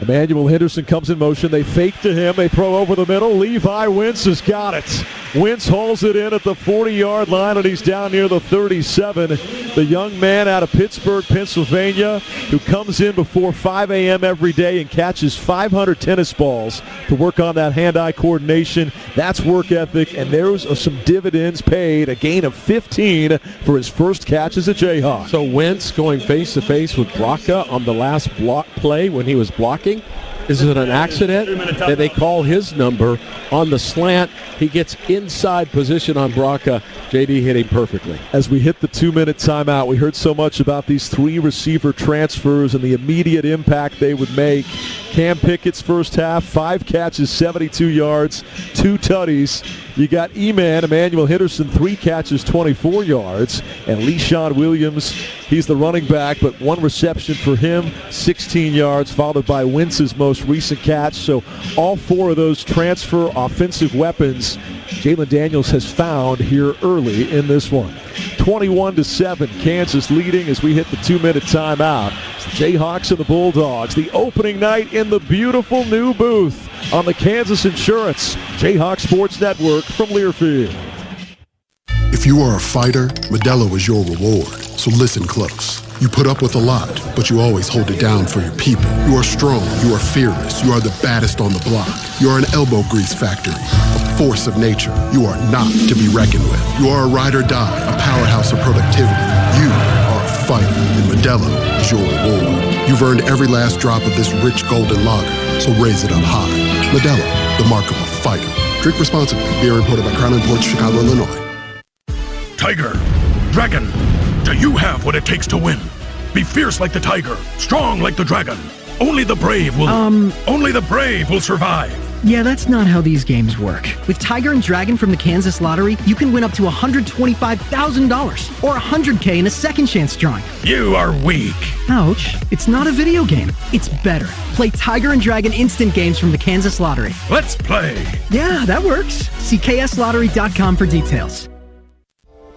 Emmanuel Henderson comes in motion. They fake to him. They throw over the middle. Levi Wentz has got it. Wentz hauls it in at the 40-yard line, and he's down near the 37. The young man out of Pittsburgh, Pennsylvania, who comes in before 5 a.m. every day and catches 500 tennis balls to work on that hand-eye coordination. That's work ethic, and there's some dividends paid. A gain of 15 for his first catch as a Jayhawk. So Wentz going face-to-face with Braca on the last block play when he was blocking. Is it an accident that they call his number on the slant? He gets inside position on Braca. JD hit him perfectly. As we hit the 2-minute timeout, we heard so much about these 3 receiver transfers and the immediate impact they would make. Cam Pickett's first half, 5 catches, 72 yards, 2 tutties. You got Emmanuel Henderson, 3 catches, 24 yards. And LeSean Williams, he's the running back, but 1 reception for him, 16 yards, followed by Wentz's most recent catch. So all 4 of those transfer offensive weapons Jalen Daniels has found here early in this one. 21-7, Kansas leading as we hit the 2-minute timeout. It's the Jayhawks and the Bulldogs. The opening night in the beautiful new booth on the Kansas Insurance Jayhawk Sports Network from Learfield. If you are a fighter, Modelo is your reward. So listen close. You put up with a lot, but you always hold it down for your people. You are strong, you are fearless, you are the baddest on the block. You are an elbow grease factory, a force of nature. You are not to be reckoned with. You are a ride or die, a powerhouse of productivity. You are a fighter, and Modelo is your reward. You've earned every last drop of this rich golden lager, so raise it up high. Modelo, the mark of a fighter. Drink responsibly. Beer imported by Crown Imports, Chicago, Illinois. Tiger, Dragon, do you have what it takes to win? Be fierce like the tiger, strong like the dragon. Only the brave will survive. Yeah, that's not how these games work. With Tiger and Dragon from the Kansas Lottery, you can win up to $125,000 or $100K in a second chance drawing. You are weak. Ouch. It's not a video game. It's better. Play Tiger and Dragon instant games from the Kansas Lottery. Let's play. Yeah, that works. See kslottery.com for details.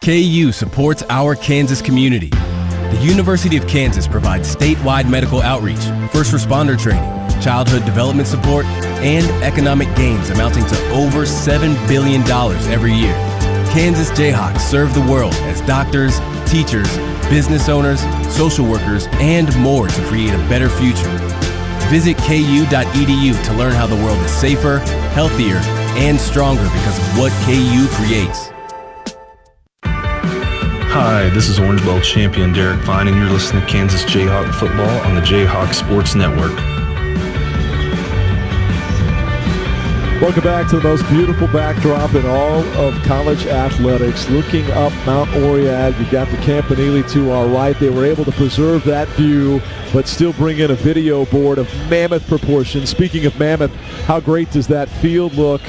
KU supports our Kansas community. The University of Kansas provides statewide medical outreach, first responder training, childhood development support, and economic gains amounting to over $7 billion every year. Kansas Jayhawks serve the world as doctors, teachers, business owners, social workers, and more to create a better future. Visit ku.edu to learn how the world is safer, healthier, and stronger because of what KU creates. Hi, this is Orange Bowl champion Derek Vine, and you're listening to Kansas Jayhawk football on the Jayhawk Sports Network. Welcome back to the most beautiful backdrop in all of college athletics. Looking up Mount Oriad, you've got the Campanile to our right. They were able to preserve that view, but still bring in a video board of mammoth proportions. Speaking of mammoth, how great does that field look?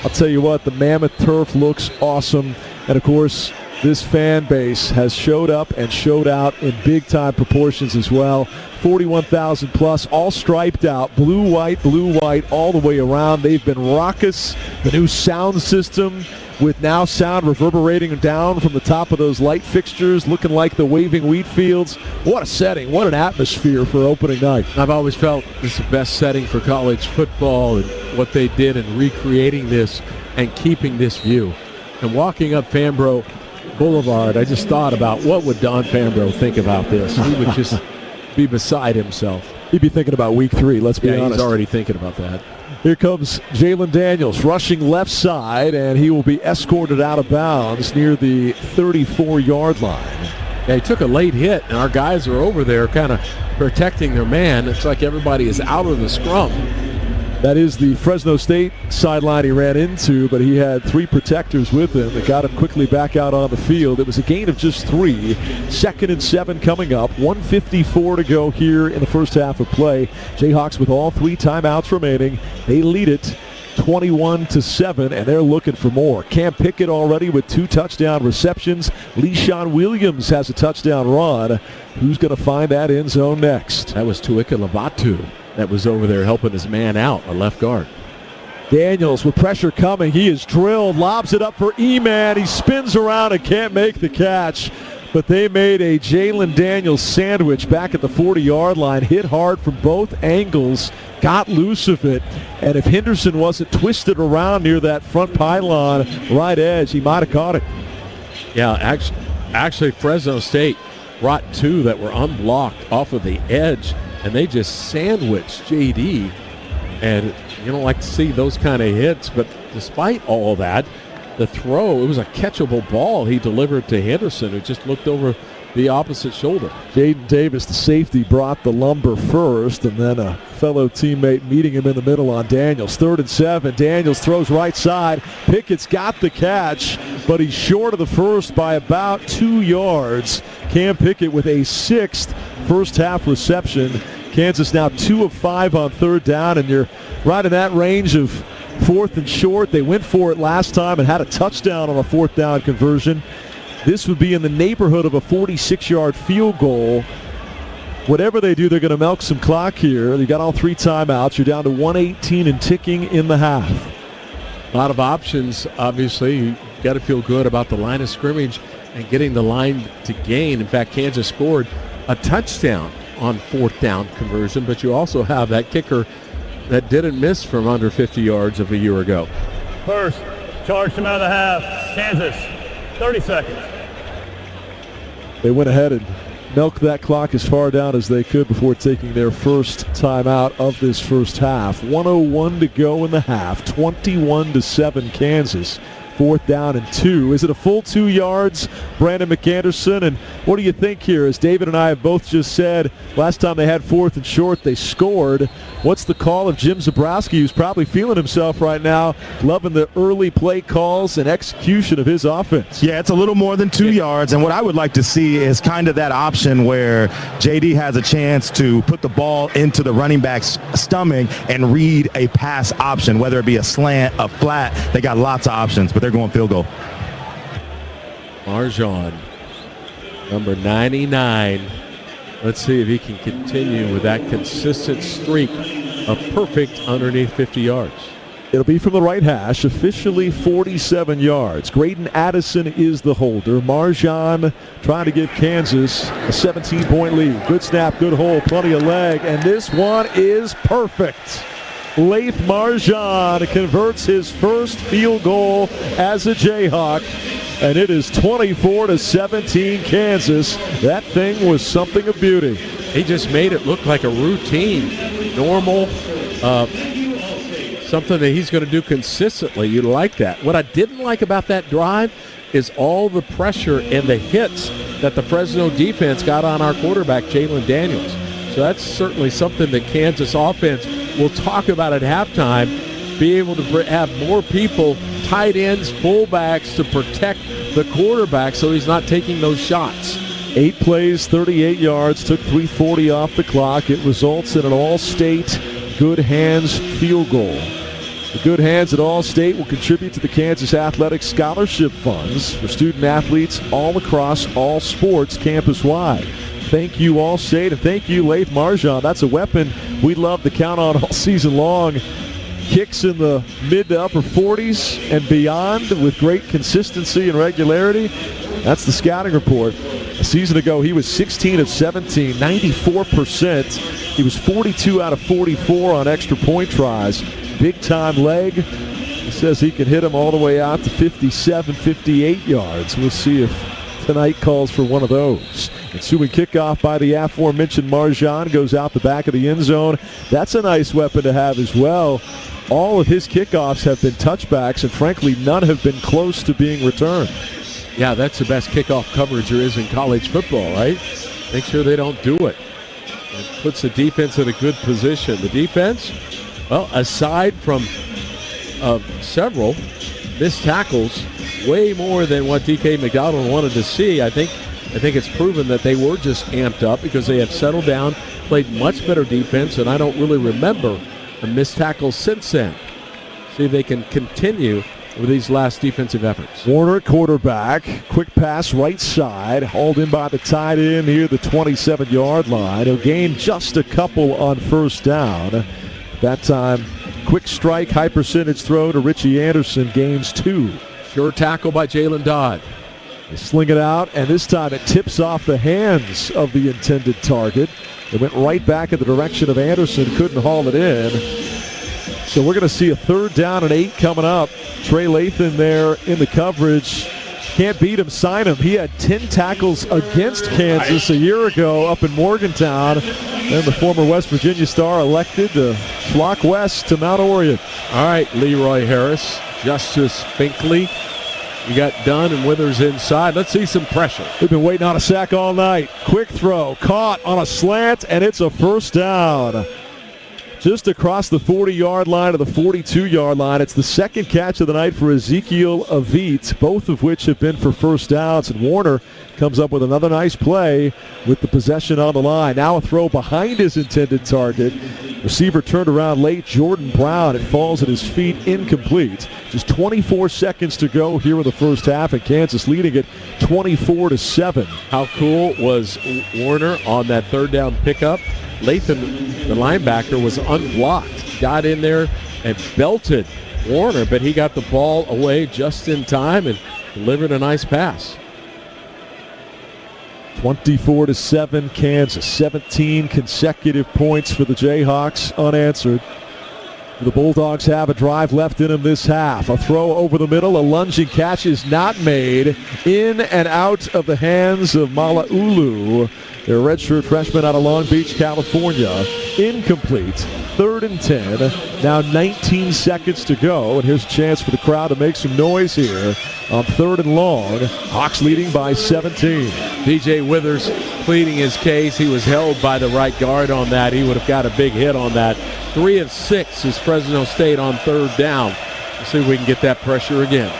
I'll tell you what, the mammoth turf looks awesome. And, of course, This fan base has showed up and showed out in big-time proportions as well. 41,000 plus, all striped out, blue, white, all the way around. They've been raucous. The new sound system with now sound reverberating down from the top of those light fixtures, looking like the waving wheat fields. What a setting, what an atmosphere for opening night. I've always felt this is the best setting for college football, and what they did in recreating this and keeping this view. And walking up Fambro Boulevard, I just thought about what would Don Fambro think about this. He would just be beside himself. He'd be thinking about week 3, let's be honest. He's already thinking about that. Here comes Jalen Daniels rushing left side, and he will be escorted out of bounds near the 34-yard line. Yeah, he took a late hit, and our guys are over there kind of protecting their man. It's like everybody is out of the scrum. That is the Fresno State sideline he ran into, but he had 3 protectors with him that got him quickly back out on the field. It was a gain of just 3. 2nd and 7 coming up. 1:54 to go here in the first half of play. Jayhawks with all 3 timeouts remaining. They lead it 21-7, and they're looking for more. Cam Pickett already with 2 touchdown receptions. Le'Shawn Williams has a touchdown run. Who's going to find that end zone next? That was Tuika Lavatu. That was over there helping his man out, a left guard. Daniels with pressure coming. He is drilled, lobs it up for E-Man. He spins around and can't make the catch. But they made a Jalen Daniels sandwich back at the 40-yard line. Hit hard from both angles, got loose of it. And if Henderson wasn't twisted around near that front pylon right edge, he might have caught it. Yeah, actually Fresno State brought 2 that were unblocked off of the edge, and they just sandwiched JD. And you don't like to see those kind of hits, but despite all that, the throw, it was a catchable ball he delivered to Henderson, who just looked over the opposite shoulder. Jaden Davis, the safety, brought the lumber first, and then a fellow teammate meeting him in the middle on Daniels. 3rd and 7. Daniels throws right side. Pickett's got the catch, but he's short of the first by about 2 yards. Cam Pickett with a 6th first half reception. Kansas now 2 of 5 on 3rd down, and you're right in that range of 4th and short. They went for it last time and had a touchdown on a 4th down conversion. This would be in the neighborhood of a 46-yard field goal. Whatever they do, they're going to milk some clock here. They got all 3 timeouts. You're down to 1:18 and ticking in the half. A lot of options, obviously. You got to feel good about the line of scrimmage and getting the line to gain. In fact, Kansas scored a touchdown on 4th down conversion, but you also have that kicker that didn't miss from under 50 yards of a year ago. First, charged him out of the half. Kansas, 30 seconds. They went ahead and milked that clock as far down as they could before taking their first timeout of this first half. 1:01 to go in the half. 21-7 Kansas. 4th down and 2. Is it a full 2 yards, Brandon McAnderson? And what do you think here? As David and I have both just said, last time they had 4th and short, they scored. What's the call of Jim Zabrowski, who's probably feeling himself right now, loving the early play calls and execution of his offense? Yeah, it's a little more than 2 yards, and what I would like to see is kind of that option where JD has a chance to put the ball into the running back's stomach and read a pass option, whether it be a slant, a flat. They got lots of options, but they're going field goal. Marjan, number 99. Let's see if he can continue with that consistent streak of perfect underneath 50 yards. It'll be from the right hash, officially 47 yards. Graydon Addison is the holder. Marjan trying to give Kansas a 17-point lead. Good snap, good hold, plenty of leg, and this one is perfect. Laith Marjan converts his first field goal as a Jayhawk, and it is 24-17 Kansas. That thing was something of beauty. He just made it look like a routine, normal, something that he's going to do consistently. You like that. What I didn't like about that drive is all the pressure and the hits that the Fresno defense got on our quarterback, Jalen Daniels. So that's certainly something that Kansas offense will talk about at halftime, be able to have more people, tight ends, fullbacks, to protect the quarterback so he's not taking those shots. 8 plays, 38 yards, took 3:40 off the clock. It results in an all-state good hands field goal. The good hands at All-State will contribute to the Kansas Athletic Scholarship Funds for student-athletes all across all sports campus-wide. Thank you, All-State, and thank you, Leif Marjan. That's a weapon we love to count on all season long. Kicks in the mid to upper 40s and beyond with great consistency and regularity. That's the scouting report. A season ago, he was 16 of 17, 94%. He was 42 out of 44 on extra point tries. Big-time leg. He says he can hit him all the way out to 57, 58 yards. We'll see if tonight calls for one of those. Ensuing kickoff by the aforementioned Marjan goes out the back of the end zone. That's a nice weapon to have as well. All of his kickoffs have been touchbacks, and frankly, none have been close to being returned. Yeah, that's the best kickoff coverage there is in college football, right? Make sure they don't do it. It puts the defense in a good position. The defense, well, aside from several missed tackles, way more than what DK McDonald wanted to see. I think it's proven that they were just amped up because they have settled down, played much better defense, and I don't really remember a missed tackle since then. See if they can continue with these last defensive efforts. Warner, quarterback, quick pass right side, hauled in by the tight end here, the 27-yard line. He'll gain just a couple on first down. That time, quick strike, high percentage throw to Richie Anderson, gains 2. Sure tackle by Jalen Dodd. They sling it out, and this time it tips off the hands of the intended target. It went right back in the direction of Anderson, couldn't haul it in. So we're going to see a 3rd down and 8 coming up. Trey Lathan there in the coverage. Can't beat him, sign him. He had 10 tackles against Kansas a year ago up in Morgantown. And the former West Virginia star elected to flock west to Mount Orion. All right, Leroy Harris, Justice Finkley. You got Dunn and Withers inside. Let's see some pressure. We've been waiting on a sack all night. Quick throw, caught on a slant, and it's a first down. Just across the 40-yard line to the 42-yard line. It's the second catch of the night for Ezekiel Avit, both of which have been for first downs. And Warner comes up with another nice play with the possession on the line. Now a throw behind his intended target. Receiver turned around late, Jordan Brown. It falls at his feet, incomplete. Just 24 seconds to go here in the first half, and Kansas leading it 24-7. How cool was Warner on that 3rd down pickup? Lathan, the linebacker, was unblocked. Got in there and belted Warner, but he got the ball away just in time and delivered a nice pass. 24-7 Kansas. 17 consecutive points for the Jayhawks unanswered. The Bulldogs have a drive left in them this half. A throw over the middle. A lunging catch is not made. In and out of the hands of Malaulu. Their redshirt freshman out of Long Beach, California. Incomplete. 3rd and 10. Now 19 seconds to go. And here's a chance for the crowd to make some noise here on 3rd and long. Hawks leading by 17. DJ Withers pleading his case. He was held by the right guard on that. He would have got a big hit on that. 3 of 6 is Fresno State on 3rd down. Let's see if we can get that pressure again.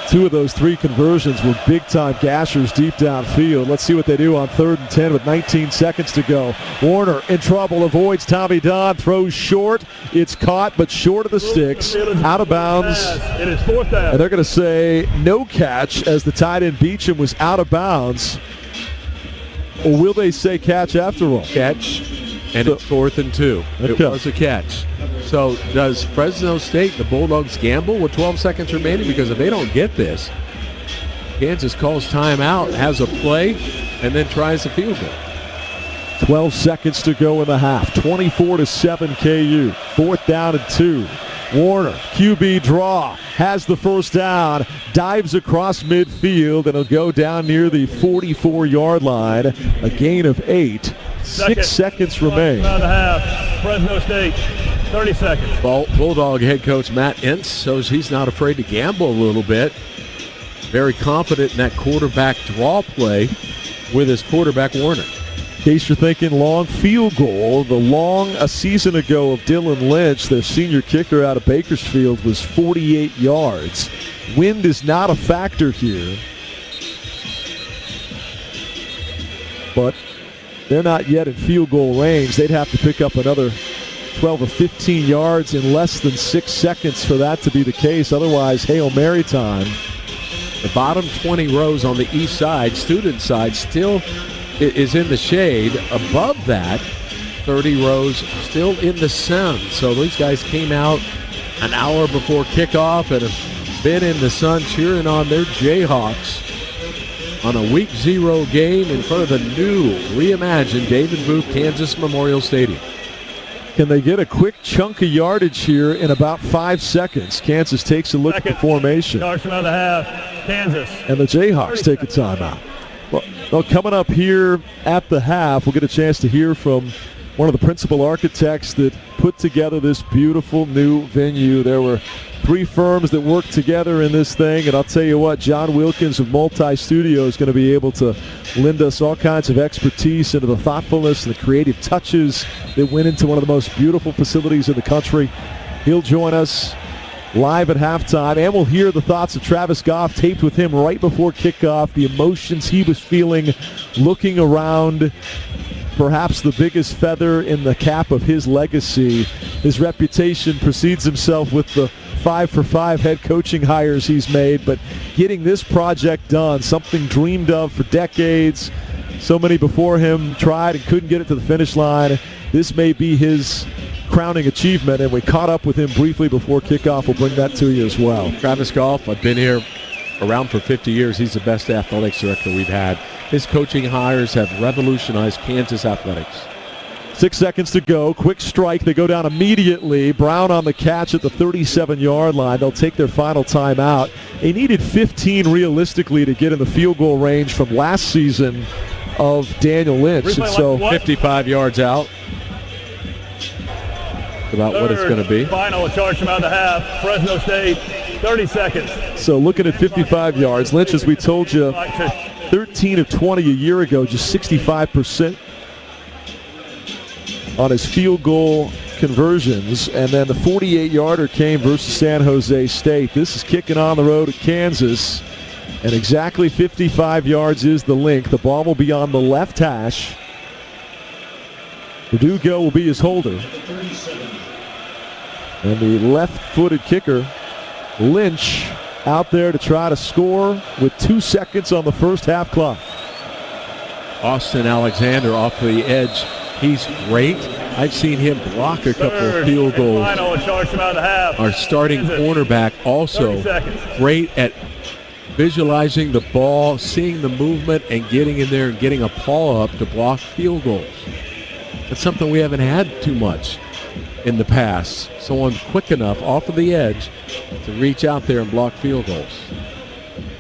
2 of those 3 conversions were big-time gashers deep downfield. Let's see what they do on 3rd and 10 with 19 seconds to go. Warner in trouble, avoids Tommy Dodd, throws short. It's caught, but short of the sticks, out of bounds. It is 4th down. And they're going to say no catch as the tight end Beecham was out of bounds. Or will they say catch after all? Catch, and it's 4th and 2. It was a catch. So does Fresno State, the Bulldogs, gamble with 12 seconds remaining? Because if they don't get this, Kansas calls timeout, has a play, and then tries the field goal. 12 seconds to go in the half. 24-7 KU. 4th down and 2. Warner, QB draw, has the first down, dives across midfield, and he'll go down near the 44-yard line. A gain of 8. 6 seconds remain. About a half. Fresno State, 30 seconds. Bulldog head coach Matt Ince shows he's not afraid to gamble a little bit. Very confident in that quarterback draw play with his quarterback Warner. In case you're thinking long field goal, the long a season ago of Dylan Lynch, their senior kicker out of Bakersfield, was 48 yards. Wind is not a factor here. But they're not yet in field goal range. They'd have to pick up another 12 of 15 yards in less than 6 seconds for that to be the case. Otherwise, Hail Mary time. The bottom 20 rows on the east side, student side, still is in the shade. Above that, 30 rows still in the sun. So these guys came out an hour before kickoff and have been in the sun cheering on their Jayhawks on a Week 0 game in front of the new, reimagined David Booth Kansas Memorial Stadium. Can they get a quick chunk of yardage here in about 5 seconds? Kansas takes a look at the formation. Starts another half. Kansas. And the Jayhawks take a timeout. Well, coming up here at the half, we'll get a chance to hear from one of the principal architects that put together this beautiful new venue. There were 3 firms that worked together in this thing, and I'll tell you what, John Wilkins of Multi-Studio is going to be able to lend us all kinds of expertise into the thoughtfulness and the creative touches that went into one of the most beautiful facilities in the country. He'll join us live at halftime, and we'll hear the thoughts of Travis Goff, taped with him right before kickoff, the emotions he was feeling looking around perhaps the biggest feather in the cap of his legacy. His reputation precedes himself with the 5-for-5 head coaching hires he's made, but getting this project done, something dreamed of for decades. So many before him tried and couldn't get it to the finish line. This may be his crowning achievement, and we caught up with him briefly before kickoff. We'll bring that to you as well. Travis Goff, I've been here around for 50 years. He's the best athletics director we've had. His coaching hires have revolutionized Kansas athletics. 6 seconds to go. Quick strike. They go down immediately. Brown on the catch at the 37-yard line. They'll take their final timeout. They needed 15 realistically to get in the field goal range from last season of Daniel Lynch. And so 55 yards out. About what it's going to be. Final charge from out the half. Fresno State, 30 seconds. So looking at 55 yards. Lynch, as we told you, 13 of 20 a year ago, just 65% on his field goal conversions. And then the 48-yarder came versus San Jose State. This is kicking on the road at Kansas. And exactly 55 yards is the length. The ball will be on the left hash. Verdugo will be his holder. And the left-footed kicker, Lynch, out there to try to score with 2 seconds on the first half clock. Austin Alexander off the edge. He's great. I've seen him block a couple of field goals. Final charge from out the half. Our starting cornerback also great at visualizing the ball, seeing the movement, and getting in there and getting a paw up to block field goals. That's something we haven't had too much in the past. Someone quick enough off of the edge to reach out there and block field goals.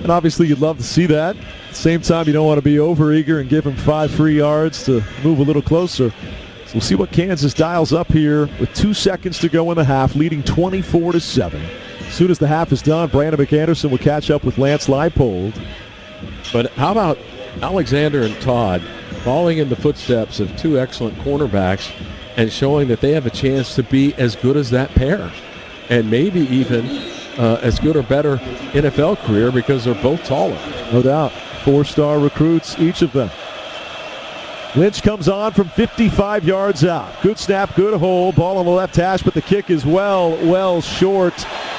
And obviously you'd love to see that. At the same time, you don't want to be overeager and give him 5 free yards to move a little closer. So we'll see what Kansas dials up here with 2 seconds to go in the half, leading 24-7. As soon as the half is done, Brandon McAnderson will catch up with Lance Leipold. But how about Alexander and Todd following in the footsteps of 2 excellent cornerbacks and showing that they have a chance to be as good as that pair, and maybe even as good or better NFL career because they're both taller. No doubt. 4-star recruits, each of them. Lynch comes on from 55 yards out. Good snap, good hold. Ball on the left hash, but the kick is well short.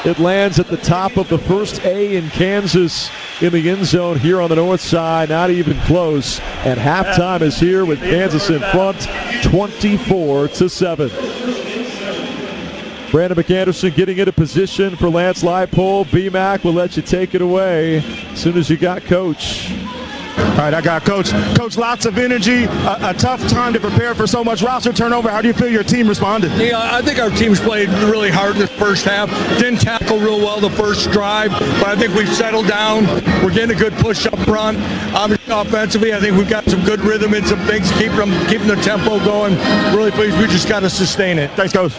It lands at the top of the first A in Kansas in the end zone here on the north side. Not even close. And halftime is here with Kansas in front, 24-7. Brandon McAnderson getting into position for Lance Leipold. B-Mac will let you take it away as soon as you got Coach. All right, I got Coach. Coach, lots of energy, a tough time to prepare for so much roster turnover. How do you feel your team responded? Yeah, I think our team's played really hard this first half. Didn't tackle real well the first drive, but I think we've settled down. We're getting a good push up front. Obviously, offensively, I think we've got some good rhythm and some things keeping the tempo going. Really pleased. We just got to sustain it. Thanks, Coach.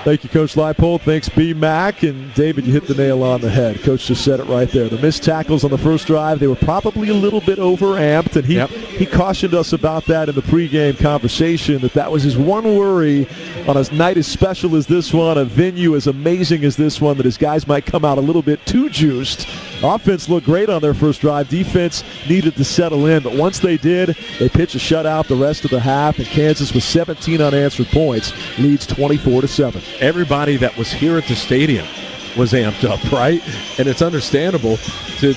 Thank you, Coach Leipold. Thanks, B-Mac. And David, you hit the nail on the head. Coach just said it right there. The missed tackles on the first drive, they were probably a little bit overamped, and he cautioned us about that in the pregame conversation, that was his one worry on a night as special as this one, a venue as amazing as this one, that his guys might come out a little bit too juiced Offense looked great on their first drive. Defense needed to settle in, but once they did, they pitched a shutout the rest of the half, and Kansas with 17 unanswered points leads 24-7. Everybody that was here at the stadium was amped up, right? And it's understandable to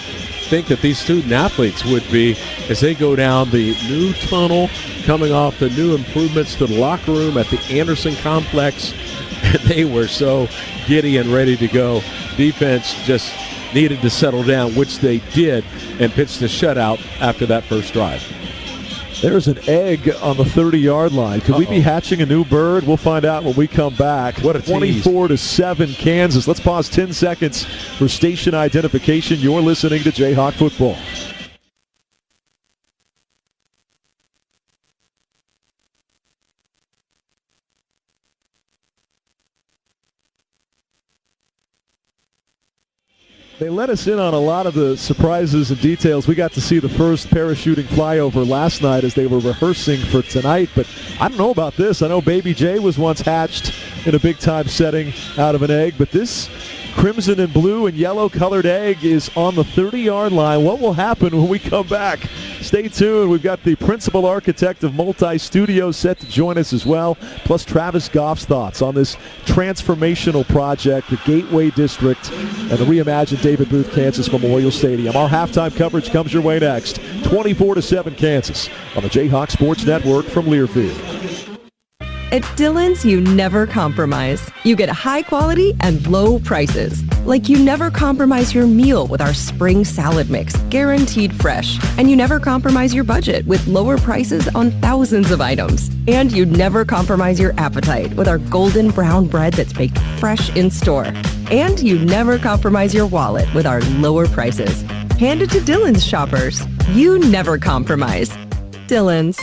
think that these student athletes would be, as they go down the new tunnel, coming off the new improvements to the locker room at the Anderson Complex, and they were so giddy and ready to go. Defense just needed to settle down, which they did, and pitched a shutout after that first drive. There's an egg on the 30-yard line. Could we be hatching a new bird? We'll find out when we come back. What a tease. 24-7 Kansas. Let's pause 10 seconds for station identification. You're listening to Jayhawk Football. They let us in on a lot of the surprises and details. We got to see the first parachuting flyover last night as they were rehearsing for tonight, but I don't know about this. I know Baby J was once hatched in a big-time setting out of an egg, but this crimson and blue and yellow colored egg is on the 30-yard line. What will happen when we come back? Stay tuned. We've got the principal architect of Multi-Studios set to join us as well, plus Travis Goff's thoughts on this transformational project, the Gateway District, and the reimagined David Booth Kansas Memorial Stadium. Our halftime coverage comes your way next. 24-7 Kansas on the Jayhawk Sports Network from Learfield. At Dillon's, you never compromise. You get high quality and low prices. Like you never compromise your meal with our spring salad mix, guaranteed fresh. And you never compromise your budget with lower prices on thousands of items. And you never compromise your appetite with our golden brown bread that's baked fresh in store. And you never compromise your wallet with our lower prices. Hand it to Dillon's shoppers. You never compromise. Dillon's.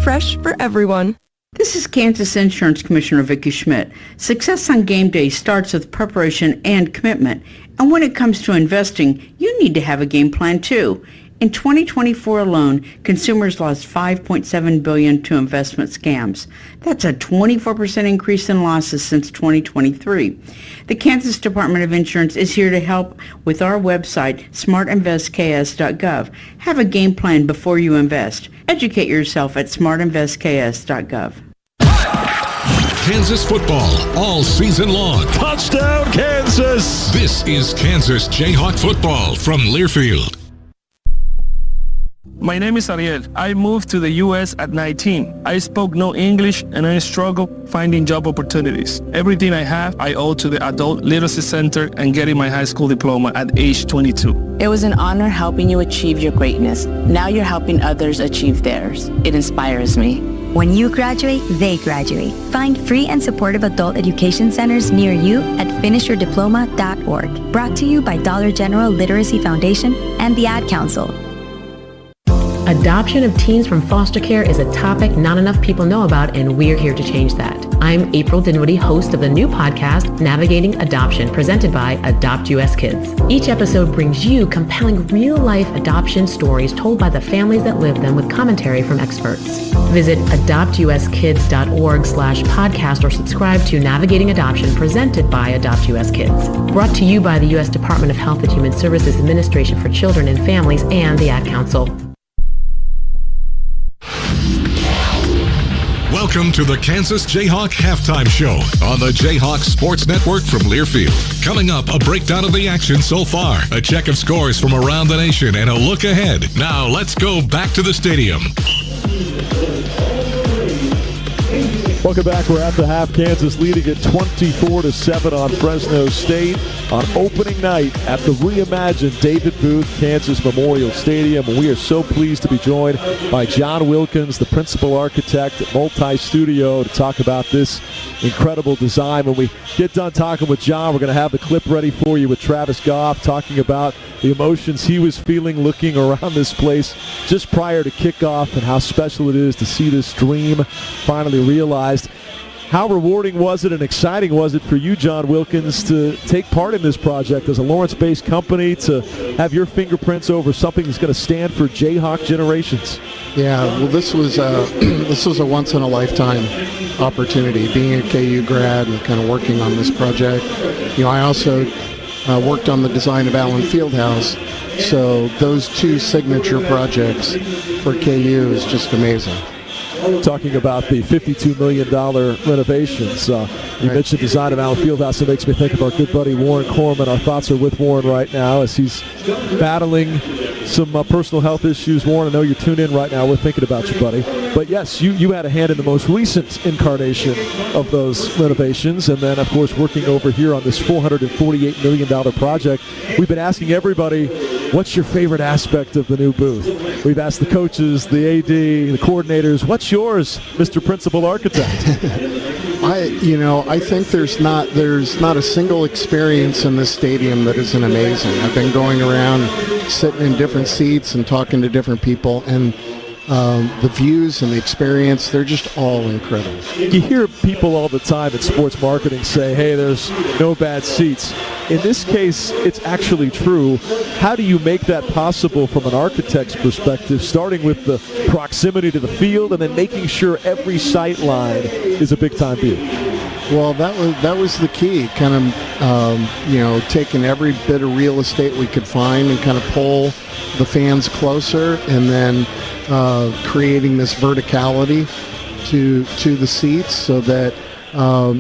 Fresh for everyone. This is Kansas Insurance Commissioner Vicki Schmidt. Success on game day starts with preparation and commitment. And when it comes to investing, you need to have a game plan too. In 2024 alone, consumers lost $5.7 billion to investment scams. That's a 24% increase in losses since 2023. The Kansas Department of Insurance is here to help with our website, smartinvestks.gov. Have a game plan before you invest. Educate yourself at smartinvestks.gov. Kansas football all season long. Touchdown, Kansas! This is Kansas Jayhawk football from Learfield. My name is Ariel. I moved to the U.S. at 19. I spoke no English and I struggled finding job opportunities. Everything I have, I owe to the Adult Literacy Center and getting my high school diploma at age 22. It was an honor helping you achieve your greatness. Now you're helping others achieve theirs. It inspires me. When you graduate, they graduate. Find free and supportive adult education centers near you at finishyourdiploma.org. Brought to you by Dollar General Literacy Foundation and the Ad Council. Adoption of teens from foster care is a topic not enough people know about, and we're here to change that. I'm April Dinwiddie, host of the new podcast, Navigating Adoption, presented by Adopt US Kids. Each episode brings you compelling real-life adoption stories told by the families that live them with commentary from experts. Visit adoptuskids.org/podcast or subscribe to Navigating Adoption, presented by Adopt US Kids. Brought to you by the U.S. Department of Health and Human Services Administration for Children and Families and the Ad Council. Welcome to the Kansas Jayhawk Halftime Show on the Jayhawk Sports Network from Learfield. Coming up, a breakdown of the action so far, a check of scores from around the nation, and a look ahead. Now, let's go back to the stadium. Welcome back. We're at the half. Kansas leading at 24-7 on Fresno State on opening night at the reimagined David Booth Kansas Memorial Stadium. And we are so pleased to be joined by John Wilkins, the principal architect at Multi-Studio, to talk about this incredible design. When we get done talking with John, we're going to have the clip ready for you with Travis Goff talking about the emotions he was feeling looking around this place just prior to kickoff and how special it is to see this dream finally realized. How rewarding was it and exciting was it for you, John Wilkins, to take part in this project as a Lawrence-based company, to have your fingerprints over something that's going to stand for Jayhawk generations? Yeah, well, this was a once-in-a-lifetime opportunity, being a KU grad and kind of working on this project. You know, I also worked on the design of Allen Fieldhouse. So those two signature projects for KU is just amazing. Talking about the $52 million renovations. You mentioned design of Allen Fieldhouse. It makes me think of our good buddy Warren Corman. Our thoughts are with Warren right now as he's battling some personal health issues. Warren, I know you're tuned in right now. We're thinking about you, buddy. But yes, you had a hand in the most recent incarnation of those renovations. And then, of course, working over here on this $448 million project. We've been asking everybody, what's your favorite aspect of the new booth? We've asked the coaches, the AD, the coordinators, what's yours, Mr. Principal Architect? I think there's not a single experience in this stadium that isn't amazing. I've been going around, sitting in different seats and talking to different people, and the views and the experience, they're just all incredible. You hear people all the time in sports marketing say, hey, there's no bad seats. In this case, it's actually true. How do you make that possible from an architect's perspective, starting with the proximity to the field and then making sure every sight line is a big-time view? Well, that was the key, kind of, taking every bit of real estate we could find and kind of pull the fans closer, and then creating this verticality to the seats so that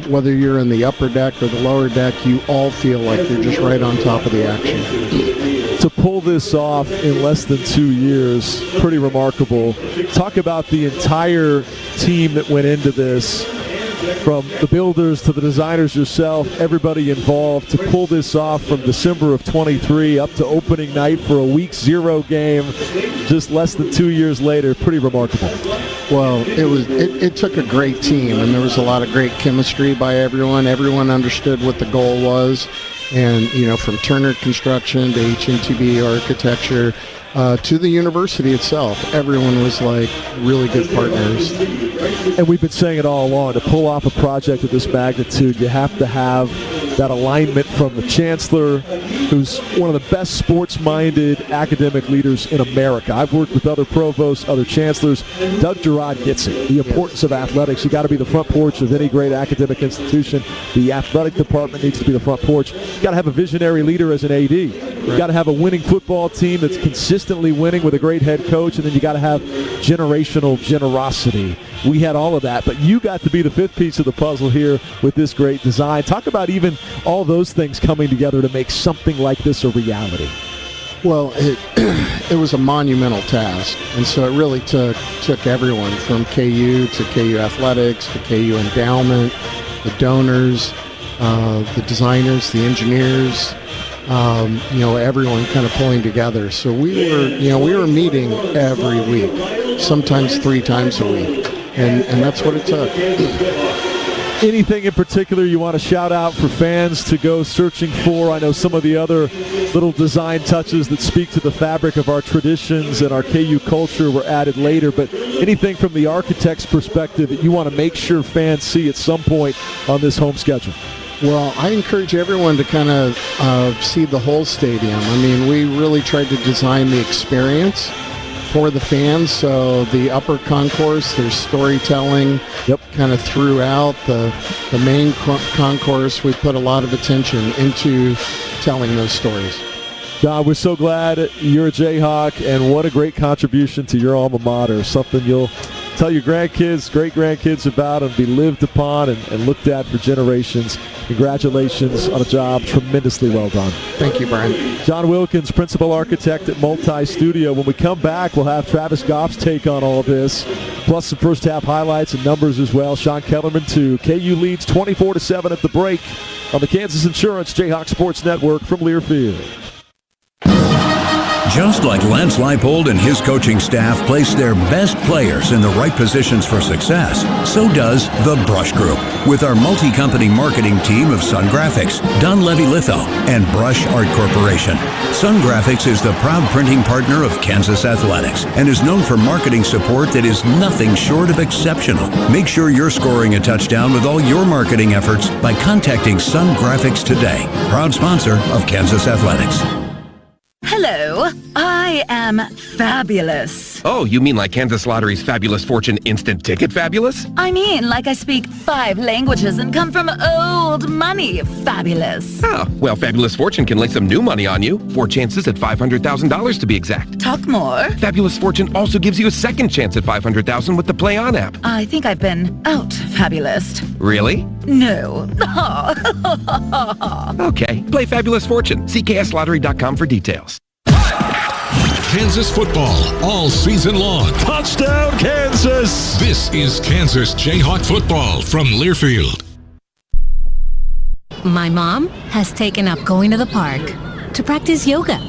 whether you're in the upper deck or the lower deck, you all feel like you're just right on top of the action. To pull this off in less than 2 years, pretty remarkable. Talk about the entire team that went into this, from the builders to the designers yourself, everybody involved, to pull this off from December of 23 up to opening night for a week 0 game, just less than 2 years later. Pretty remarkable. Well, it took a great team, and there was a lot of great chemistry by everyone. Everyone understood what the goal was, and from Turner Construction to HNTB Architecture to the university itself, everyone was like really good partners. And we've been saying it all along, to pull off a project of this magnitude, you have to have that alignment from the chancellor, who's one of the best sports-minded academic leaders in America. I've worked with other provosts, other chancellors. Doug Girard gets it. The importance of athletics. You got to be the front porch of any great academic institution. The athletic department needs to be the front porch. You got to have a visionary leader as an AD. You got to have a winning football team that's consistently winning with a great head coach, and then you got to have generational generosity. We had all of that, but you got to be the fifth piece of the puzzle here with this great design. Talk about even all those things coming together to make something like this a reality. Well, it was a monumental task, and so it really took everyone from KU to KU Athletics to KU Endowment, the donors, the designers, the engineers, everyone kind of pulling together. So we were meeting every week, sometimes 3 times a week, and that's what it took. Anything in particular you want to shout out for fans to go searching for? I know some of the other little design touches that speak to the fabric of our traditions and our KU culture were added later, but anything from the architect's perspective that you want to make sure fans see at some point on this home schedule? Well, I encourage everyone to kind of see the whole stadium. I mean, we really tried to design the experience for the fans. So the upper concourse, there's storytelling kind of throughout. The main concourse, we put a lot of attention into telling those stories. John, we're so glad you're a Jayhawk, and what a great contribution to your alma mater. Something you'll tell your grandkids, great-grandkids about, and be lived upon and looked at for generations. Congratulations on a job tremendously well done. Thank you, Brian. John Wilkins, Principal Architect at Multi-Studio. When we come back, we'll have Travis Goff's take on all of this, plus some first-half highlights and numbers as well. Sean Kellerman, too. KU leads 24-7 at the break on the Kansas Insurance Jayhawk Sports Network from Learfield. Just like Lance Leipold and his coaching staff place their best players in the right positions for success, so does the Brush Group with our multi-company marketing team of Sun Graphics, Dunleavy Litho, and Brush Art Corporation. Sun Graphics is the proud printing partner of Kansas Athletics and is known for marketing support that is nothing short of exceptional. Make sure you're scoring a touchdown with all your marketing efforts by contacting Sun Graphics today, proud sponsor of Kansas Athletics. Hello, I I am fabulous. Oh, you mean like Kansas Lottery's Fabulous Fortune Instant Ticket Fabulous? I mean, like I speak 5 languages and come from old money fabulous. Oh, well, Fabulous Fortune can lay some new money on you. 4 chances at $500,000 to be exact. Talk more. Fabulous Fortune also gives you a second chance at $500,000 with the Play On app. I think I've been out fabulous. Really? No. Okay, play Fabulous Fortune. See KSLottery.com for details. Kansas football all season long. Touchdown, Kansas! This is Kansas Jayhawk football from Learfield. My mom has taken up going to the park to practice yoga.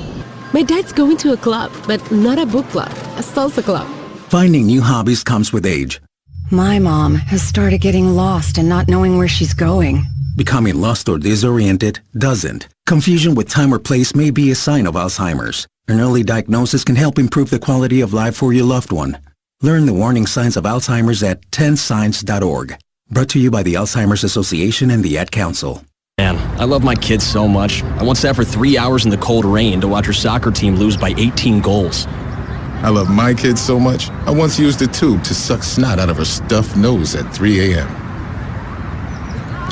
My dad's going to a club, but not a book club, a salsa club. Finding new hobbies comes with age. My mom has started getting lost and not knowing where she's going. Becoming lost or disoriented doesn't. Confusion with time or place may be a sign of Alzheimer's. An early diagnosis can help improve the quality of life for your loved one. Learn the warning signs of Alzheimer's at 10signs.org. Brought to you by the Alzheimer's Association and the Ad Council. Man, I love my kids so much. I once sat for 3 hours in the cold rain to watch her soccer team lose by 18 goals. I love my kids so much, I once used a tube to suck snot out of her stuffed nose at 3 a.m.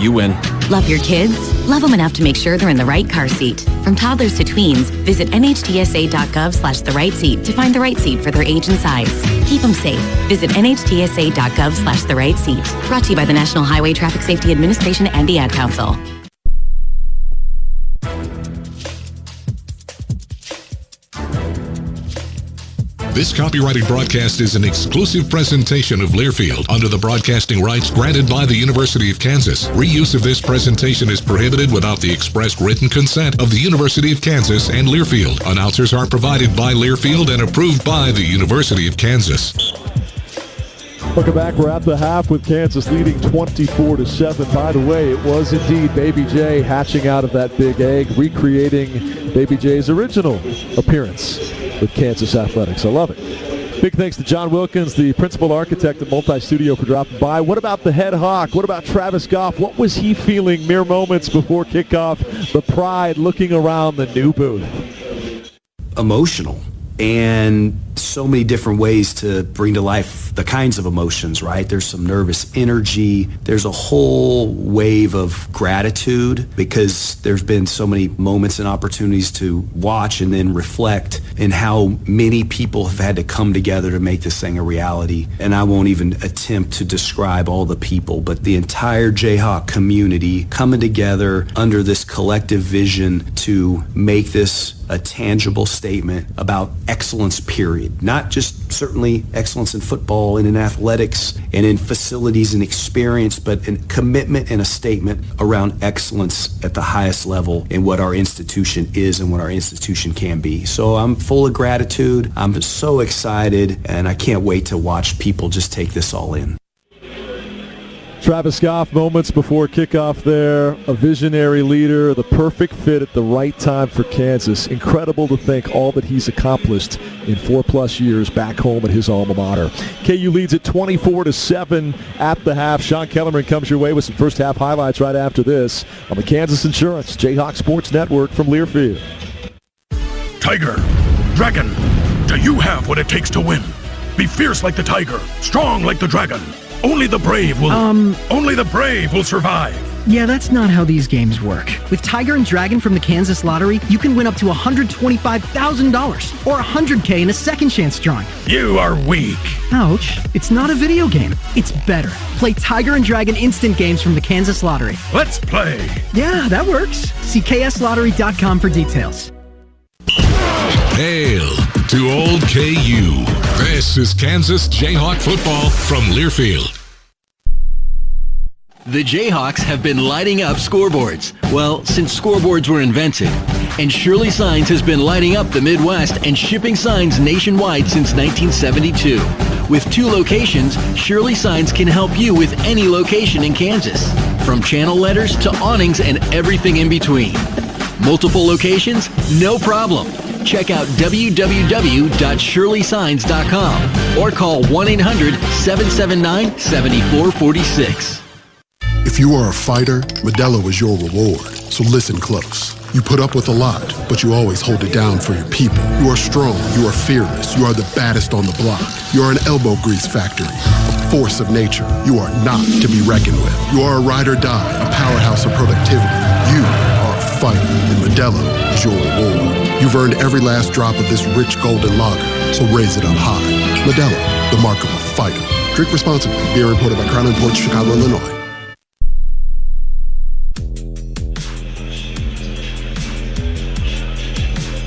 You win. Love your kids? Love them enough to make sure they're in the right car seat. From toddlers to tweens, visit nhtsa.gov/the-right-seat to find the right seat for their age and size. Keep them safe. Visit nhtsa.gov/the-right-seat. Brought to you by the National Highway Traffic Safety Administration and the Ad Council. This copyrighted broadcast is an exclusive presentation of Learfield under the broadcasting rights granted by the University of Kansas. Reuse of this presentation is prohibited without the expressed written consent of the University of Kansas and Learfield. Announcers are provided by Learfield and approved by the University of Kansas. Welcome back. We're at the half with Kansas leading 24-7. By the way, it was indeed Baby J hatching out of that big egg, recreating Baby J's original appearance with Kansas Athletics. I love it. Big thanks to John Wilkins, the principal architect at Multi-Studio, for dropping by. What about the head hawk? What about Travis Goff? What was he feeling mere moments before kickoff? The pride looking around the new booth. Emotional. And so many different ways to bring to life the kinds of emotions, right? There's some nervous energy. There's a whole wave of gratitude because there's been so many moments and opportunities to watch and then reflect in how many people have had to come together to make this thing a reality. And I won't even attempt to describe all the people, but the entire Jayhawk community coming together under this collective vision to make this a tangible statement about excellence, period. Not just certainly excellence in football and in athletics and in facilities and experience, but a commitment and a statement around excellence at the highest level in what our institution is and what our institution can be. So I'm full of gratitude. I'm so excited, and I can't wait to watch people just take this all in. Travis Goff, moments before kickoff there, a visionary leader, the perfect fit at the right time for Kansas. Incredible to think all that he's accomplished in 4+ years back home at his alma mater. KU leads at 24-7 at the half. Sean Kellerman comes your way with some first half highlights right after this on the Kansas Insurance Jayhawk Sports Network from Learfield. Tiger, Dragon, do you have what it takes to win? Be fierce like the tiger, strong like the dragon. Only the brave will survive. Yeah, that's not how these games work. With Tiger and Dragon from the Kansas Lottery, you can win up to $125,000 or $100K in a second chance drawing. You are weak. Ouch. It's not a video game. It's better. Play Tiger and Dragon instant games from the Kansas Lottery. Let's play. Yeah, that works. See kslottery.com for details. Hail to old KU. This is Kansas Jayhawk football from Learfield. The Jayhawks have been lighting up scoreboards, well, since scoreboards were invented. And Shirley Signs has been lighting up the Midwest and shipping signs nationwide since 1972. With 2 locations, Shirley Signs can help you with any location in Kansas, from channel letters to awnings and everything in between. Multiple locations? No problem. Check out www.shirleysigns.com or call 1-800-779-7446. If you are a fighter, Modelo is your reward. so listen close. You put up with a lot, but you always hold it down for your people. You are strong, you are fearless, you are the baddest on the block. You are an elbow grease factory, a force of nature. You are not to be reckoned with. You are a ride or die, a powerhouse of productivity. You are a fighter, and Modelo is your reward. You've earned every last drop of this rich golden lager, so raise it up high. Modelo, the mark of a fighter. Drink responsibly. Beer imported by Crown Imports, Chicago, Illinois.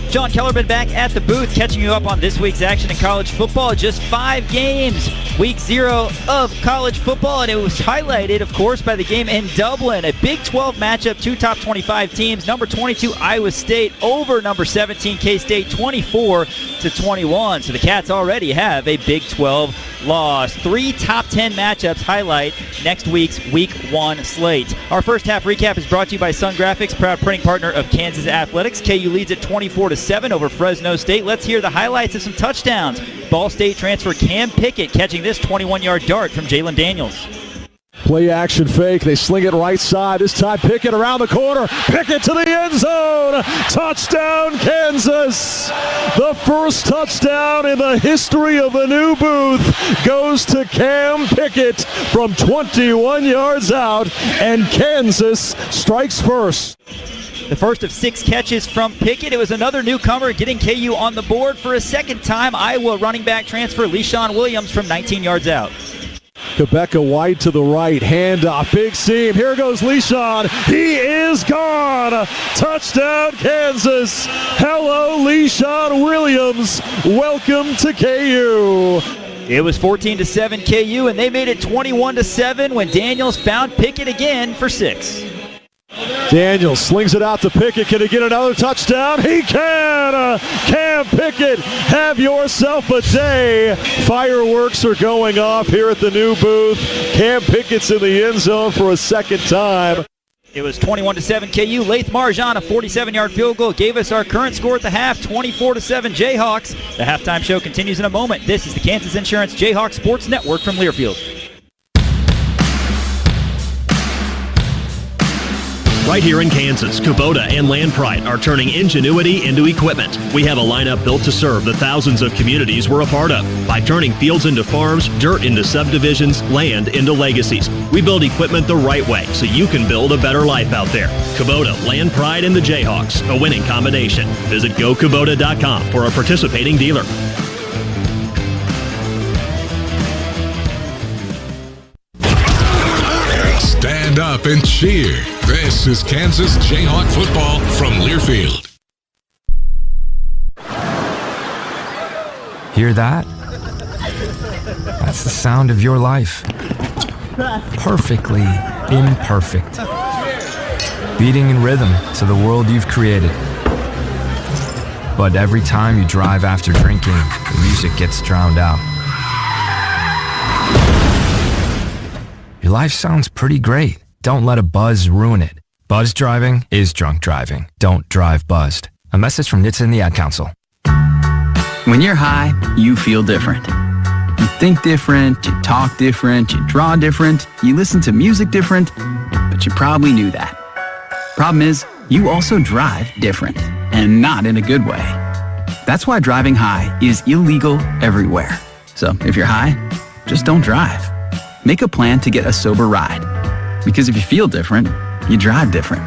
John Kellerman back at the booth, catching you up on this week's action in college football. Just 5 games, week 0 of college football, and it was highlighted, of course, by the game in Dublin. A Big 12 matchup, 2 top 25 teams. Number 22, Iowa State, over number 17, K-State, 24-21. So the Cats already have a Big 12 loss. 3 top 10 matchups highlight next week's Week 1 slate. Our first half recap is brought to you by Sun Graphics, proud printing partner of Kansas Athletics. KU leads at 24-7 over Fresno State. Let's hear the highlights of some touchdowns. Ball State transfer Cam Pickett catching this 21-yard dart from Jalen Daniels. Play action fake. They sling it right side. This time Pickett around the corner. Pickett to the end zone. Touchdown, Kansas. The first touchdown in the history of the new booth goes to Cam Pickett from 21 yards out, and Kansas strikes first. The first of 6 catches from Pickett. It was another newcomer getting KU on the board for a second time. Iowa running back transfer LeShawn Williams from 19 yards out. Quebeca wide to the right, handoff, big seam. Here goes LeShawn. He is gone. Touchdown, Kansas. Hello, LeShawn Williams. Welcome to KU. It was 14-7 KU, and they made it 21-7 when Daniels found Pickett again for 6. Daniels slings it out to Pickett. Can he get another touchdown? He can! Cam Pickett, have yourself a day. Fireworks are going off here at the new booth. Cam Pickett's in the end zone for a second time. It was 21-7 KU. Laith Marjan, a 47-yard field goal, gave us our current score at the half, 24-7 Jayhawks. The halftime show continues in a moment. This is the Kansas Insurance Jayhawks Sports Network from Learfield. Right here in Kansas, Kubota and Land Pride are turning ingenuity into equipment. We have a lineup built to serve the thousands of communities we're a part of by turning fields into farms, dirt into subdivisions, land into legacies. We build equipment the right way so you can build a better life out there. Kubota, Land Pride, and the Jayhawks, a winning combination. Visit GoKubota.com for a participating dealer. Stand up and cheer. This is Kansas Jayhawk football from Learfield. Hear that? That's the sound of your life. Perfectly imperfect. Beating in rhythm to the world you've created. But every time you drive after drinking, the music gets drowned out. Your life sounds pretty great. Don't let a buzz ruin it. Buzz driving is drunk driving. Don't drive buzzed. A message from NHTSA and the Ad Council. When you're high, you feel different. You think different, you talk different, you draw different, you listen to music different, but you probably knew that. Problem is, you also drive different, and not in a good way. That's why driving high is illegal everywhere. So if you're high, just don't drive. Make a plan to get a sober ride. Because if you feel different, you drive different.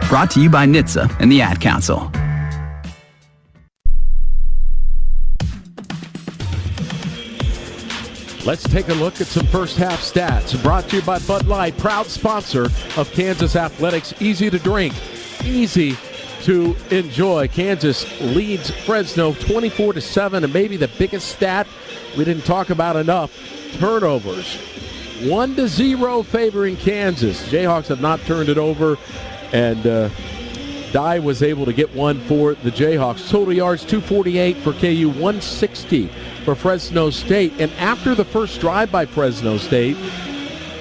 Brought to you by NHTSA and the Ad Council. Let's take a look at some first half stats. Brought to you by Bud Light, proud sponsor of Kansas Athletics. Easy to drink, easy to enjoy. Kansas leads Fresno 24-7, and maybe the biggest stat we didn't talk about enough, turnovers. 1-0 favoring Kansas. Jayhawks have not turned it over, and Dye was able to get one for the Jayhawks. Total yards, 248 for KU, 160 for Fresno State. And after the first drive by Fresno State,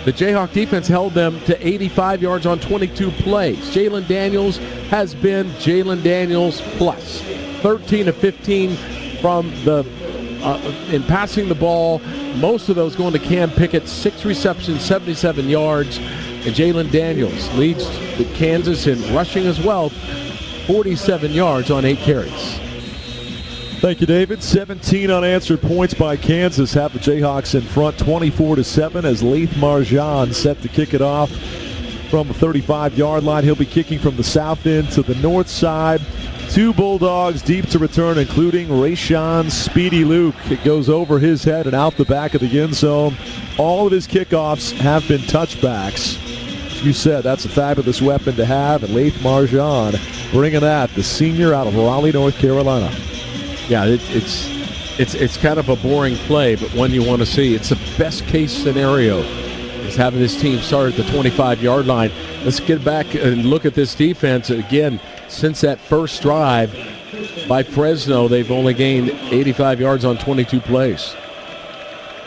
the Jayhawk defense held them to 85 yards on 22 plays. Jalen Daniels has been Jalen Daniels plus. 13 of 15 from the in passing the ball. Most of those going to Cam Pickett, 6 receptions, 77 yards. And Jalen Daniels leads Kansas in rushing as well, 47 yards on 8 carries. Thank you, David. 17 unanswered points by Kansas have the Jayhawks in front, 24-7, as Laith Marjan set to kick it off from the 35-yard line. He'll be kicking from the south end to the north side. 2 Bulldogs deep to return, including Rayshawn Speedy Luke. It goes over his head and out the back of the end zone. All of his kickoffs have been touchbacks. As you said, that's a fabulous weapon to have, and Laith Marjan bringing that, the senior out of Raleigh, North Carolina. Yeah, it's kind of a boring play, but one you want to see. It's the best case scenario is having this team start at the 25-yard line. Let's get back and look at this defense. Again, since that first drive by Fresno, they've only gained 85 yards on 22 plays.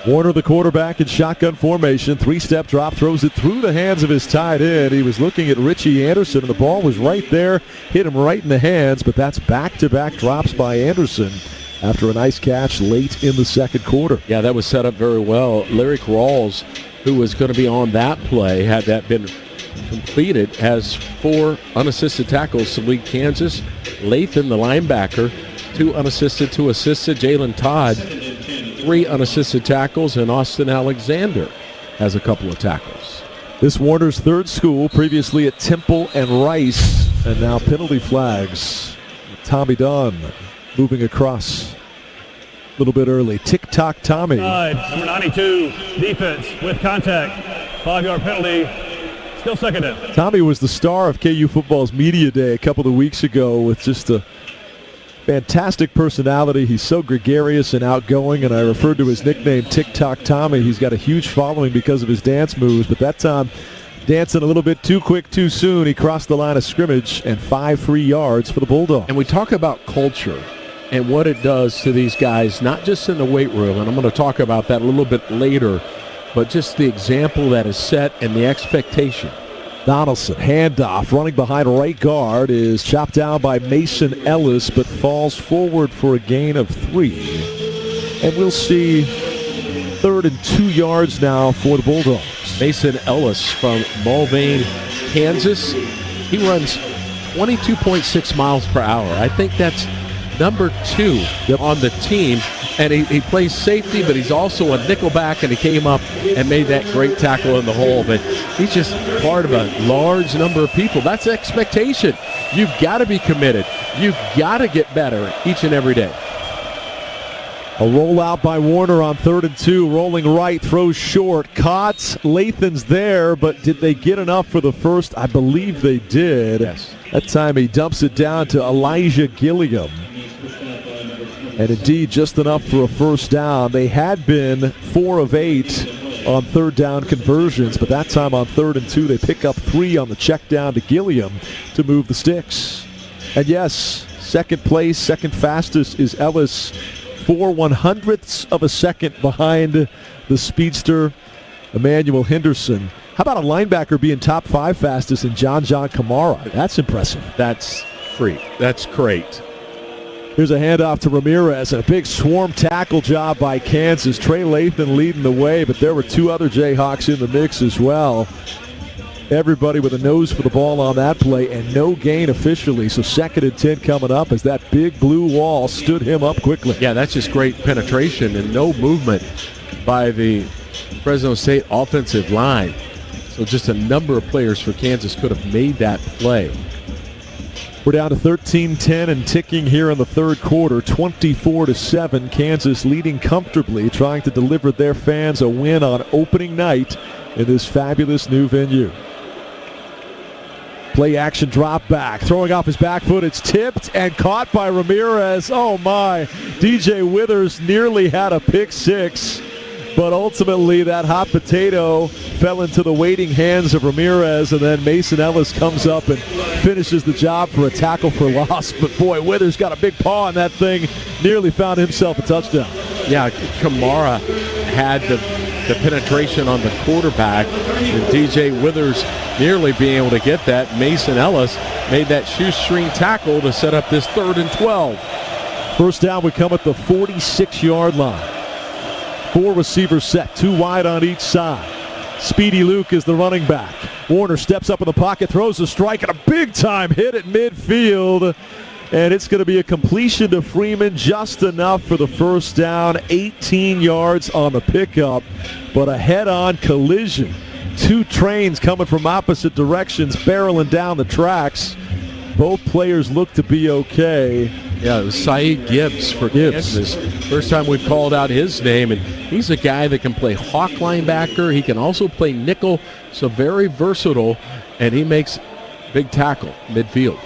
Warner, the quarterback, in shotgun formation. 3-step drop, throws it through the hands of his tight end. He was looking at Richie Anderson, and the ball was right there, hit him right in the hands, but that's back-to-back drops by Anderson after a nice catch late in the second quarter. Yeah, that was set up very well. Lyric Rawls, who was going to be on that play, had that been completed, has 4 unassisted tackles to lead Kansas. Lathan, the linebacker, 2 unassisted, 2 assisted. Jalen Todd, 3 unassisted tackles, and Austin Alexander has a couple of tackles. This Warner's third school, previously at Temple and Rice, and now penalty flags. Tommy Dunn moving across a little bit early. Tick-tock Tommy. Number 92, defense with contact. 5-yard penalty. Still second down. Tommy was the star of KU football's media day a couple of weeks ago with just a fantastic personality. He's so gregarious and outgoing, and I referred to his nickname Tick-Tock Tommy. He's got a huge following because of his dance moves, but that time dancing a little bit too quick, too soon. He crossed the line of scrimmage, and 5 free yards for the Bulldogs. And we talk about culture and what it does to these guys, not just in the weight room, and I'm going to talk about that a little bit later, but just the example that is set and the expectation. Donaldson, handoff, running behind right guard, is chopped down by Mason Ellis, but falls forward for a gain of 3. And we'll see 3rd and 2 yards now for the Bulldogs. Mason Ellis from Mulvane, Kansas. He runs 22.6 miles per hour. I think that's number 2 on the team. And he plays safety, but he's also a nickelback, and he came up and made that great tackle in the hole. But he's just part of a large number of people. That's expectation. You've got to be committed. You've got to get better each and every day. A rollout by Warner on 3rd and 2, rolling right, throws short, caught. Lathan's there, but did they get enough for the first? I believe they did. Yes. That time he dumps it down to Elijah Gilliam. And indeed, just enough for a first down. They had been 4 of 8 on 3rd down conversions, but that time on 3rd and 2, they pick up 3 on the check down to Gilliam to move the sticks. And yes, second place, second fastest is Ellis, 4/100ths of a second behind the speedster Emmanuel Henderson. How about a linebacker being top 5 fastest in John Kamara? That's impressive. That's free. That's great. Here's a handoff to Ramirez and a big swarm tackle job by Kansas. Trey Lathan leading the way, but there were 2 other Jayhawks in the mix as well. Everybody with a nose for the ball on that play, and no gain officially. So 2nd and 10 coming up as that big blue wall stood him up quickly. Yeah, that's just great penetration and no movement by the Fresno State offensive line. So just a number of players for Kansas could have made that play. We're down to 13-10 and ticking here in the third quarter, 24-7. Kansas leading comfortably, trying to deliver their fans a win on opening night in this fabulous new venue. Play action drop back, throwing off his back foot. It's tipped and caught by Ramirez. Oh my, DJ Withers nearly had a pick six, but ultimately that hot potato fell into the waiting hands of Ramirez, and then Mason Ellis comes up and finishes the job for a tackle for loss. But boy, Withers got a big paw on that thing, nearly found himself a touchdown. Yeah, Kamara had the penetration on the quarterback, and DJ Withers nearly being able to get that. Mason Ellis made that shoestring tackle to set up this 3rd and 12. First down would come at the 46-yard line. 4 receivers set, 2 wide on each side. Speedy Luke is the running back. Warner steps up in the pocket, throws a strike, and a big-time hit at midfield. And it's going to be a completion to Freeman, just enough for the first down, 18 yards on the pickup, but a head-on collision. Two trains coming from opposite directions, barreling down the tracks. Both players look to be okay. Yeah, it was Saeed Gibbs for Kansas. First time we've called out his name, and he's a guy that can play hawk linebacker. He can also play nickel, so very versatile, and he makes big tackle midfield.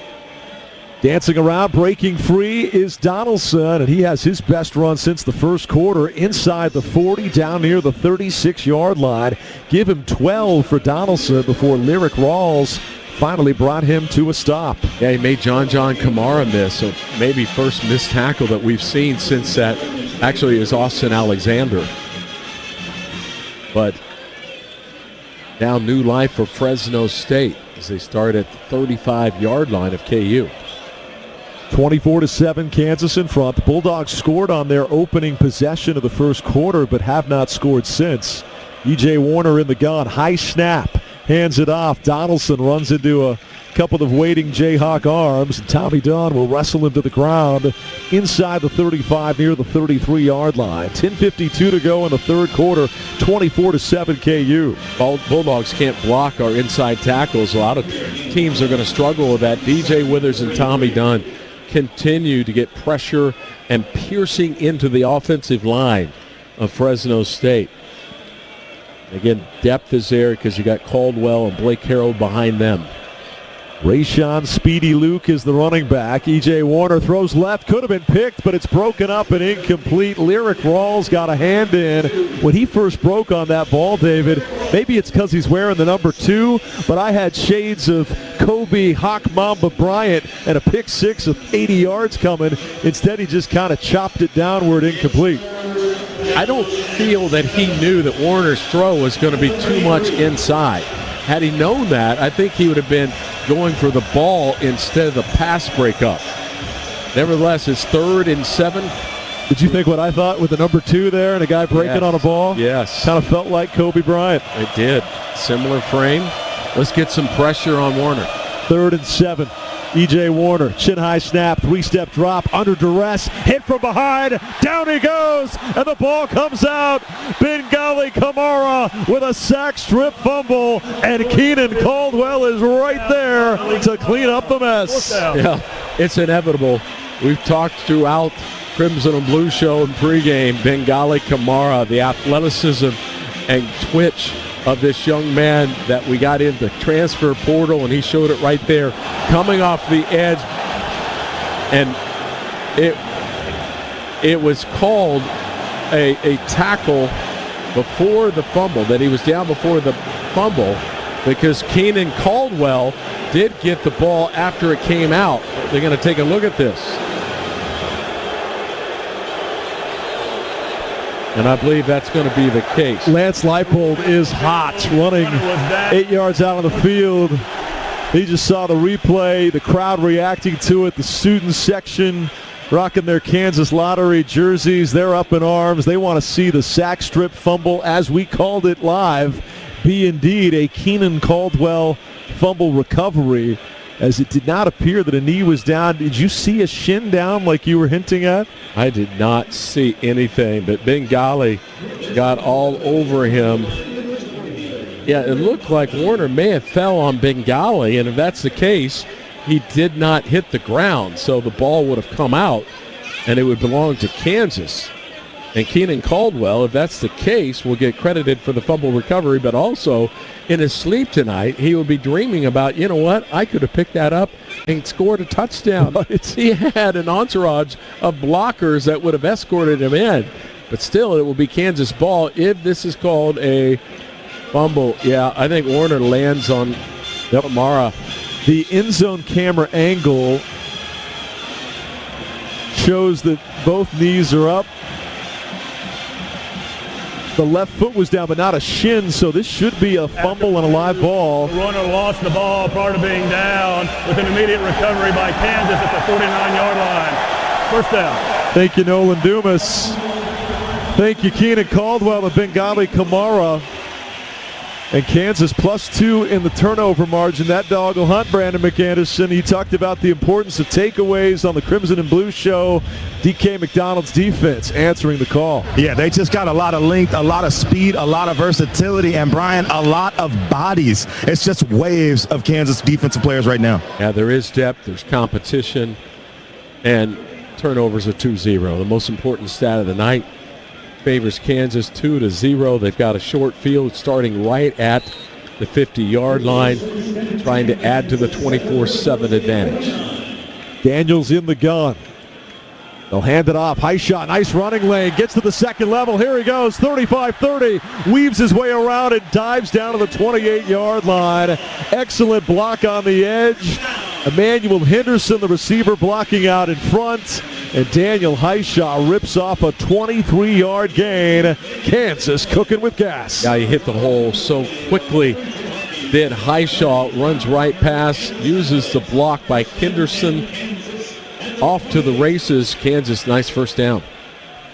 Dancing around, breaking free is Donaldson, and he has his best run since the first quarter, inside the 40, down near the 36-yard line. Give him 12 for Donaldson before Lyric Rawls finally brought him to a stop. Yeah, he made John Kamara miss, so maybe first missed tackle that we've seen since that actually is Austin Alexander. But now new life for Fresno State as they start at the 35-yard line of KU. 24-7, Kansas in front. The Bulldogs scored on their opening possession of the first quarter, but have not scored since. E.J. Warner in the gun. High snap. Hands it off. Donaldson runs into a couple of waiting Jayhawk arms. And Tommy Dunn will wrestle him to the ground inside the 35 near the 33-yard line. 10:52 to go in the third quarter. 24-7 KU. Bulldogs can't block our inside tackles. A lot of teams are going to struggle with that. DJ Withers and Tommy Dunn continue to get pressure and piercing into the offensive line of Fresno State. Again, depth is there because you got Caldwell and Blake Harrell behind them. Rayshon Speedy Luke is the running back. E.J. Warner throws left. Could have been picked, but it's broken up and incomplete. Lyric Rawls got a hand in. When he first broke on that ball, David, maybe it's because he's wearing the number 2, but I had shades of Kobe Hawk Mamba Bryant and a pick six of 80 yards coming. Instead, he just kind of chopped it downward, incomplete. I don't feel that he knew that Warner's throw was going to be too much inside. Had he known that, I think he would have been going for the ball instead of the pass breakup. Nevertheless, it's 3rd and 7. Did you think what I thought with the number 2 there and a guy breaking on a ball? Yes. Kind of felt like Kobe Bryant. It did. Similar frame. Let's get some pressure on Warner. 3rd and 7. E.J. Warner, chin high snap, 3-step drop, under duress, hit from behind, down he goes, and the ball comes out. Bengali Kamara with a sack strip fumble, and Keenan Caldwell is right there to clean up the mess. Yeah, it's inevitable. We've talked throughout Crimson and Blue show and pregame, Bengali Kamara, the athleticism and twitch of this young man that we got in the transfer portal, and he showed it right there, coming off the edge, and it was called a tackle before the fumble, that he was down before the fumble, because Keenan Caldwell did get the ball after it came out. They're going to take a look at this. And I believe that's going to be the case. Lance Leipold is hot, running 8 yards out of the field. He just saw the replay, the crowd reacting to it, the student section rocking their Kansas Lottery jerseys. They're up in arms. They want to see the sack strip fumble, as we called it live, be indeed a Keenan Caldwell fumble recovery, as it did not appear that a knee was down. Did you see a shin down like you were hinting at? I did not see anything, but Bengali got all over him. Yeah, it looked like Warner may have fell on Bengali, and if that's the case, he did not hit the ground, so the ball would have come out, and it would belong to Kansas. And Keenan Caldwell, if that's the case, will get credited for the fumble recovery, but also in his sleep tonight, he will be dreaming about, you know what, I could have picked that up and scored a touchdown. He had an entourage of blockers that would have escorted him in. But still, it will be Kansas ball if this is called a fumble. Yeah, I think Warner lands on Kamara. The end zone camera angle shows that both knees are up. The left foot was down, but not a shin, so this should be a fumble and a live ball. The runner lost the ball prior to being down with an immediate recovery by Kansas at the 49-yard line. First down. Thank you, Nolan Dumas. Thank you, Keenan Caldwell and Bengali Kamara. And Kansas +2 in the turnover margin. That dog will hunt, Brandon McAnderson. He talked about the importance of takeaways on the Crimson and Blue show. DK McDonald's defense answering the call. Yeah, they just got a lot of length, a lot of speed, a lot of versatility, and Brian, a lot of bodies. It's just waves of Kansas defensive players right now. Yeah, there is depth, there's competition, and turnovers are 2-0. The most important stat of the night favors Kansas 2-0. They've got a short field starting right at the 50-yard line, trying to add to the 24-7 advantage. Daniels in the gun. They'll hand it off. High shot, nice running lane. Gets to the second level. Here he goes, 35-30. Weaves his way around and dives down to the 28-yard line. Excellent block on the edge. Emmanuel Henderson, the receiver, blocking out in front. And Daniel Highshaw rips off a 23-yard gain. Kansas cooking with gas. Yeah, he hit the hole so quickly. Then Highshaw runs right past, uses the block by Henderson. Off to the races. Kansas, nice first down.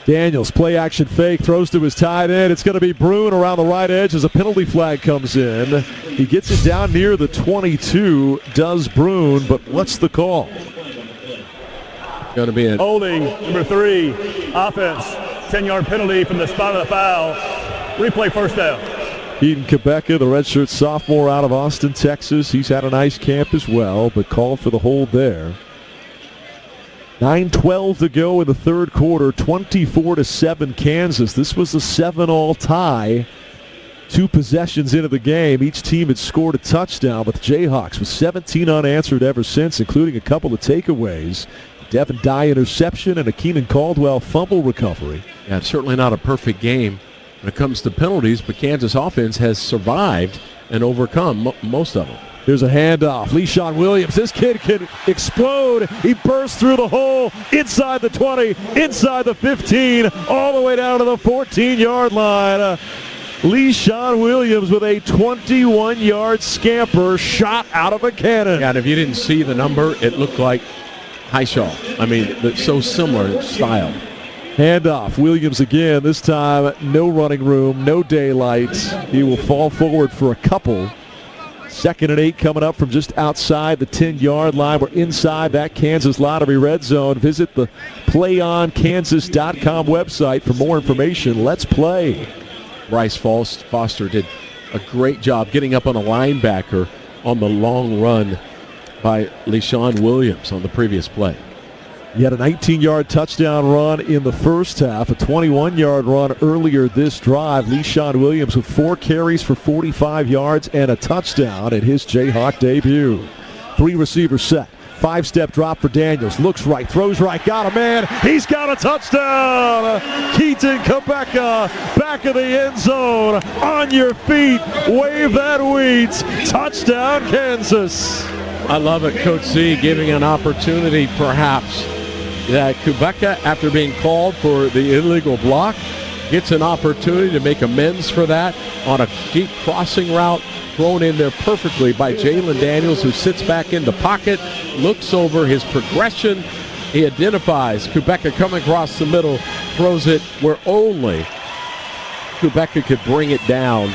Daniels, play action fake, throws to his tight end. It's going to be Bruin around the right edge as a penalty flag comes in. He gets it down near the 22, does Bruin, but what's the call? Going to be a holding, number 3, offense, 10-yard penalty from the spot of the foul. Replay first down. Keaton Quebeca, the redshirt sophomore out of Austin, Texas. He's had a nice camp as well, but called for the hold there. 9:12 to go in the third quarter, 24-7 Kansas. This was a 7-all tie. 2 possessions into the game. Each team had scored a touchdown, but the Jayhawks with 17 unanswered ever since, including a couple of takeaways. Devin Dye interception and a Keenan Caldwell fumble recovery. Yeah, it's certainly not a perfect game when it comes to penalties, but Kansas offense has survived and overcome most of them. Here's a handoff. LeSean Williams. This kid can explode. He bursts through the hole inside the 20, inside the 15, all the way down to the 14-yard line. LeSean Williams with a 21-yard scamper shot out of a cannon. Yeah, and if you didn't see the number, it looked like Highshaw. I mean, it's so similar style. Handoff. Williams again. This time, no running room, no daylight. He will fall forward for a couple. 2nd and 8 coming up from just outside the 10-yard line. We're inside that Kansas Lottery red zone. Visit the playonkansas.com website for more information. Let's play. Bryce Foster did a great job getting up on a linebacker on the long run by LeSean Williams on the previous play. He had a 19-yard touchdown run in the first half, a 21-yard run earlier this drive. LeSean Williams with 4 carries for 45 yards and a touchdown at his Jayhawk debut. 3 receivers set. 5-step drop for Daniels. Looks right, throws right, got a man. He's got a touchdown. Keaton Quebeca, back of the end zone. On your feet, wave that wheat. Touchdown, Kansas. I love it, Coach Z giving an opportunity perhaps that Quebeca, after being called for the illegal block, gets an opportunity to make amends for that on a deep crossing route thrown in there perfectly by Jalen Daniels, who sits back in the pocket, looks over his progression. He identifies Quebeca coming across the middle, throws it where only Quebeca could bring it down.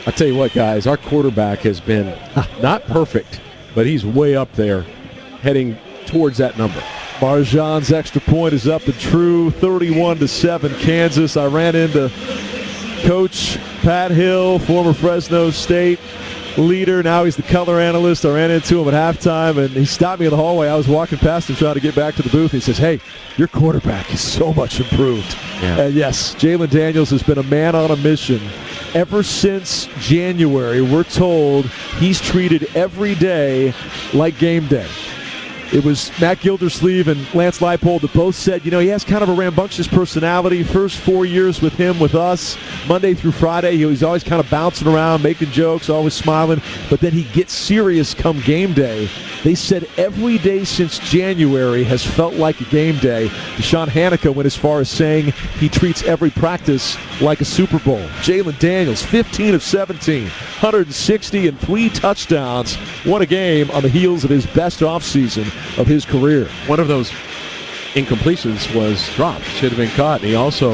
I'll tell you what, guys, our quarterback has been not perfect, but he's way up there heading towards that number. Marjan's extra point is up and true, 31-7 Kansas. I ran into Coach Pat Hill, former Fresno State leader. Now he's the color analyst. I ran into him at halftime, and he stopped me in the hallway. I was walking past him trying to get back to the booth. He says, "Hey, your quarterback is so much improved." Yeah. And yes, Jalen Daniels has been a man on a mission. Ever since January, we're told he's treated every day like game day. It was Matt Gildersleeve and Lance Leipold that both said, he has kind of a rambunctious personality. First 4 years with him, with us, Monday through Friday, he's always kind of bouncing around, making jokes, always smiling. But then he gets serious come game day. They said every day since January has felt like a game day. Deshaun Hanukkah went as far as saying he treats every practice like a Super Bowl. Jalen Daniels, 15 of 17, 160 and 3 touchdowns. What a game on the heels of his best offseason of his career. One of those incompletions was dropped. Should have been caught. And he also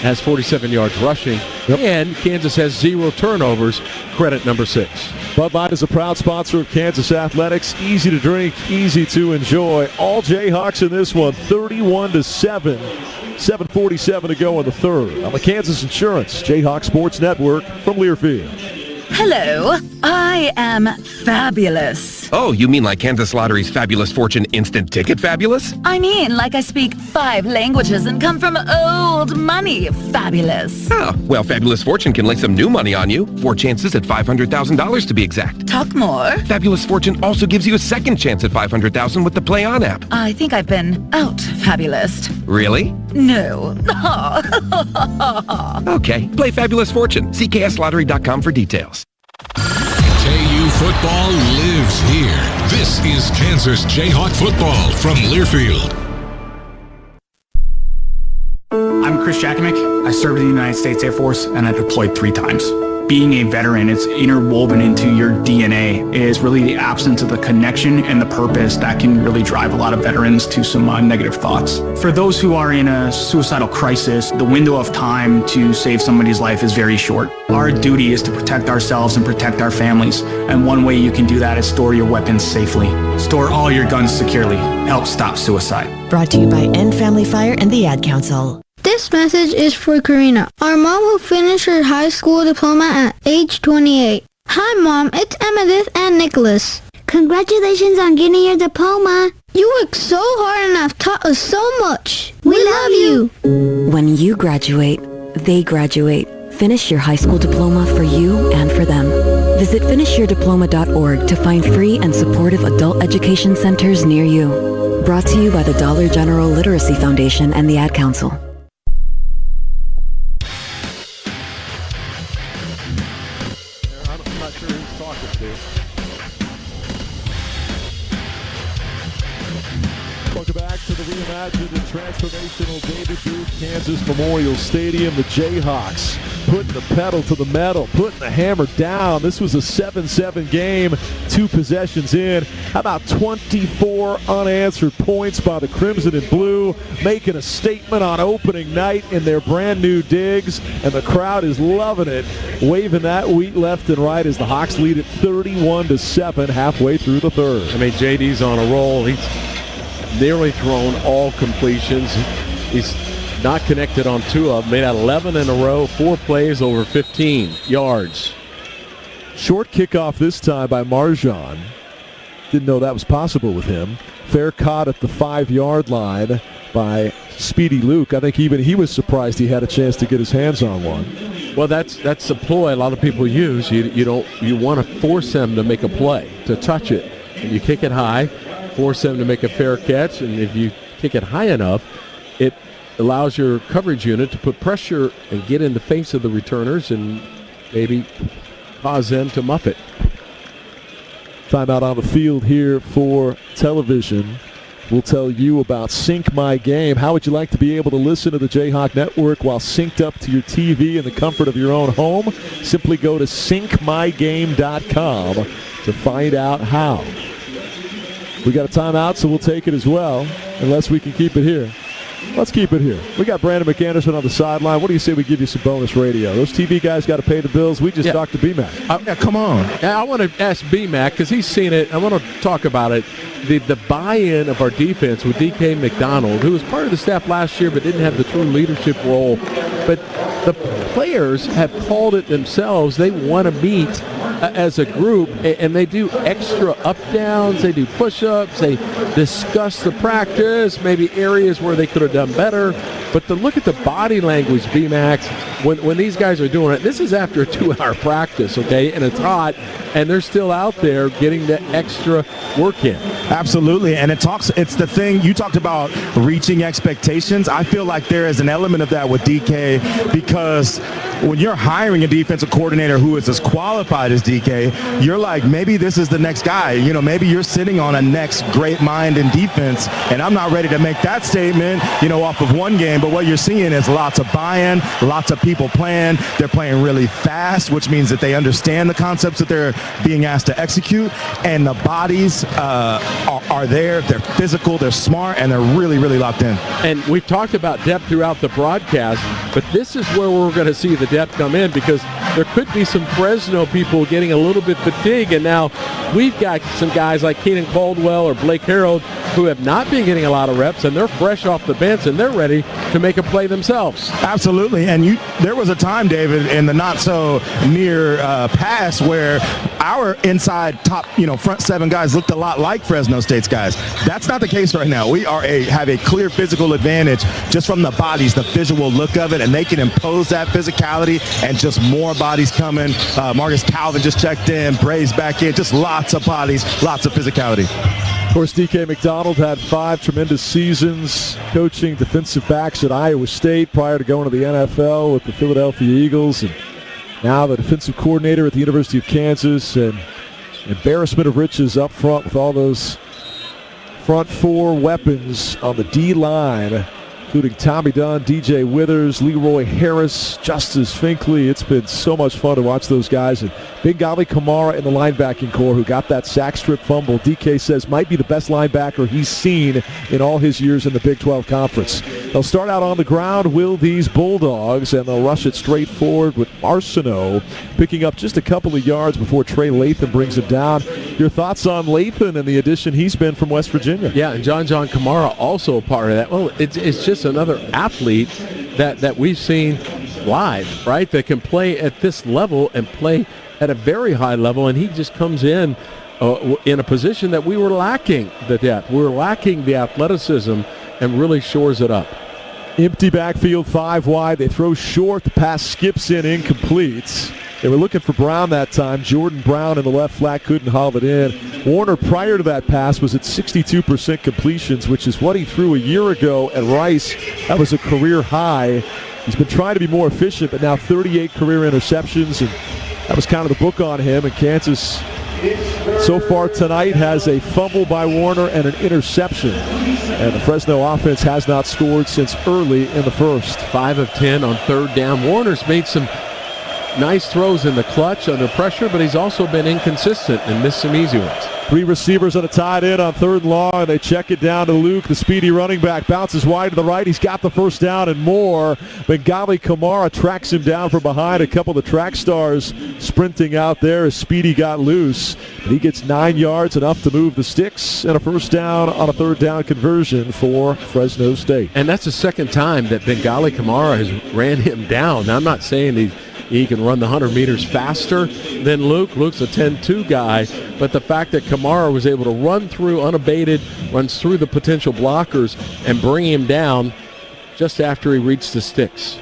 has 47 yards rushing And Kansas has 0 turnovers, credit number 6. Bud Light is a proud sponsor of Kansas Athletics. Easy to drink, easy to enjoy. All Jayhawks in this one, 31-7. 7:47 to go in the third. On the Kansas Insurance Jayhawk Sports Network from Learfield. Hello, I am fabulous. Oh, you mean like Kansas Lottery's Fabulous Fortune Instant Ticket Fabulous? I mean, like I speak 5 languages and come from old money fabulous. Oh, well, Fabulous Fortune can lay some new money on you. 4 chances at $500,000 to be exact. Talk more. Fabulous Fortune also gives you a second chance at $500,000 with the Play On app. I think I've been out fabulous. Really? No. Okay, play Fabulous Fortune. See kslottery.com for details. KU football lives here. This is Kansas Jayhawk football from Learfield. I'm Chris Jakovic. I served in the United States Air Force and I deployed 3 times. Being a veteran, it's interwoven into your DNA. It is really the absence of the connection and the purpose that can really drive a lot of veterans to some negative thoughts. For those who are in a suicidal crisis, the window of time to save somebody's life is very short. Our duty is to protect ourselves and protect our families. And one way you can do that is store your weapons safely. Store all your guns securely. Help stop suicide. Brought to you by End Family Fire and the Ad Council. This message is for Karina, our mom who finished her high school diploma at age 28. Hi Mom, it's Emmettith and Nicholas. Congratulations on getting your diploma. You worked so hard and have taught us so much. We love you. When you graduate, they graduate. Finish your high school diploma for you and for them. Visit finishyourdiploma.org to find free and supportive adult education centers near you. Brought to you by the Dollar General Literacy Foundation and the Ad Council. Welcome back to the reimagined and transformational David Booth Kansas Memorial Stadium. The Jayhawks putting the pedal to the metal, putting the hammer down. This was a 7-7 game, 2 possessions in. How about 24 unanswered points by the Crimson and Blue, making a statement on opening night in their brand new digs, and the crowd is loving it, waving that wheat left and right as the Hawks lead it 31-7 halfway through the third. I mean, JD's on a roll. He's nearly thrown all completions. He's not connected on 2 of them. Made out 11 in a row, 4 plays over 15 yards. Short kickoff this time by Marjan. Didn't know that was possible with him. Fair caught at the 5-yard line by Speedy Luke. I think even he was surprised he had a chance to get his hands on one. Well, that's the ploy a lot of people use. You want to force them to make a play, to touch it. And you kick it high, force them to make a fair catch, and if you kick it high enough, it allows your coverage unit to put pressure and get in the face of the returners and maybe cause them to muff it. Timeout on the field here for television. We'll tell you about Sync My Game. How would you like to be able to listen to the Jayhawk Network while synced up to your TV in the comfort of your own home? Simply go to syncmygame.com to find out how. We got a timeout, so we'll take it as well, unless we can keep it here. Let's keep it here. We got Brandon McAnderson on the sideline. What do you say we give you some bonus radio? Those TV guys got to pay the bills. We just talked to BMAC. Yeah, come on. I want to ask BMAC, because he's seen it. I want to talk about it. The buy-in of our defense with DK McDonald, who was part of the staff last year but didn't have the true leadership role. But the players have called it themselves. They want to meet as a group, and they do extra up-downs, they do push-ups, they discuss the practice, maybe areas where they could have done better. But to look at the body language, B-Max, when these guys are doing it, this is after a 2-hour practice, okay, and it's hot, and they're still out there getting the extra work in. Absolutely, and it's the thing, you talked about reaching expectations. I feel like there is an element of that with DK, because when you're hiring a defensive coordinator who is as qualified as DK, you're like, maybe this is the next guy. You know, maybe you're sitting on a next great mind in defense, and I'm not ready to make that statement, off of one game. But what you're seeing is lots of buy-in, lots of people playing. They're playing really fast, which means that they understand the concepts that they're being asked to execute, and the bodies are there. They're physical, they're smart, and they're really, really locked in. And we've talked about depth throughout the broadcast, but this is where we're going to see the depth come in, because there could be some Fresno people getting a little bit fatigued, and now we've got some guys like Keenan Caldwell or Blake Harold who have not been getting a lot of reps, and they're fresh off the bench, and they're ready to make a play themselves. Absolutely, and there was a time, David, in the not-so-near past where our inside top, front seven guys looked a lot like Fresno State's guys. That's not the case right now. We have a clear physical advantage just from the bodies, the visual look of it, and they can impose that physicality, and just more bodies coming. Marcus Calvin just checked in, Braves back in, just lots of bodies, lots of physicality. Of course, D.K. McDonald had 5 tremendous seasons coaching defensive backs at Iowa State prior to going to the NFL with the Philadelphia Eagles, and now the defensive coordinator at the University of Kansas, and embarrassment of riches up front with all those front 4 weapons on the D-line, including Tommy Dunn, DJ Withers, Leroy Harris, Justice Finkley. It's been so much fun to watch those guys. And Bengali Kamara in the linebacking core, who got that sack strip fumble, DK says might be the best linebacker he's seen in all his years in the Big 12 Conference. They'll start out on the ground, will these Bulldogs, and they'll rush it straight forward with Arsenault picking up just a couple of yards before Trey Latham brings him down. Your thoughts on Latham and the addition he's been from West Virginia? Yeah, and John Kamara also a part of that. Well, it's just another athlete that we've seen live, right, that can play at this level and play at a very high level, and he just comes in a position that we were lacking the depth. We were lacking the athleticism, and really shores it up. Empty backfield, 5 wide. They throw short. The pass skips in, incomplete. They were looking for Brown that time. Jordan Brown in the left flat couldn't haul it in. Warner, prior to that pass, was at 62% completions, which is what he threw a year ago at Rice. That was a career high. He's been trying to be more efficient, but now 38 career interceptions, and that was kind of the book on him. And Kansas, so far tonight, has a fumble by Warner and an interception. And the Fresno offense has not scored since early in the first. 5 of 10 on third down. Warner's made some nice throws in the clutch under pressure, but he's also been inconsistent and missed some easy ones. 3 receivers on a tight end on 3rd and long, and they check it down to Luke, the speedy running back. Bounces wide to the right. He's got the first down and more. Bengali Kamara tracks him down from behind. A couple of the track stars sprinting out there as Speedy got loose. But he gets 9 yards, enough to move the sticks, and a first down on a 3rd down conversion for Fresno State. And that's the second time that Bengali Kamara has ran him down. Now, I'm not saying he can run the 100 meters faster than Luke. Luke's a 10-2 guy, but the fact that Kamara was able to run through unabated, runs through the potential blockers, and bring him down just after he reached the sticks.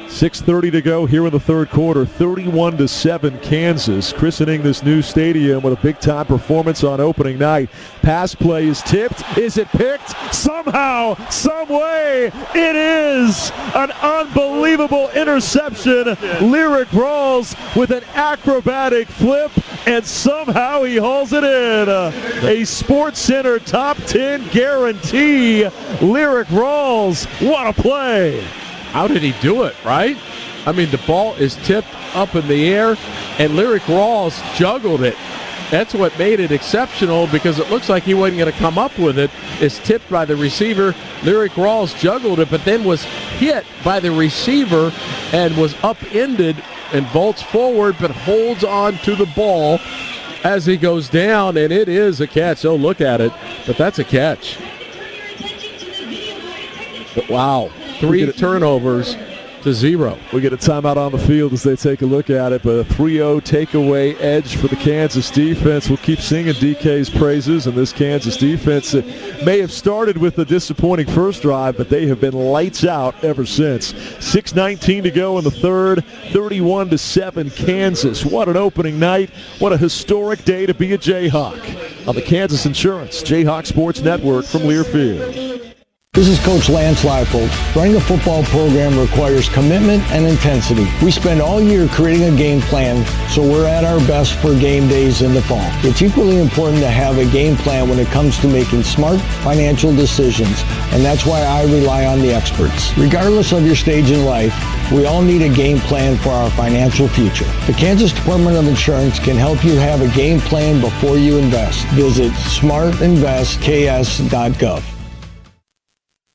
6:30 to go here in the 3rd quarter. 31-7 Kansas, christening this new stadium with a big-time performance on opening night. Pass play is tipped. Is it picked? Somehow, some way, it is an unbelievable interception. Lyric Rawls with an acrobatic flip, and somehow he hauls it in. A SportsCenter top 10 guarantee. Lyric Rawls, what a play. How did he do it, right? I mean, the ball is tipped up in the air, and Lyric Rawls juggled it. That's what made it exceptional, because it looks like he wasn't going to come up with it. It's tipped by the receiver. Lyric Rawls juggled it, but then was hit by the receiver and was upended and vaults forward, but holds on to the ball as he goes down, and it is a catch. Oh, look at it, but that's a catch. But wow. 3 turnovers to 0. We get a timeout on the field as they take a look at it, but a 3-0 takeaway edge for the Kansas defense. We'll keep singing DK's praises, and this Kansas defense may have started with a disappointing first drive, but they have been lights out ever since. 6:19 to go in the 3rd, 31-7 Kansas. What an opening night. What a historic day to be a Jayhawk. On the Kansas Insurance Jayhawk Sports Network from Learfield. This is Coach Lance Leipold. Running a football program requires commitment and intensity. We spend all year creating a game plan, so we're at our best for game days in the fall. It's equally important to have a game plan when it comes to making smart financial decisions, and that's why I rely on the experts. Regardless of your stage in life, we all need a game plan for our financial future. The Kansas Department of Insurance can help you have a game plan before you invest. Visit smartinvestks.gov.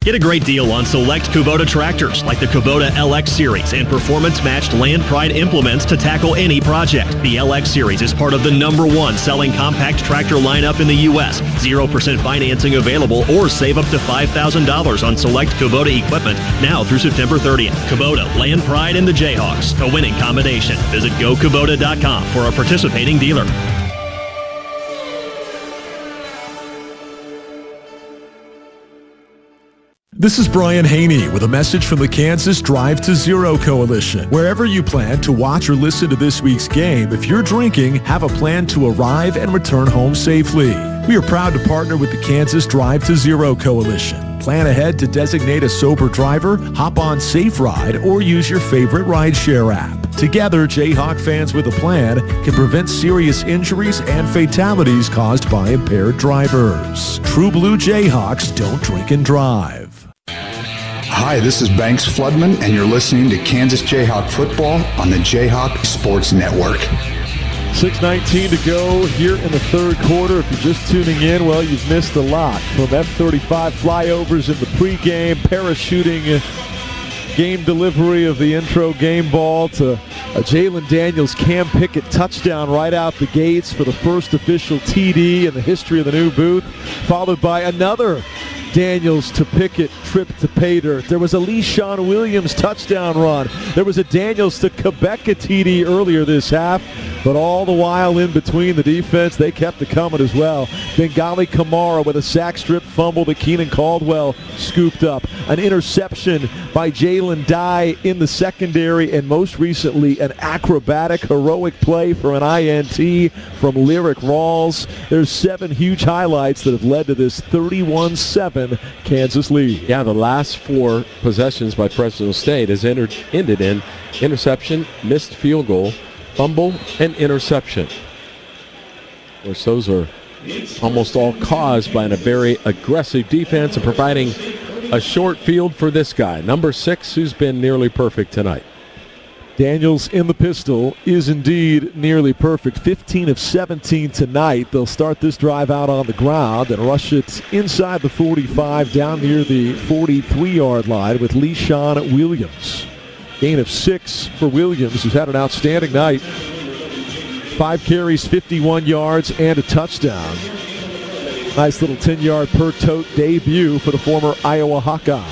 Get a great deal on select Kubota tractors like the Kubota LX Series and performance-matched Land Pride implements to tackle any project. The LX Series is part of the #1 selling compact tractor lineup in the U.S. 0% financing available or save up to $5,000 on select Kubota equipment now through September 30th. Kubota, Land Pride, and the Jayhawks, a winning combination. Visit GoKubota.com for a participating dealer. This is Brian Haney with a message from the Kansas Drive to Zero Coalition. Wherever you plan to watch or listen to this week's game, if you're drinking, have a plan to arrive and return home safely. We are proud to partner with the Kansas Drive to Zero Coalition. Plan ahead to designate a sober driver, hop on Safe Ride, or use your favorite rideshare app. Together, Jayhawk fans with a plan can prevent serious injuries and fatalities caused by impaired drivers. True Blue Jayhawks don't drink and drive. Hi, this is Banks Floodman, and you're listening to Kansas Jayhawk football on the Jayhawk Sports Network. 6:19 to go here in the third quarter. If you're just tuning in, well, you've missed a lot. From F-35 flyovers in the pregame, parachuting game delivery of the intro game ball to a Jalen Daniels Cam Pickett touchdown right out the gates for the first official TD in the history of the new booth, followed by another Daniels to Pickett trip to pay dirt. There was a Le'Shawn Williams touchdown run. There was a Daniels to Quebeca TD earlier this half, but all the while in between, the defense, they kept it coming as well. Bengali Kamara with a sack strip fumble that Keenan Caldwell scooped up. An interception by Jalen Dye in the secondary, and most recently an acrobatic, heroic play for an INT from Lyric Rawls. There's 7 huge highlights that have led to this 31-7 Kansas lead. Yeah, the last 4 possessions by Fresno State has ended in interception, missed field goal, fumble, and interception. Of course, those are almost all caused by a very aggressive defense and providing a short field for this guy, number 6, who's been nearly perfect tonight. Daniels in the pistol is indeed nearly perfect. 15 of 17 tonight. They'll start this drive out on the ground and rush it inside the 45 down near the 43-yard line with Le'Shawn Williams. Gain of 6 for Williams, who's had an outstanding night. 5 carries, 51 yards, and a touchdown. Nice little 10-yard per tote debut for the former Iowa Hawkeye.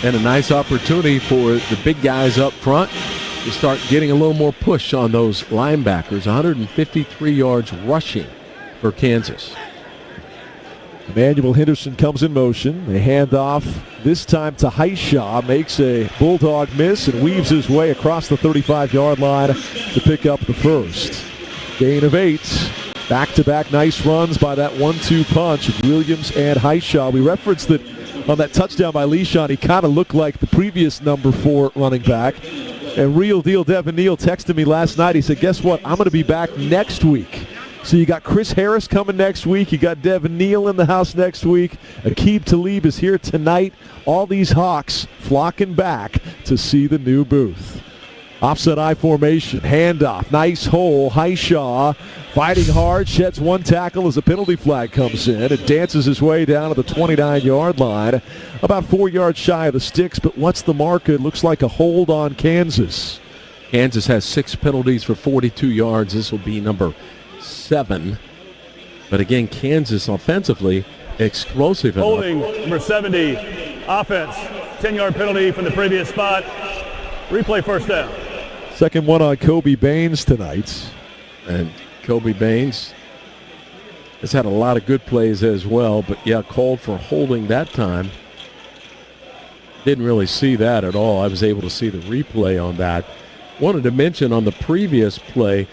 And a nice opportunity for the big guys up front to start getting a little more push on those linebackers. 153 yards rushing for Kansas. Emmanuel Henderson comes in motion. A handoff this time to Highshaw. Makes a bulldog miss and weaves his way across the 35-yard line to pick up the first. Gain of 8. Back-to-back nice runs by that 1-2 punch of Williams and Highshaw. We referenced that on that touchdown by Le'Shawn, he kind of looked like the previous number 4 running back. And real deal Devin Neal texted me last night. He said, guess what? I'm going to be back next week. So you got Chris Harris coming next week. You got Devin Neal in the house next week. Aqib Talib is here tonight. All these Hawks flocking back to see the new booth. Offset I formation, handoff, nice hole, Highshaw fighting hard, sheds 1 tackle as a penalty flag comes in. It dances his way down to the 29-yard line, about 4 yards shy of the sticks, but what's the mark? It looks like a hold on Kansas. Kansas has 6 penalties for 42 yards. This will be number 7. But again, Kansas offensively explosive enough. Holding, number 70, offense, 10-yard penalty from the previous spot. Replay first down. Second one on Kobe Baines tonight. And Kobe Baines has had a lot of good plays as well, but yeah, called for holding that time. Didn't really see that at all. I was able to see the replay on that. Wanted to mention on the previous play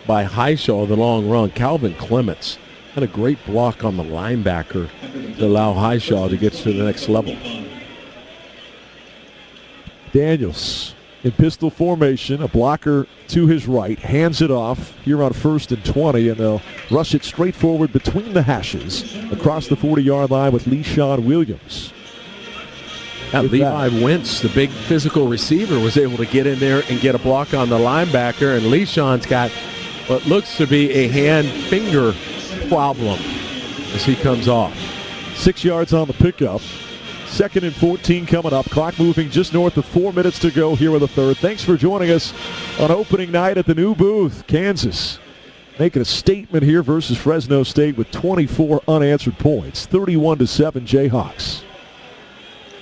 by Highshaw, the long run, Calvin Clements had a great block on the linebacker to allow Highshaw to get to the next level. Daniels in pistol formation, a blocker to his right, hands it off here on 1st and 20, and they'll rush it straight forward between the hashes across the 40-yard line with Le'Shawn Williams. Levi Wentz, the big physical receiver, was able to get in there and get a block on the linebacker, and Le'Shawn's got what looks to be a hand-finger problem as he comes off. 6 yards on the pickup. 2nd and 14 coming up. Clock moving just north of 4 minutes to go here with the third. Thanks for joining us on opening night at the new booth. Kansas making a statement here versus Fresno State with 24 unanswered points. 31-7 Jayhawks.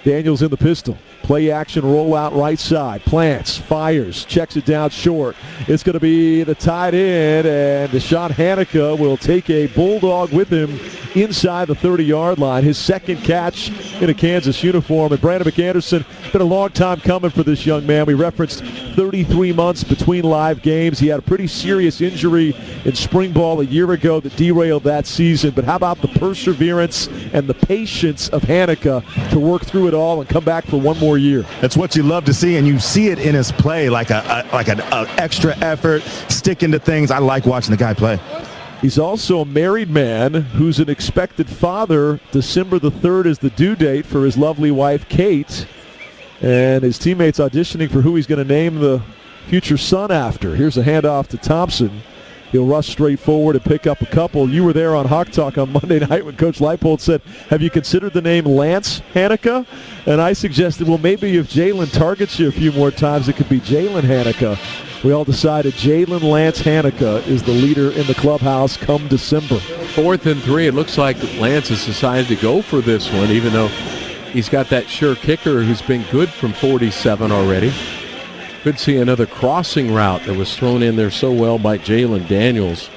Daniels in the pistol. Play action, roll out right side. Plants, fires, checks it down short. It's going to be the tight end, and Deshaun Hanukkah will take a bulldog with him inside the 30-yard line. His second catch in a Kansas uniform. And Brandon McAnderson, been a long time coming for this young man. We referenced 33 months between live games. He had a pretty serious injury in spring ball a year ago that derailed that season. But how about the perseverance and the patience of Hanukkah to work through it all and come back for one more year? That's what you love to see, and you see it in his play, like an extra effort, sticking to things. I like watching the guy play. He's also a married man who's an expected father. December the 3rd is the due date for his lovely wife, Kate. And his teammates auditioning for who he's going to name the future son after. Here's a handoff to Thompson. He'll rush straight forward and pick up a couple. You were there on Hawk Talk on Monday night when Coach Leipold said, have you considered the name Lance Hanukkah? And I suggested, well, maybe if Jalen targets you a few more times, it could be Jalen Hanukkah. We all decided Jalen Lance Hanukkah is the leader in the clubhouse come December. 4th and 3. It looks like Lance has decided to go for this one, even though he's got that sure kicker who's been good from 47 already. Could see another crossing route that was thrown in there so well by Jalen Daniels.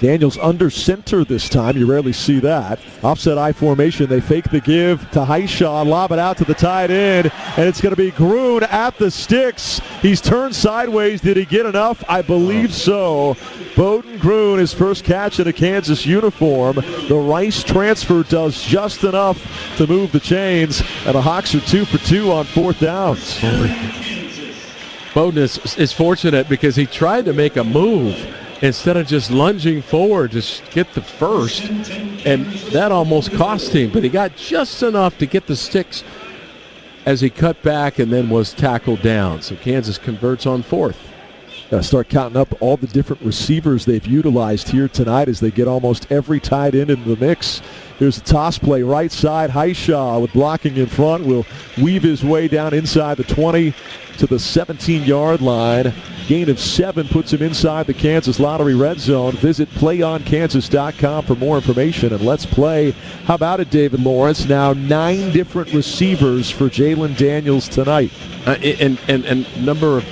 Daniels under center this time. You rarely see that. Offset I formation. They fake the give to Highshaw. Lob it out to the tight end. And it's going to be Gruen at the sticks. He's turned sideways. Did he get enough? I believe so. Bowden Gruen, his first catch in a Kansas uniform. The Rice transfer does just enough to move the chains. And the Hawks are 2 for 2 on 4th downs. Bowden is fortunate because he tried to make a move instead of just lunging forward to get the first, and that almost cost him, but he got just enough to get the sticks as he cut back and then was tackled down. So Kansas converts on 4th. Start counting up all the different receivers they've utilized here tonight as they get almost every tight end into the mix. Here's a toss play right side. Highshaw with blocking in front will weave his way down inside the 20 to the 17-yard line. Gain of 7 puts him inside the Kansas Lottery red zone. Visit playonkansas.com for more information. And let's play. How about it, David Lawrence? Now 9 different receivers for Jalen Daniels tonight. And number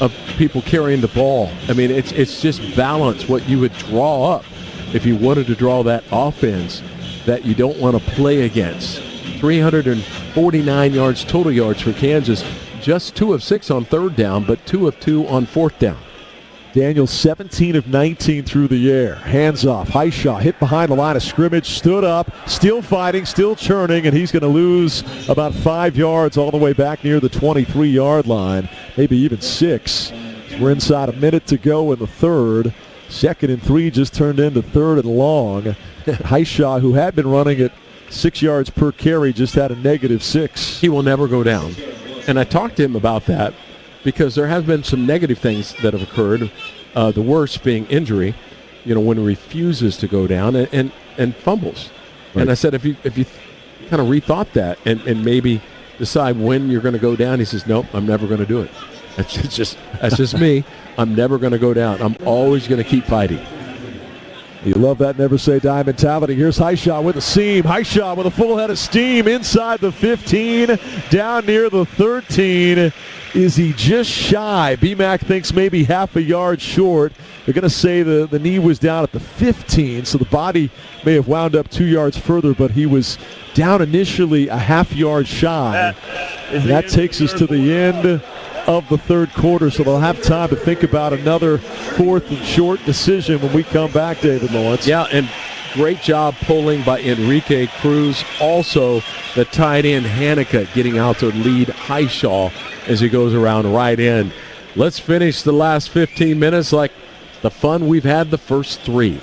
of people carrying the ball. I mean, it's just balance what you would draw up if you wanted to draw that offense that you don't want to play against. 349 yards total yards for Kansas. Just 2 of 6 on 3rd down, but 2 of 2 on 4th down. Daniels 17 of 19 through the air. Hands off. Highshaw hit behind the line of scrimmage, stood up, still fighting, still churning, and he's going to lose about 5 yards all the way back near the 23-yard line, maybe even 6. We're inside a minute to go in the third. 2nd and 3 just turned into 3rd and long. Highshaw, who had been running at 6 yards per carry, just had a -6. He will never go down. And I talked to him about that because there have been some negative things that have occurred, the worst being injury, when he refuses to go down and fumbles. Right. And I said, if you kind of rethought that and maybe decide when you're going to go down, he says, nope, I'm never going to do it. That's just me. I'm never going to go down. I'm always going to keep fighting. You love that never say die mentality. Here's Highshaw with a seam. Highshaw with a full head of steam inside the 15, down near the 13. Is he just shy? BMAC thinks maybe half a yard short. They're going to say the knee was down at the 15, so the body may have wound up 2 yards further, but he was down initially a half yard shy. And that takes us to the end of the third quarter, so they'll have time to think about another 4th and short decision when we come back, David Lawrence. Yeah, and great job pulling by Enrique Cruz. Also, the tight end Hanukkah getting out to lead Highshaw as he goes around right in. Let's finish the last 15 minutes like the fun we've had the first 3.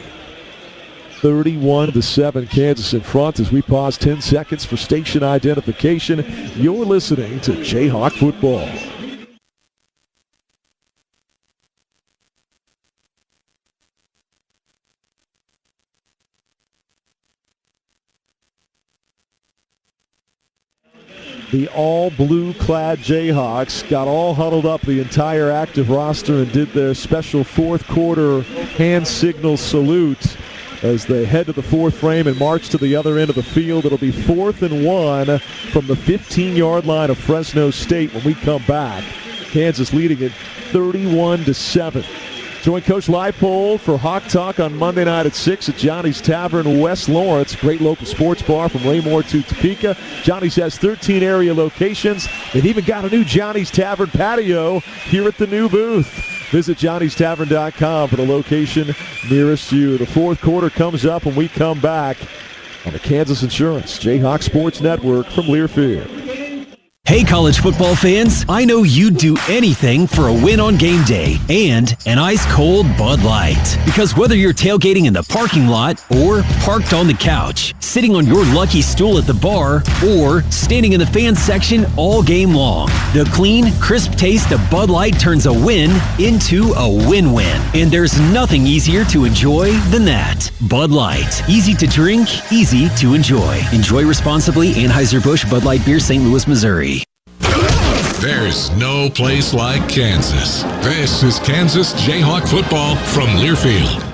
31-7, Kansas in front as we pause 10 seconds for station identification. You're listening to Jayhawk Football. The all-blue clad Jayhawks got all huddled up, the entire active roster, and did their special fourth quarter hand signal salute as they head to the fourth frame and march to the other end of the field. It'll be 4th and 1 from the 15-yard line of Fresno State when we come back. Kansas leading it 31-7. Join Coach Leipold for Hawk Talk on Monday night at 6 at Johnny's Tavern, West Lawrence. Great local sports bar from Raymore to Topeka. Johnny's has 13 area locations. They've even got a new Johnny's Tavern patio here at the new booth. Visit johnnystavern.com for the location nearest you. The fourth quarter comes up when we come back on the Kansas Insurance Jayhawk Sports Network from Learfield. Hey, college football fans, I know you'd do anything for a win on game day and an ice-cold Bud Light. Because whether you're tailgating in the parking lot or parked on the couch, sitting on your lucky stool at the bar, or standing in the fans section all game long, the clean, crisp taste of Bud Light turns a win into a win-win. And there's nothing easier to enjoy than that. Bud Light. Easy to drink, easy to enjoy. Enjoy responsibly. Anheuser-Busch Bud Light Beer, St. Louis, Missouri. There's no place like Kansas. This is Kansas Jayhawk football from Learfield.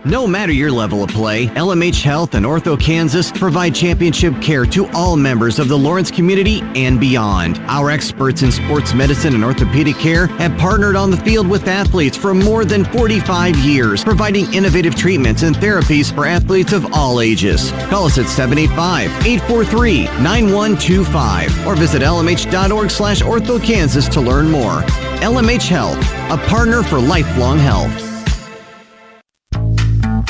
No matter your level of play, LMH Health and Ortho Kansas provide championship care to all members of the Lawrence community and beyond. Our experts in sports medicine and orthopedic care have partnered on the field with athletes for more than 45 years, providing innovative treatments and therapies for athletes of all ages. Call us at 785-843-9125 or visit lmh.org/orthokansas to learn more. LMH Health, a partner for lifelong health.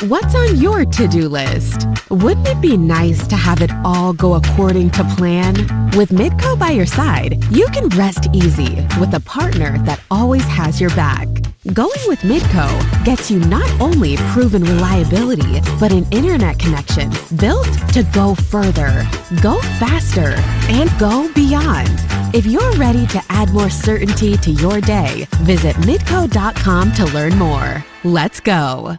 What's on your to-do list? Wouldn't it be nice to have it all go according to plan? With Midco by your side, you can rest easy with a partner that always has your back. Going with Midco gets you not only proven reliability, but an internet connection built to go further, go faster, and go beyond. If you're ready to add more certainty to your day, visit midco.com to learn more. Let's go.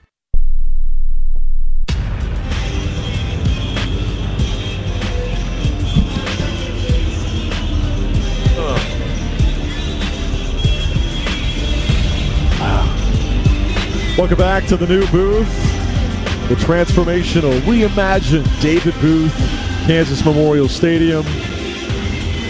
Welcome back to the new booth, the transformational, reimagined David Booth, Kansas Memorial Stadium.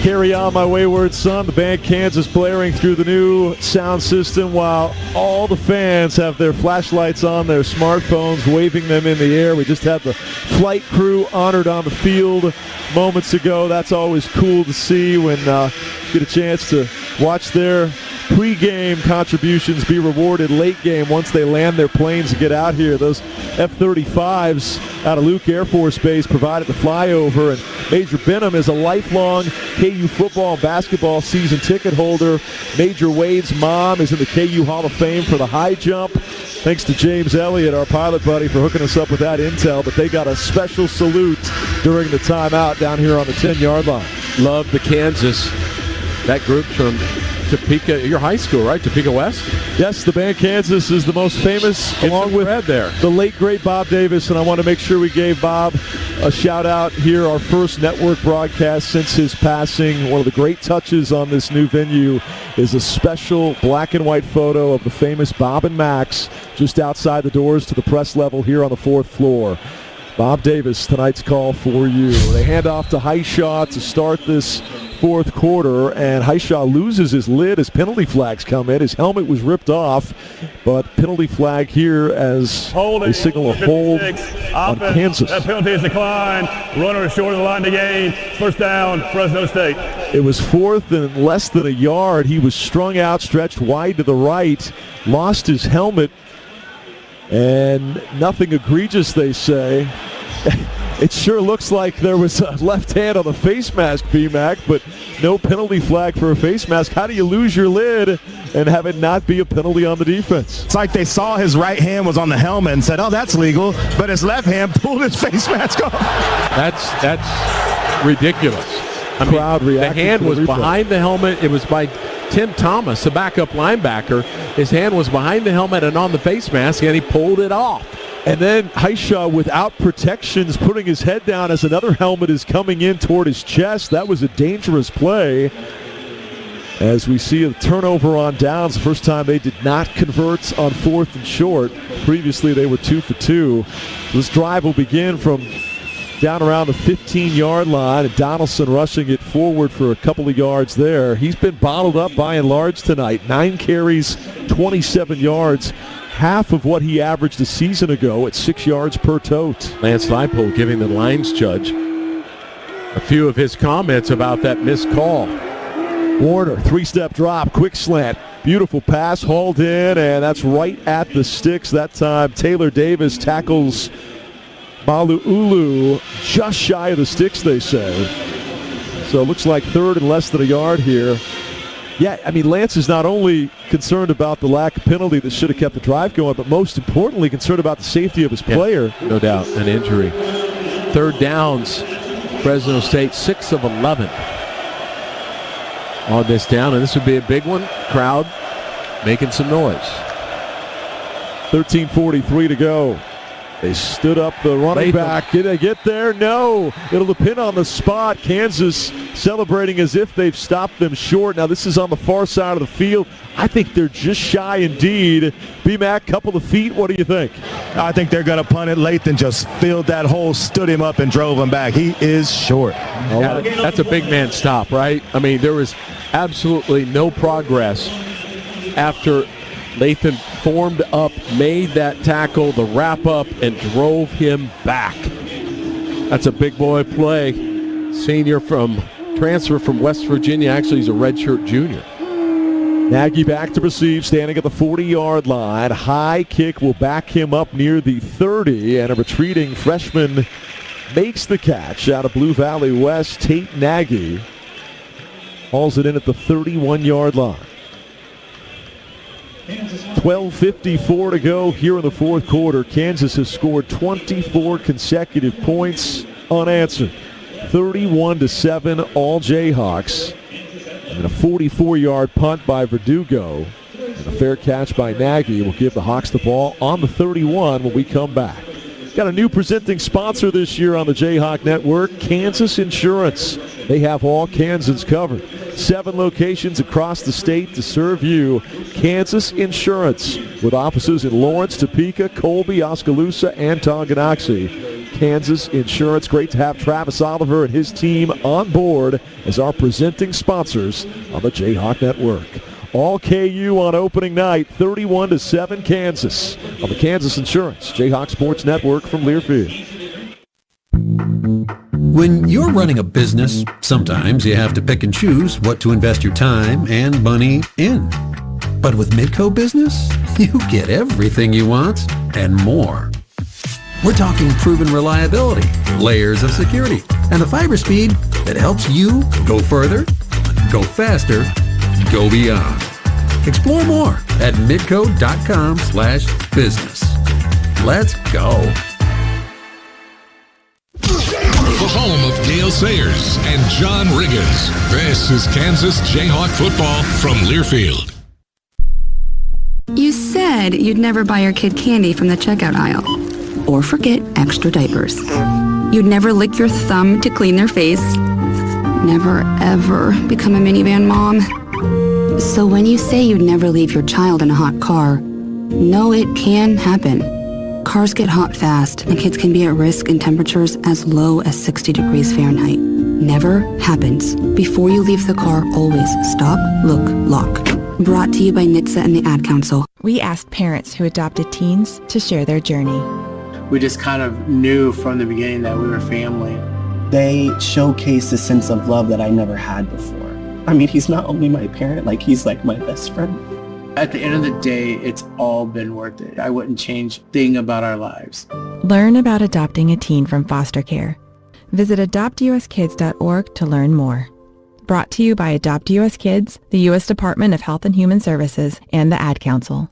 Carry on, my wayward son. The band Kansas blaring through the new sound system while all the fans have their flashlights on their smartphones, waving them in the air. We just had the flight crew honored on the field moments ago. That's always cool to see when you get a chance to watch their pre-game contributions be rewarded late game once they land their planes and get out here. Those F-35s out of Luke Air Force Base provided the flyover, and Major Benham is a lifelong KU football and basketball season ticket holder. Major Wade's mom is in the KU Hall of Fame for the high jump. Thanks to James Elliott, our pilot buddy, for hooking us up with that intel, but they got a special salute during the timeout down here on the 10-yard line. Love the Kansas, that group from Topeka, your high school, right? Topeka West? Yes, the band Kansas is the most famous, along with the late, great Bob Davis, and I want to make sure we gave Bob a shout-out here, our first network broadcast since his passing. One of the great touches on this new venue is a special black and white photo of the famous Bob and Max just outside the doors to the press level here on the 4th floor. Bob Davis, tonight's call for you. They hand off to Highshaw to start this fourth quarter, and Highshaw loses his lid as penalty flags come in. His helmet was ripped off, but penalty flag here as they signal a hold on Kansas. That penalty is declined. Runner is short of the line to gain. First down, Fresno State. It was 4th and less than a yard. He was strung out, stretched wide to the right, lost his helmet, and nothing egregious, they say. It sure looks like there was a left hand on the face mask, B-Mac, but no penalty flag for a face mask. How do you lose your lid and have it not be a penalty on the defense? It's like they saw his right hand was on the helmet and said, oh, that's legal, but his left hand pulled his face mask off. That's ridiculous. I mean, Crowd reaction. The hand was behind the helmet. It was by Tim Thomas, the backup linebacker. His hand was behind the helmet and on the face mask, and he pulled it off. And then Haisha, without protections, putting his head down as another helmet is coming in toward his chest. That was a dangerous play. As we see a turnover on downs, the first time they did not convert on 4th and short. Previously, they were 2 for 2. This drive will begin from down around the 15-yard line, and Donaldson rushing it forward for a couple of yards there. He's been bottled up by and large tonight. 9 carries, 27 yards. Half of what he averaged a season ago at 6 yards per tote. Lance Leipold giving the lines judge a few of his comments about that missed call. Warner, 3-step drop, quick slant, beautiful pass, hauled in, and that's right at the sticks that time. Taylor Davis tackles Malu'ulu just shy of the sticks, they say. So it looks like 3rd and less than a yard here. Yeah, I mean, Lance is not only concerned about the lack of penalty that should have kept the drive going, but most importantly concerned about the safety of his player. No doubt, an injury. 3rd downs, Fresno State 6 of 11 on this down, and this would be a big one. Crowd making some noise. 13:43 to go. They stood up the running back. Did they get there? No. It'll depend on the spot. Kansas celebrating as if they've stopped them short. Now, this is on the far side of the field. I think they're just shy indeed. B-Mac, couple of feet. What do you think? I think they're going to punt it. Lathan just filled that hole, stood him up, and drove him back. He is short. Yeah, that's a big man stop, right? I mean, there was absolutely no progress after Lathan formed up, made that tackle, the wrap-up, and drove him back. That's a big boy play. Senior transfer from West Virginia. Actually, he's a redshirt junior. Nagy back to receive, standing at the 40-yard line. High kick will back him up near the 30, and a retreating freshman makes the catch out of Blue Valley West. Tate Nagy hauls it in at the 31-yard line. 12:54 to go here in the 4th quarter. Kansas has scored 24 consecutive points unanswered. 31-7, all Jayhawks. And a 44-yard punt by Verdugo. And a fair catch by Nagy will give the Hawks the ball on the 31 when we come back. Got a new presenting sponsor this year on the Jayhawk Network, Kansas Insurance. They have all Kansans covered. 7 locations across the state to serve you. Kansas Insurance, with offices in Lawrence, Topeka, Colby, Oskaloosa, and Tonganoxie. Kansas Insurance. Great to have Travis Oliver and his team on board as our presenting sponsors on the Jayhawk Network. All KU on opening night, 31-7 Kansas on the Kansas Insurance Jayhawk Sports Network from Learfield. When you're running a business, sometimes you have to pick and choose what to invest your time and money in. But with Midco Business, you get everything you want and more. We're talking proven reliability, layers of security, and the fiber speed that helps you go further, go faster, go beyond. Explore more at midco.com/business. Let's go. The home of Gale Sayers and John Riggins. This is Kansas Jayhawk football from Learfield. You said you'd never buy your kid candy from the checkout aisle. Or forget extra diapers. You'd never lick your thumb to clean their face. Never, ever become a minivan mom. So when you say you'd never leave your child in a hot car, no, it can happen. Cars get hot fast, and kids can be at risk in temperatures as low as 60 degrees Fahrenheit. Never happens. Before you leave the car, always stop, look, lock. Brought to you by NHTSA and the Ad Council. We asked parents who adopted teens to share their journey. We just kind of knew from the beginning that we were family. They showcase a sense of love that I never had before. I mean, he's not only my parent, he's like my best friend. At the end of the day, it's all been worth it. I wouldn't change a thing about our lives. Learn about adopting a teen from foster care. Visit adoptuskids.org to learn more. Brought to you by Adopt US Kids, the U.S. Department of Health and Human Services, and the Ad Council.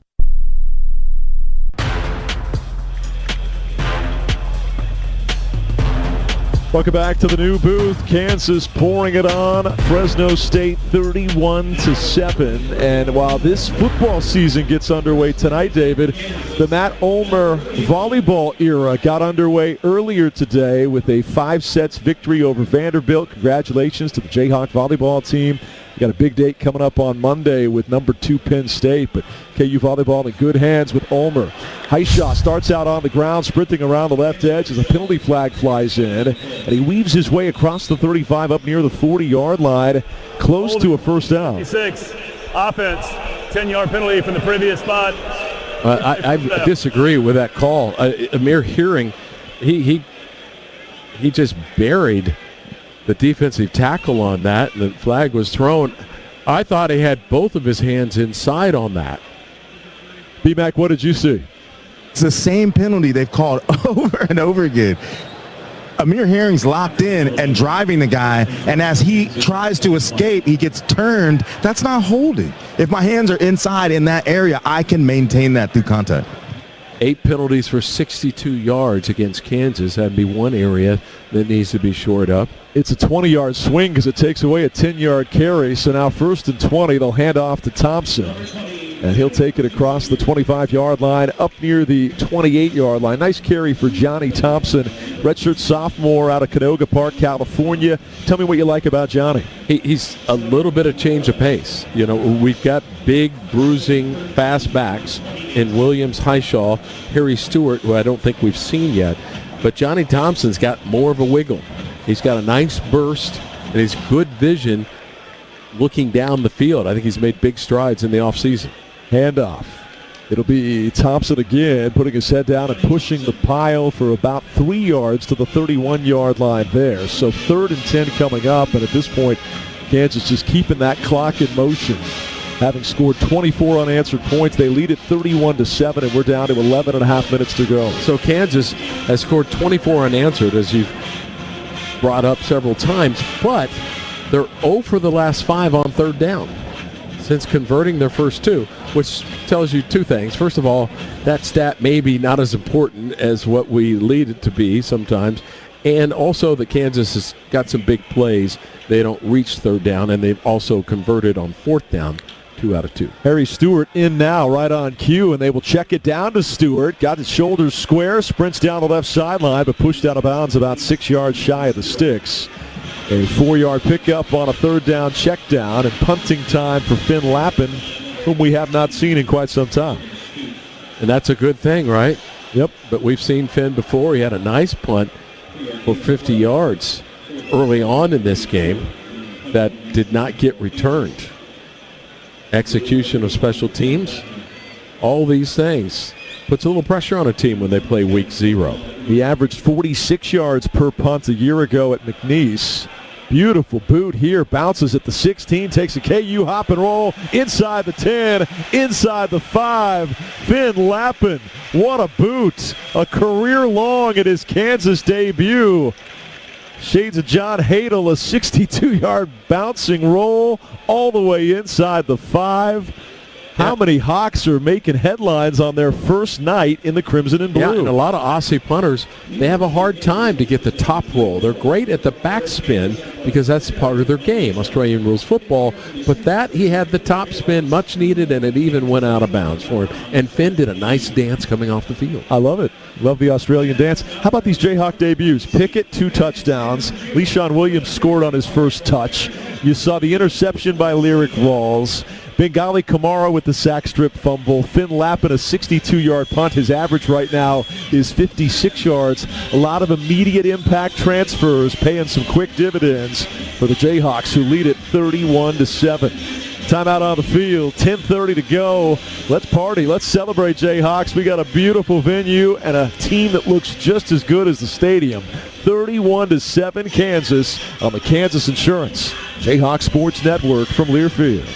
Welcome back to the new booth. Kansas pouring it on Fresno State 31-7. And while this football season gets underway tonight, David, the Matt Ulmer volleyball era got underway earlier today with a 5-sets victory over Vanderbilt. Congratulations to the Jayhawk volleyball team. We got a big date coming up on Monday with number 2 Penn State, but KU volleyball in good hands with Ulmer. Heishaw starts out on the ground, sprinting around the left edge as a penalty flag flies in, and he weaves his way across the 35 up near the 40-yard line, close to a first down. 56, offense, 10-yard penalty from the previous spot. I disagree with that call. Amir Hearing, he just buried the defensive tackle on that, and the flag was thrown. I thought he had both of his hands inside on that. B-Mac, what did you see? It's the same penalty they've called over and over again. Amir Herring's locked in and driving the guy, and as he tries to escape, he gets turned. That's not holding. If my hands are inside in that area, I can maintain that through contact. 8 penalties for 62 yards against Kansas. That'd be one area that needs to be shored up. It's a 20-yard swing because it takes away a 10-yard carry. So now 1st and 20, they'll hand off to Thompson. And he'll take it across the 25-yard line up near the 28-yard line. Nice carry for Johnny Thompson, redshirt sophomore out of Canoga Park, California. Tell me what you like about Johnny. He's a little bit of change of pace. You know, we've got big, bruising, fast backs in Williams, Heishaw, Harry Stewart, who I don't think we've seen yet. But Johnny Thompson's got more of a wiggle. He's got a nice burst, and he's good vision looking down the field. I think he's made big strides in the offseason. Handoff. It'll be Thompson again, putting his head down and pushing the pile for about 3 yards to the 31-yard line there. So 3rd and 10 coming up, and at this point, Kansas just keeping that clock in motion. Having scored 24 unanswered points, they lead at 31-7, and we're down to 11 and a half minutes to go. So Kansas has scored 24 unanswered, as you've brought up several times, but they're 0 for the last 5 on 3rd down since converting their first 2, which tells you 2 things. First of all, that stat may be not as important as what we lead it to be sometimes, and also that Kansas has got some big plays. They don't reach 3rd down, and they've also converted on 4th down 2 out of 2. Harry Stewart in now, right on cue, and they will check it down to Stewart. Got his shoulders square, sprints down the left sideline, but pushed out of bounds about 6 yards shy of the sticks. A 4-yard pickup on a 3rd down check down, and punting time for Finn Lappin, whom we have not seen in quite some time. And that's a good thing, right? Yep. But we've seen Finn before. He had a nice punt for 50 yards early on in this game that did not get returned. Execution of special teams, all these things puts a little pressure on a team when they play week 0. He averaged 46 yards per punt a year ago at McNeese. Beautiful boot here, bounces at the 16, takes a KU hop and roll inside the 10, inside the 5. Finn Lappin, what a boot. A career long at his Kansas debut. Shades of John Hadel, a 62-yard bouncing roll all the way inside the 5. How many Hawks are making headlines on their first night in the Crimson and Blue? Yeah, and a lot of Aussie punters, they have a hard time to get the top roll. They're great at the backspin because that's part of their game, Australian rules football. But that, he had the top spin, much needed, and it even went out of bounds for him. And Finn did a nice dance coming off the field. I love it. Love the Australian dance. How about these Jayhawk debuts? Pickett, 2 touchdowns. Le'Shawn Williams scored on his first touch. You saw the interception by Lyric Rawls. Bengali Kamara with the sack strip fumble. Finn Lappin, a 62-yard punt. His average right now is 56 yards. A lot of immediate impact transfers, paying some quick dividends for the Jayhawks, who lead it 31-7. Timeout on the field, 10:30 to go. Let's party. Let's celebrate, Jayhawks. We got a beautiful venue and a team that looks just as good as the stadium. 31-7 Kansas on the Kansas Insurance Jayhawk Sports Network from Learfield.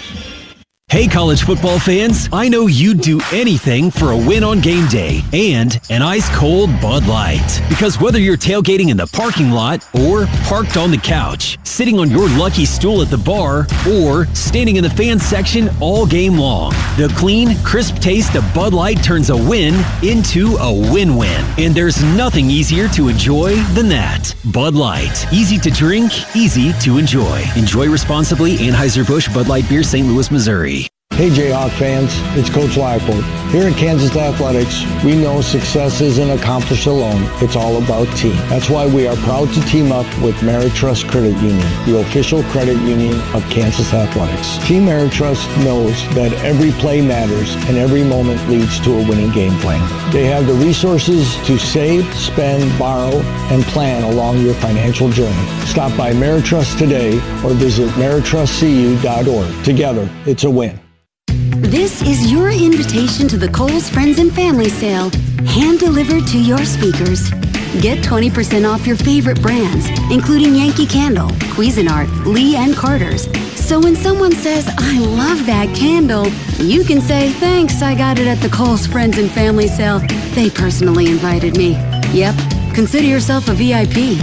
Hey, college football fans, I know you'd do anything for a win on game day and an ice-cold Bud Light. Because whether you're tailgating in the parking lot or parked on the couch, sitting on your lucky stool at the bar, or standing in the fan section all game long, the clean, crisp taste of Bud Light turns a win into a win-win. And there's nothing easier to enjoy than that. Bud Light. Easy to drink, easy to enjoy. Enjoy responsibly. Anheuser-Busch Bud Light Beer, St. Louis, Missouri. Hey Jayhawk fans, it's Coach Leipold. Here at Kansas Athletics, we know success isn't accomplished alone. It's all about team. That's why we are proud to team up with Meritrust Credit Union, the official credit union of Kansas Athletics. Team Meritrust knows that every play matters and every moment leads to a winning game plan. They have the resources to save, spend, borrow, and plan along your financial journey. Stop by Meritrust today or visit meritrustcu.org. Together, it's a win. This is your invitation to the Kohl's Friends and Family Sale, hand-delivered to your speakers. Get 20% off your favorite brands, including Yankee Candle, Cuisinart, Lee & Carter's. So when someone says, "I love that candle," you can say, "Thanks, I got it at the Kohl's Friends and Family Sale. They personally invited me." Yep, consider yourself a VIP.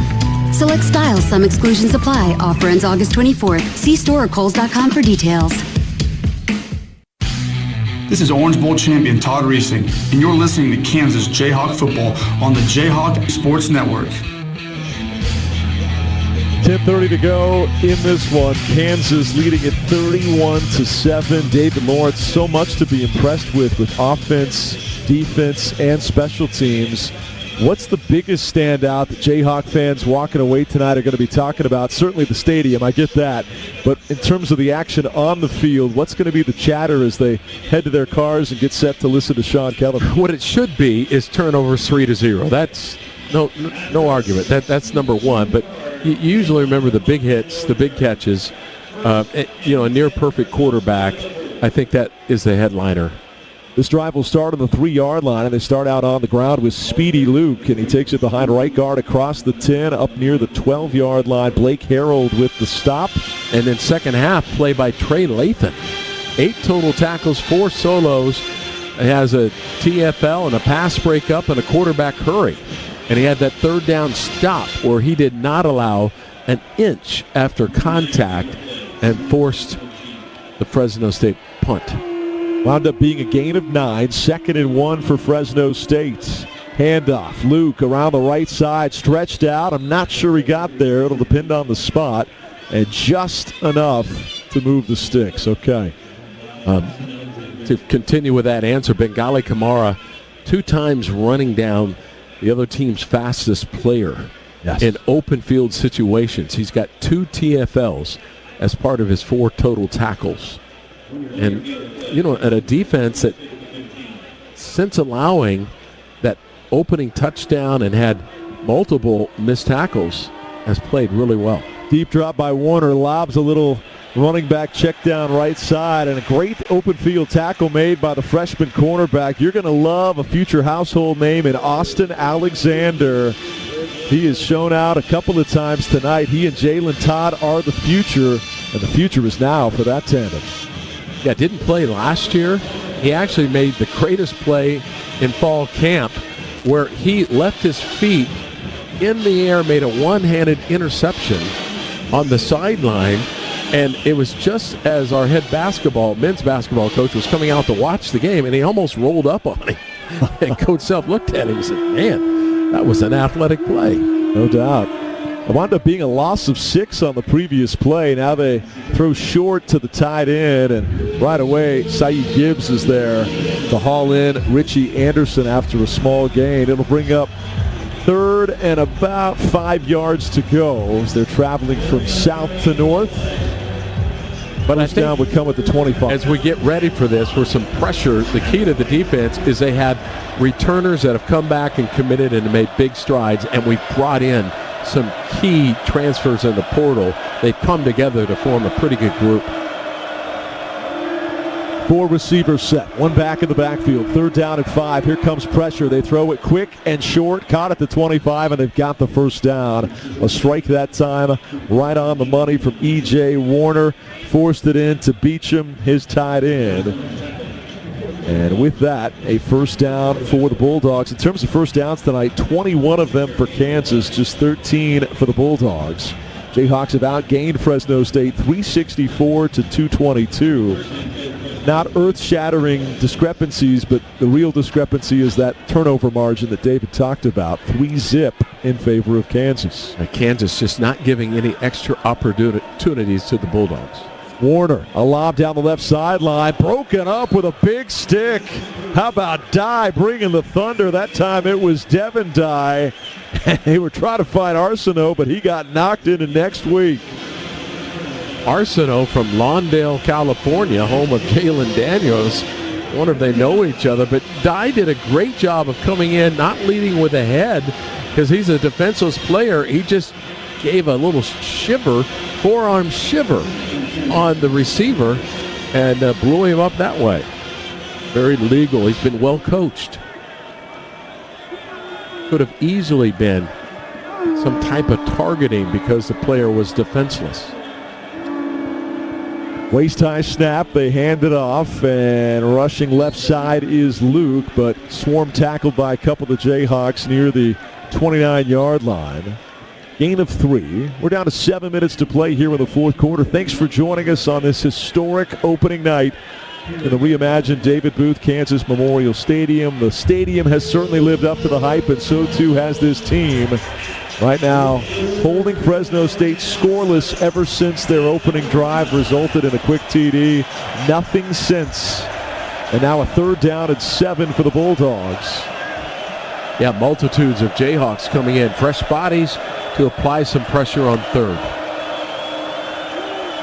Select styles, some exclusions apply. Offer ends August 24th. See store or Kohls.com for details. This is Orange Bowl champion Todd Reesing, and you're listening to Kansas Jayhawk football on the Jayhawk Sports Network. 10:30 to go in this one. Kansas leading at 31-7. David Lawrence, so much to be impressed with offense, defense, and special teams. What's the biggest standout that Jayhawk fans walking away tonight are going to be talking about? Certainly the stadium, I get that. But in terms of the action on the field, what's going to be the chatter as they head to their cars and get set to listen to Sean Kellerman? What it should be is turnovers 3-0. That's no argument. That's number one. But you usually remember the big hits, the big catches. A near-perfect quarterback. I think that is the headliner. This drive will start on the 3-yard line, and they start out on the ground with Speedy Luke, and he takes it behind right guard across the 10, up near the 12-yard line. Blake Harold with the stop. And then second half, play by Trey Lathan. 8 total tackles, 4 solos. He has a TFL and a pass breakup and a quarterback hurry. And he had that third down stop where he did not allow an inch after contact and forced the Fresno State punt. Wound up being a gain of 9, 2nd and 1 for Fresno State. Handoff, Luke around the right side, stretched out. I'm not sure he got there. It'll depend on the spot. And just enough to move the sticks. Okay. To continue with that answer, Bengali Kamara 2 times running down the other team's fastest player in open field situations. He's got 2 TFLs as part of his 4 total tackles. And, at a defense that, since allowing that opening touchdown and had multiple missed tackles, has played really well. Deep drop by Warner, lobs a little running back check down right side, and a great open field tackle made by the freshman cornerback. You're going to love a future household name in Austin Alexander. He has shown out a couple of times tonight. He and Jalen Todd are the future, and the future is now for that tandem. Yeah, didn't play last year. He actually made the greatest play in fall camp where he left his feet in the air, made a one-handed interception on the sideline, and it was just as our head men's basketball coach was coming out to watch the game, and he almost rolled up on him. And Coach Self looked at him and said, "Man, that was an athletic play." No doubt. It wound up being a loss of 6 on the previous play. Now they throw short to the tight end, and right away, Saeed Gibbs is there to haul in Richie Anderson after a small gain. It'll bring up 3rd and about 5 yards to go as they're traveling from south to north. But I think down would come at the 25. As we get ready for this, for some pressure, the key to the defense is they had returners that have come back and committed and made big strides, and we brought in some key transfers in the portal. They've come together to form a pretty good group. Four receivers set. One back in the backfield. Third down at 5. Here comes pressure. They throw it quick and short. Caught at the 25, and they've got the first down. A strike that time. Right on the money from E.J. Warner. Forced it in to Beecham, his tight end. And with that, a first down for the Bulldogs. In terms of first downs tonight, 21 of them for Kansas, just 13 for the Bulldogs. Jayhawks have outgained Fresno State 364 to 222. Not earth-shattering discrepancies, but the real discrepancy is that turnover margin that David talked about. 3-zip in favor of Kansas. Kansas just not giving any extra opportunities to the Bulldogs. Warner, a lob down the left sideline, broken up with a big stick. How about Dye bringing the thunder? That time it was Devin Dye. They were trying to find Arsenault, but he got knocked into next week. Arsenault from Lawndale, California, home of Jalen Daniels. I wonder if they know each other, but Dye did a great job of coming in, not leading with a head, because he's a defenseless player. He just gave a little shiver, forearm shiver on the receiver and blew him up that way. Very legal. He's been well coached. Could have easily been some type of targeting because the player was defenseless. Waist-high snap, they hand it off, and rushing left side is Luke, but swarm tackled by a couple of the Jayhawks near the 29-yard line. Gain of 3. We're down to 7 minutes to play here in the fourth quarter. Thanks for joining us on this historic opening night in the reimagined David Booth Kansas Memorial Stadium. The stadium has certainly lived up to the hype, and so too has this team. Right now, holding Fresno State scoreless ever since their opening drive resulted in a quick TD. Nothing since. And now a third down and 7 for the Bulldogs. Yeah, multitudes of Jayhawks coming in. Fresh bodies to apply some pressure on third.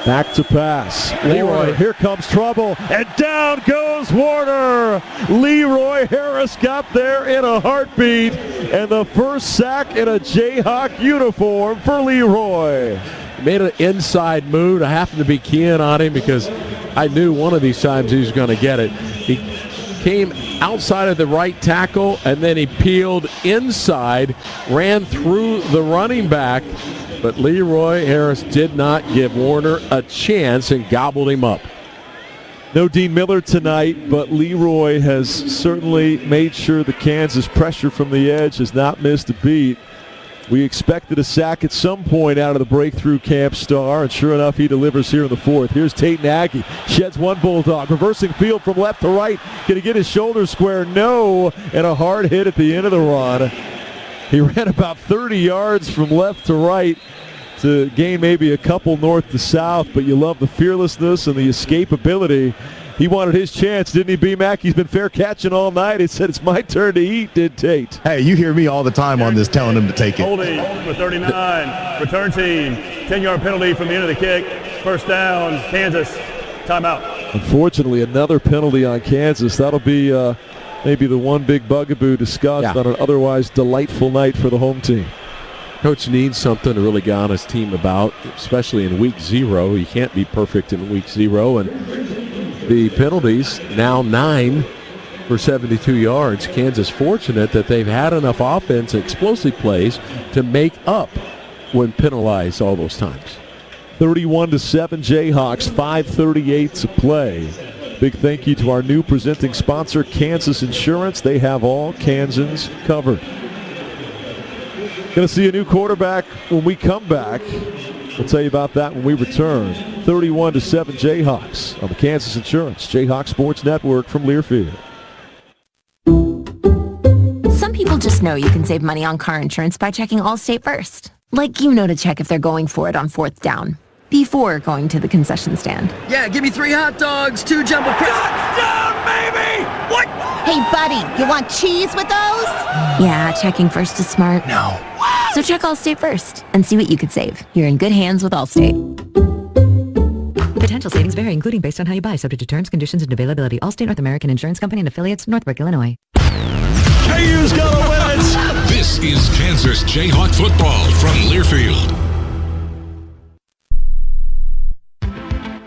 Back to pass. Leroy, here comes trouble, and down goes Warner. Leroy Harris got there in a heartbeat, and the first sack in a Jayhawk uniform for Leroy. Made an inside move. I happened to be keying on him because I knew one of these times he was going to get it. He came outside of the right tackle, and then he peeled inside, ran through the running back, but Leroy Harris did not give Warner a chance and gobbled him up. No Dean Miller tonight, but Leroy has certainly made sure the Kansas pressure from the edge has not missed a beat. We expected a sack at some point out of the breakthrough camp star, and sure enough, he delivers here in the fourth. Here's Tate Nagy, sheds one Bulldog, reversing field from left to right. Can he get his shoulder square? No, and a hard hit at the end of the run. He ran about 30 yards from left to right to gain maybe a couple north to south, but you love the fearlessness and the escapability. He wanted his chance, didn't he, B-Mac? He's been fair catching all night. He said, it's my turn to eat, did Tate. Hey, you hear me all the time on this telling him to take it. Holding for 39. Return team. 10-yard penalty from the end of the kick. First down, Kansas. Timeout. Unfortunately, another penalty on Kansas. That'll be maybe the one big bugaboo discussed on an otherwise delightful night for the home team. Coach needs something to really get on his team about, especially in week 0. He can't be perfect in week 0, and the penalties, now 9 for 72 yards. Kansas fortunate that they've had enough offense and explosive plays to make up when penalized all those times. 31-7 Jayhawks, 5:38 to play. Big thank you to our new presenting sponsor, Kansas Insurance. They have all Kansans covered. Going to see a new quarterback when we come back. We'll tell you about that when we return. 31-7 Jayhawks on the Kansas Insurance Jayhawk Sports Network from Learfield. Some people just know you can save money on car insurance by checking Allstate first. Like you know to check if they're going for it on 4th down before going to the concession stand. Yeah, give me 3 hot dogs, 2 jumbo crisps. Touchdown, baby! What? Hey, buddy, you want cheese with those? Yeah, checking first is smart. No. So check Allstate first and see what you could save. You're in good hands with Allstate. Potential savings vary, including based on how you buy, subject to terms, conditions, and availability. Allstate North American Insurance Company and affiliates, Northbrook, Illinois. KU's gonna win it! This is Kansas Jayhawk football from Learfield.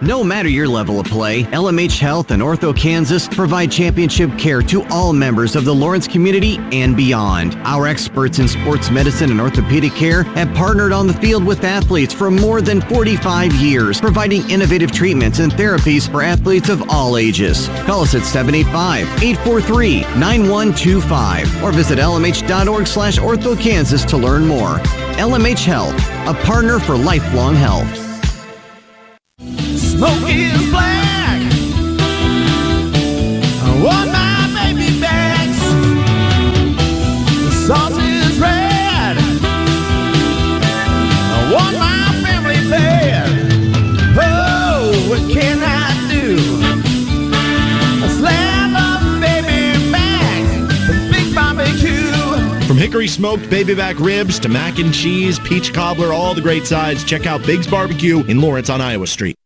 No matter your level of play, LMH Health and Ortho Kansas provide championship care to all members of the Lawrence community and beyond. Our experts in sports medicine and orthopedic care have partnered on the field with athletes for more than 45 years, providing innovative treatments and therapies for athletes of all ages. Call us at 785-843-9125 or visit lmh.org/orthokansas to learn more. LMH Health, a partner for lifelong health. Smoke is black on my baby backs. The sauce is red on my family bed. Oh, what can I do? I slam a baby back, a big barbecue. From hickory smoked baby back ribs to mac and cheese, peach cobbler, all the great sides, check out Big's Barbecue in Lawrence on Iowa Street.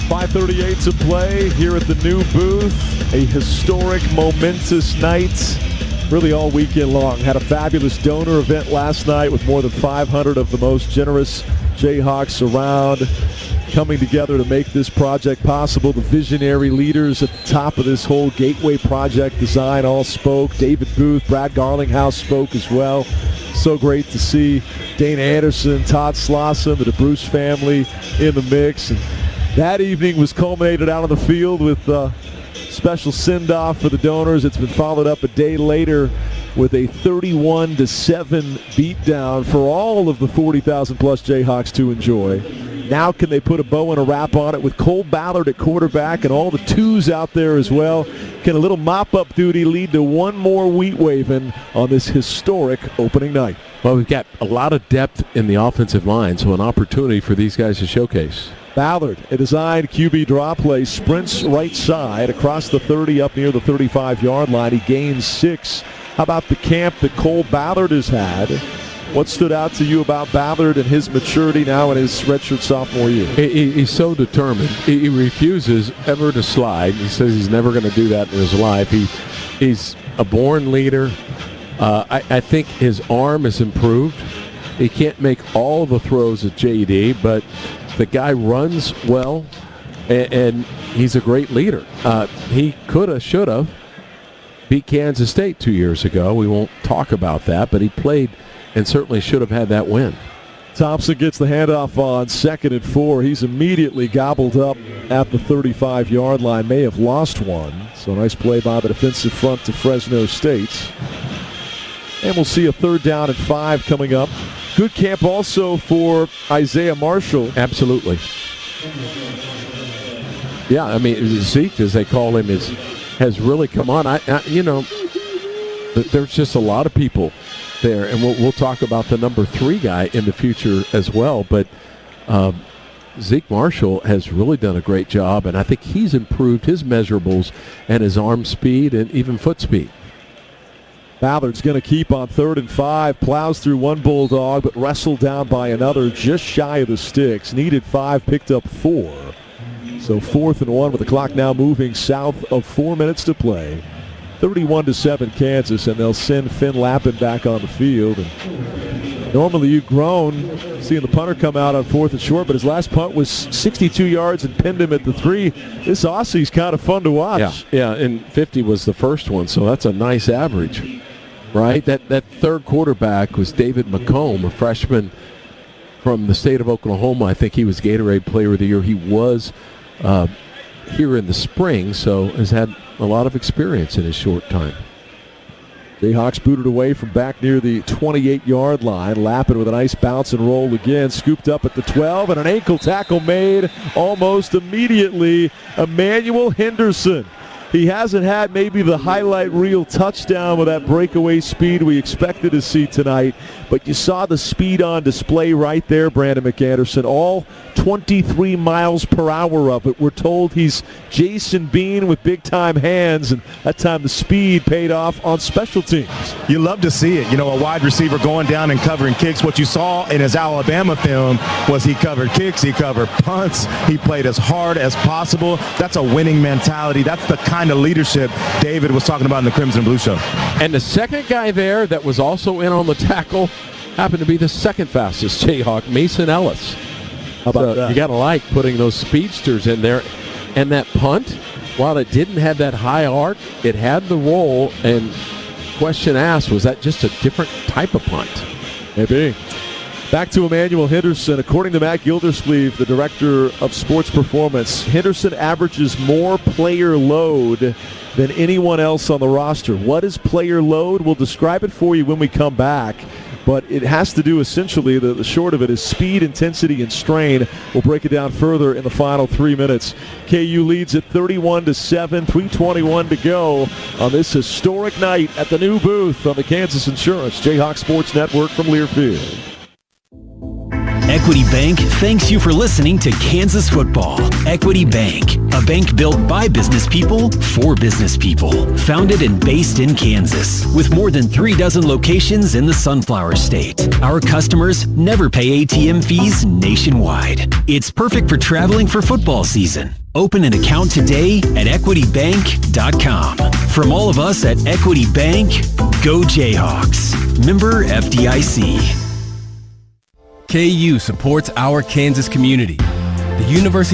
5:38 to play here at the new booth. A historic, momentous night, really all weekend long. Had a fabulous donor event last night with more than 500 of the most generous Jayhawks around coming together to make this project possible. The visionary leaders at the top of this whole Gateway project design all spoke. David Booth, Brad Garlinghouse spoke as well. So great to see Dana Anderson, Todd Slauson, the DeBruce family in the mix. And that evening was culminated out on the field with special send-off for the donors. It's been followed up a day later with a 31-7 beatdown for all of the 40,000-plus Jayhawks to enjoy. Now can they put a bow and a wrap on it with Cole Ballard at quarterback and all the twos out there as well? Can a little mop-up duty lead to one more wheat waving on this historic opening night? Well, we've got a lot of depth in the offensive line, so an opportunity for these guys to showcase. Ballard, a designed QB draw play, sprints right side across the 30 up near the 35-yard line. He gains 6. How about the camp that Cole Ballard has had? What stood out to you about Ballard and his maturity now in his redshirt sophomore year? He's so determined. He refuses ever to slide. He says he's never going to do that in his life. He's a born leader. I think his arm has improved. He can't make all the throws at JD, but the guy runs well, and he's a great leader. He could have, should have beat Kansas State 2 years ago. We won't talk about that, but he played and certainly should have had that win. Thompson gets the handoff on 2nd and 4. He's immediately gobbled up at the 35-yard line. May have lost one. So nice play by the defensive front to Fresno State. And we'll see a 3rd down and 5 coming up. Good camp also for Isaiah Marshall. Absolutely. Yeah, I mean, Zeke, as they call him, has really come on. There's just a lot of people there, and we'll talk about the number 3 guy in the future as well. But Zeke Marshall has really done a great job, and I think he's improved his measurables and his arm speed and even foot speed. Ballard's going to keep on 3rd and 5, plows through one Bulldog, but wrestled down by another just shy of the sticks. Needed 5, picked up 4. So 4th and 1 with the clock now moving south of 4 minutes to play. 31-7 Kansas, and they'll send Finn Lappin back on the field. And normally you've grown seeing the punter come out on 4th and short, but his last punt was 62 yards and pinned him at the 3. This Aussie's kind of fun to watch. Yeah, and 50 was the first one, so that's a nice average. Right, that third quarterback was David McComb, a freshman from the state of Oklahoma. I think he was Gatorade Player of the Year. He was here in the spring, so has had a lot of experience in his short time. Jayhawks booted away from back near the 28-yard line. Lappin with a nice bounce and roll again. Scooped up at the 12, and an ankle tackle made almost immediately. Emmanuel Henderson. He hasn't had maybe the highlight reel touchdown with that breakaway speed we expected to see tonight, but you saw the speed on display right there, Brandon McAnderson. All 23 miles per hour of it. We're told he's Jason Bean with big-time hands, and that time the speed paid off on special teams. You love to see it. A wide receiver going down and covering kicks. What you saw in his Alabama film was he covered kicks, he covered punts, he played as hard as possible. That's a winning mentality. That's the kind of leadership David was talking about in the Crimson Blue Show. And the second guy there that was also in on the tackle happened to be the second fastest Jayhawk, Mason Ellis. How about that? You got to like putting those speedsters in there. And that punt, while it didn't have that high arc, it had the roll. And question asked, was that just a different type of punt? Maybe. Back to Emmanuel Henderson. According to Matt Gildersleeve, the director of sports performance, Henderson averages more player load than anyone else on the roster. What is player load? We'll describe it for you when we come back. But it has to do essentially, the short of it is speed, intensity, and strain. We'll break it down further in the final 3 minutes. KU leads at 31-7, 3:21 to go on this historic night at the new booth on the Kansas Insurance Jayhawks Sports Network from Learfield. Equity Bank thanks you for listening to Kansas Football. Equity Bank, a bank built by business people for business people. Founded and based in Kansas, with more than 36 locations in the Sunflower State. Our customers never pay ATM fees nationwide. It's perfect for traveling for football season. Open an account today at equitybank.com. From all of us at Equity Bank, go Jayhawks. Member FDIC. KU supports our Kansas community. The University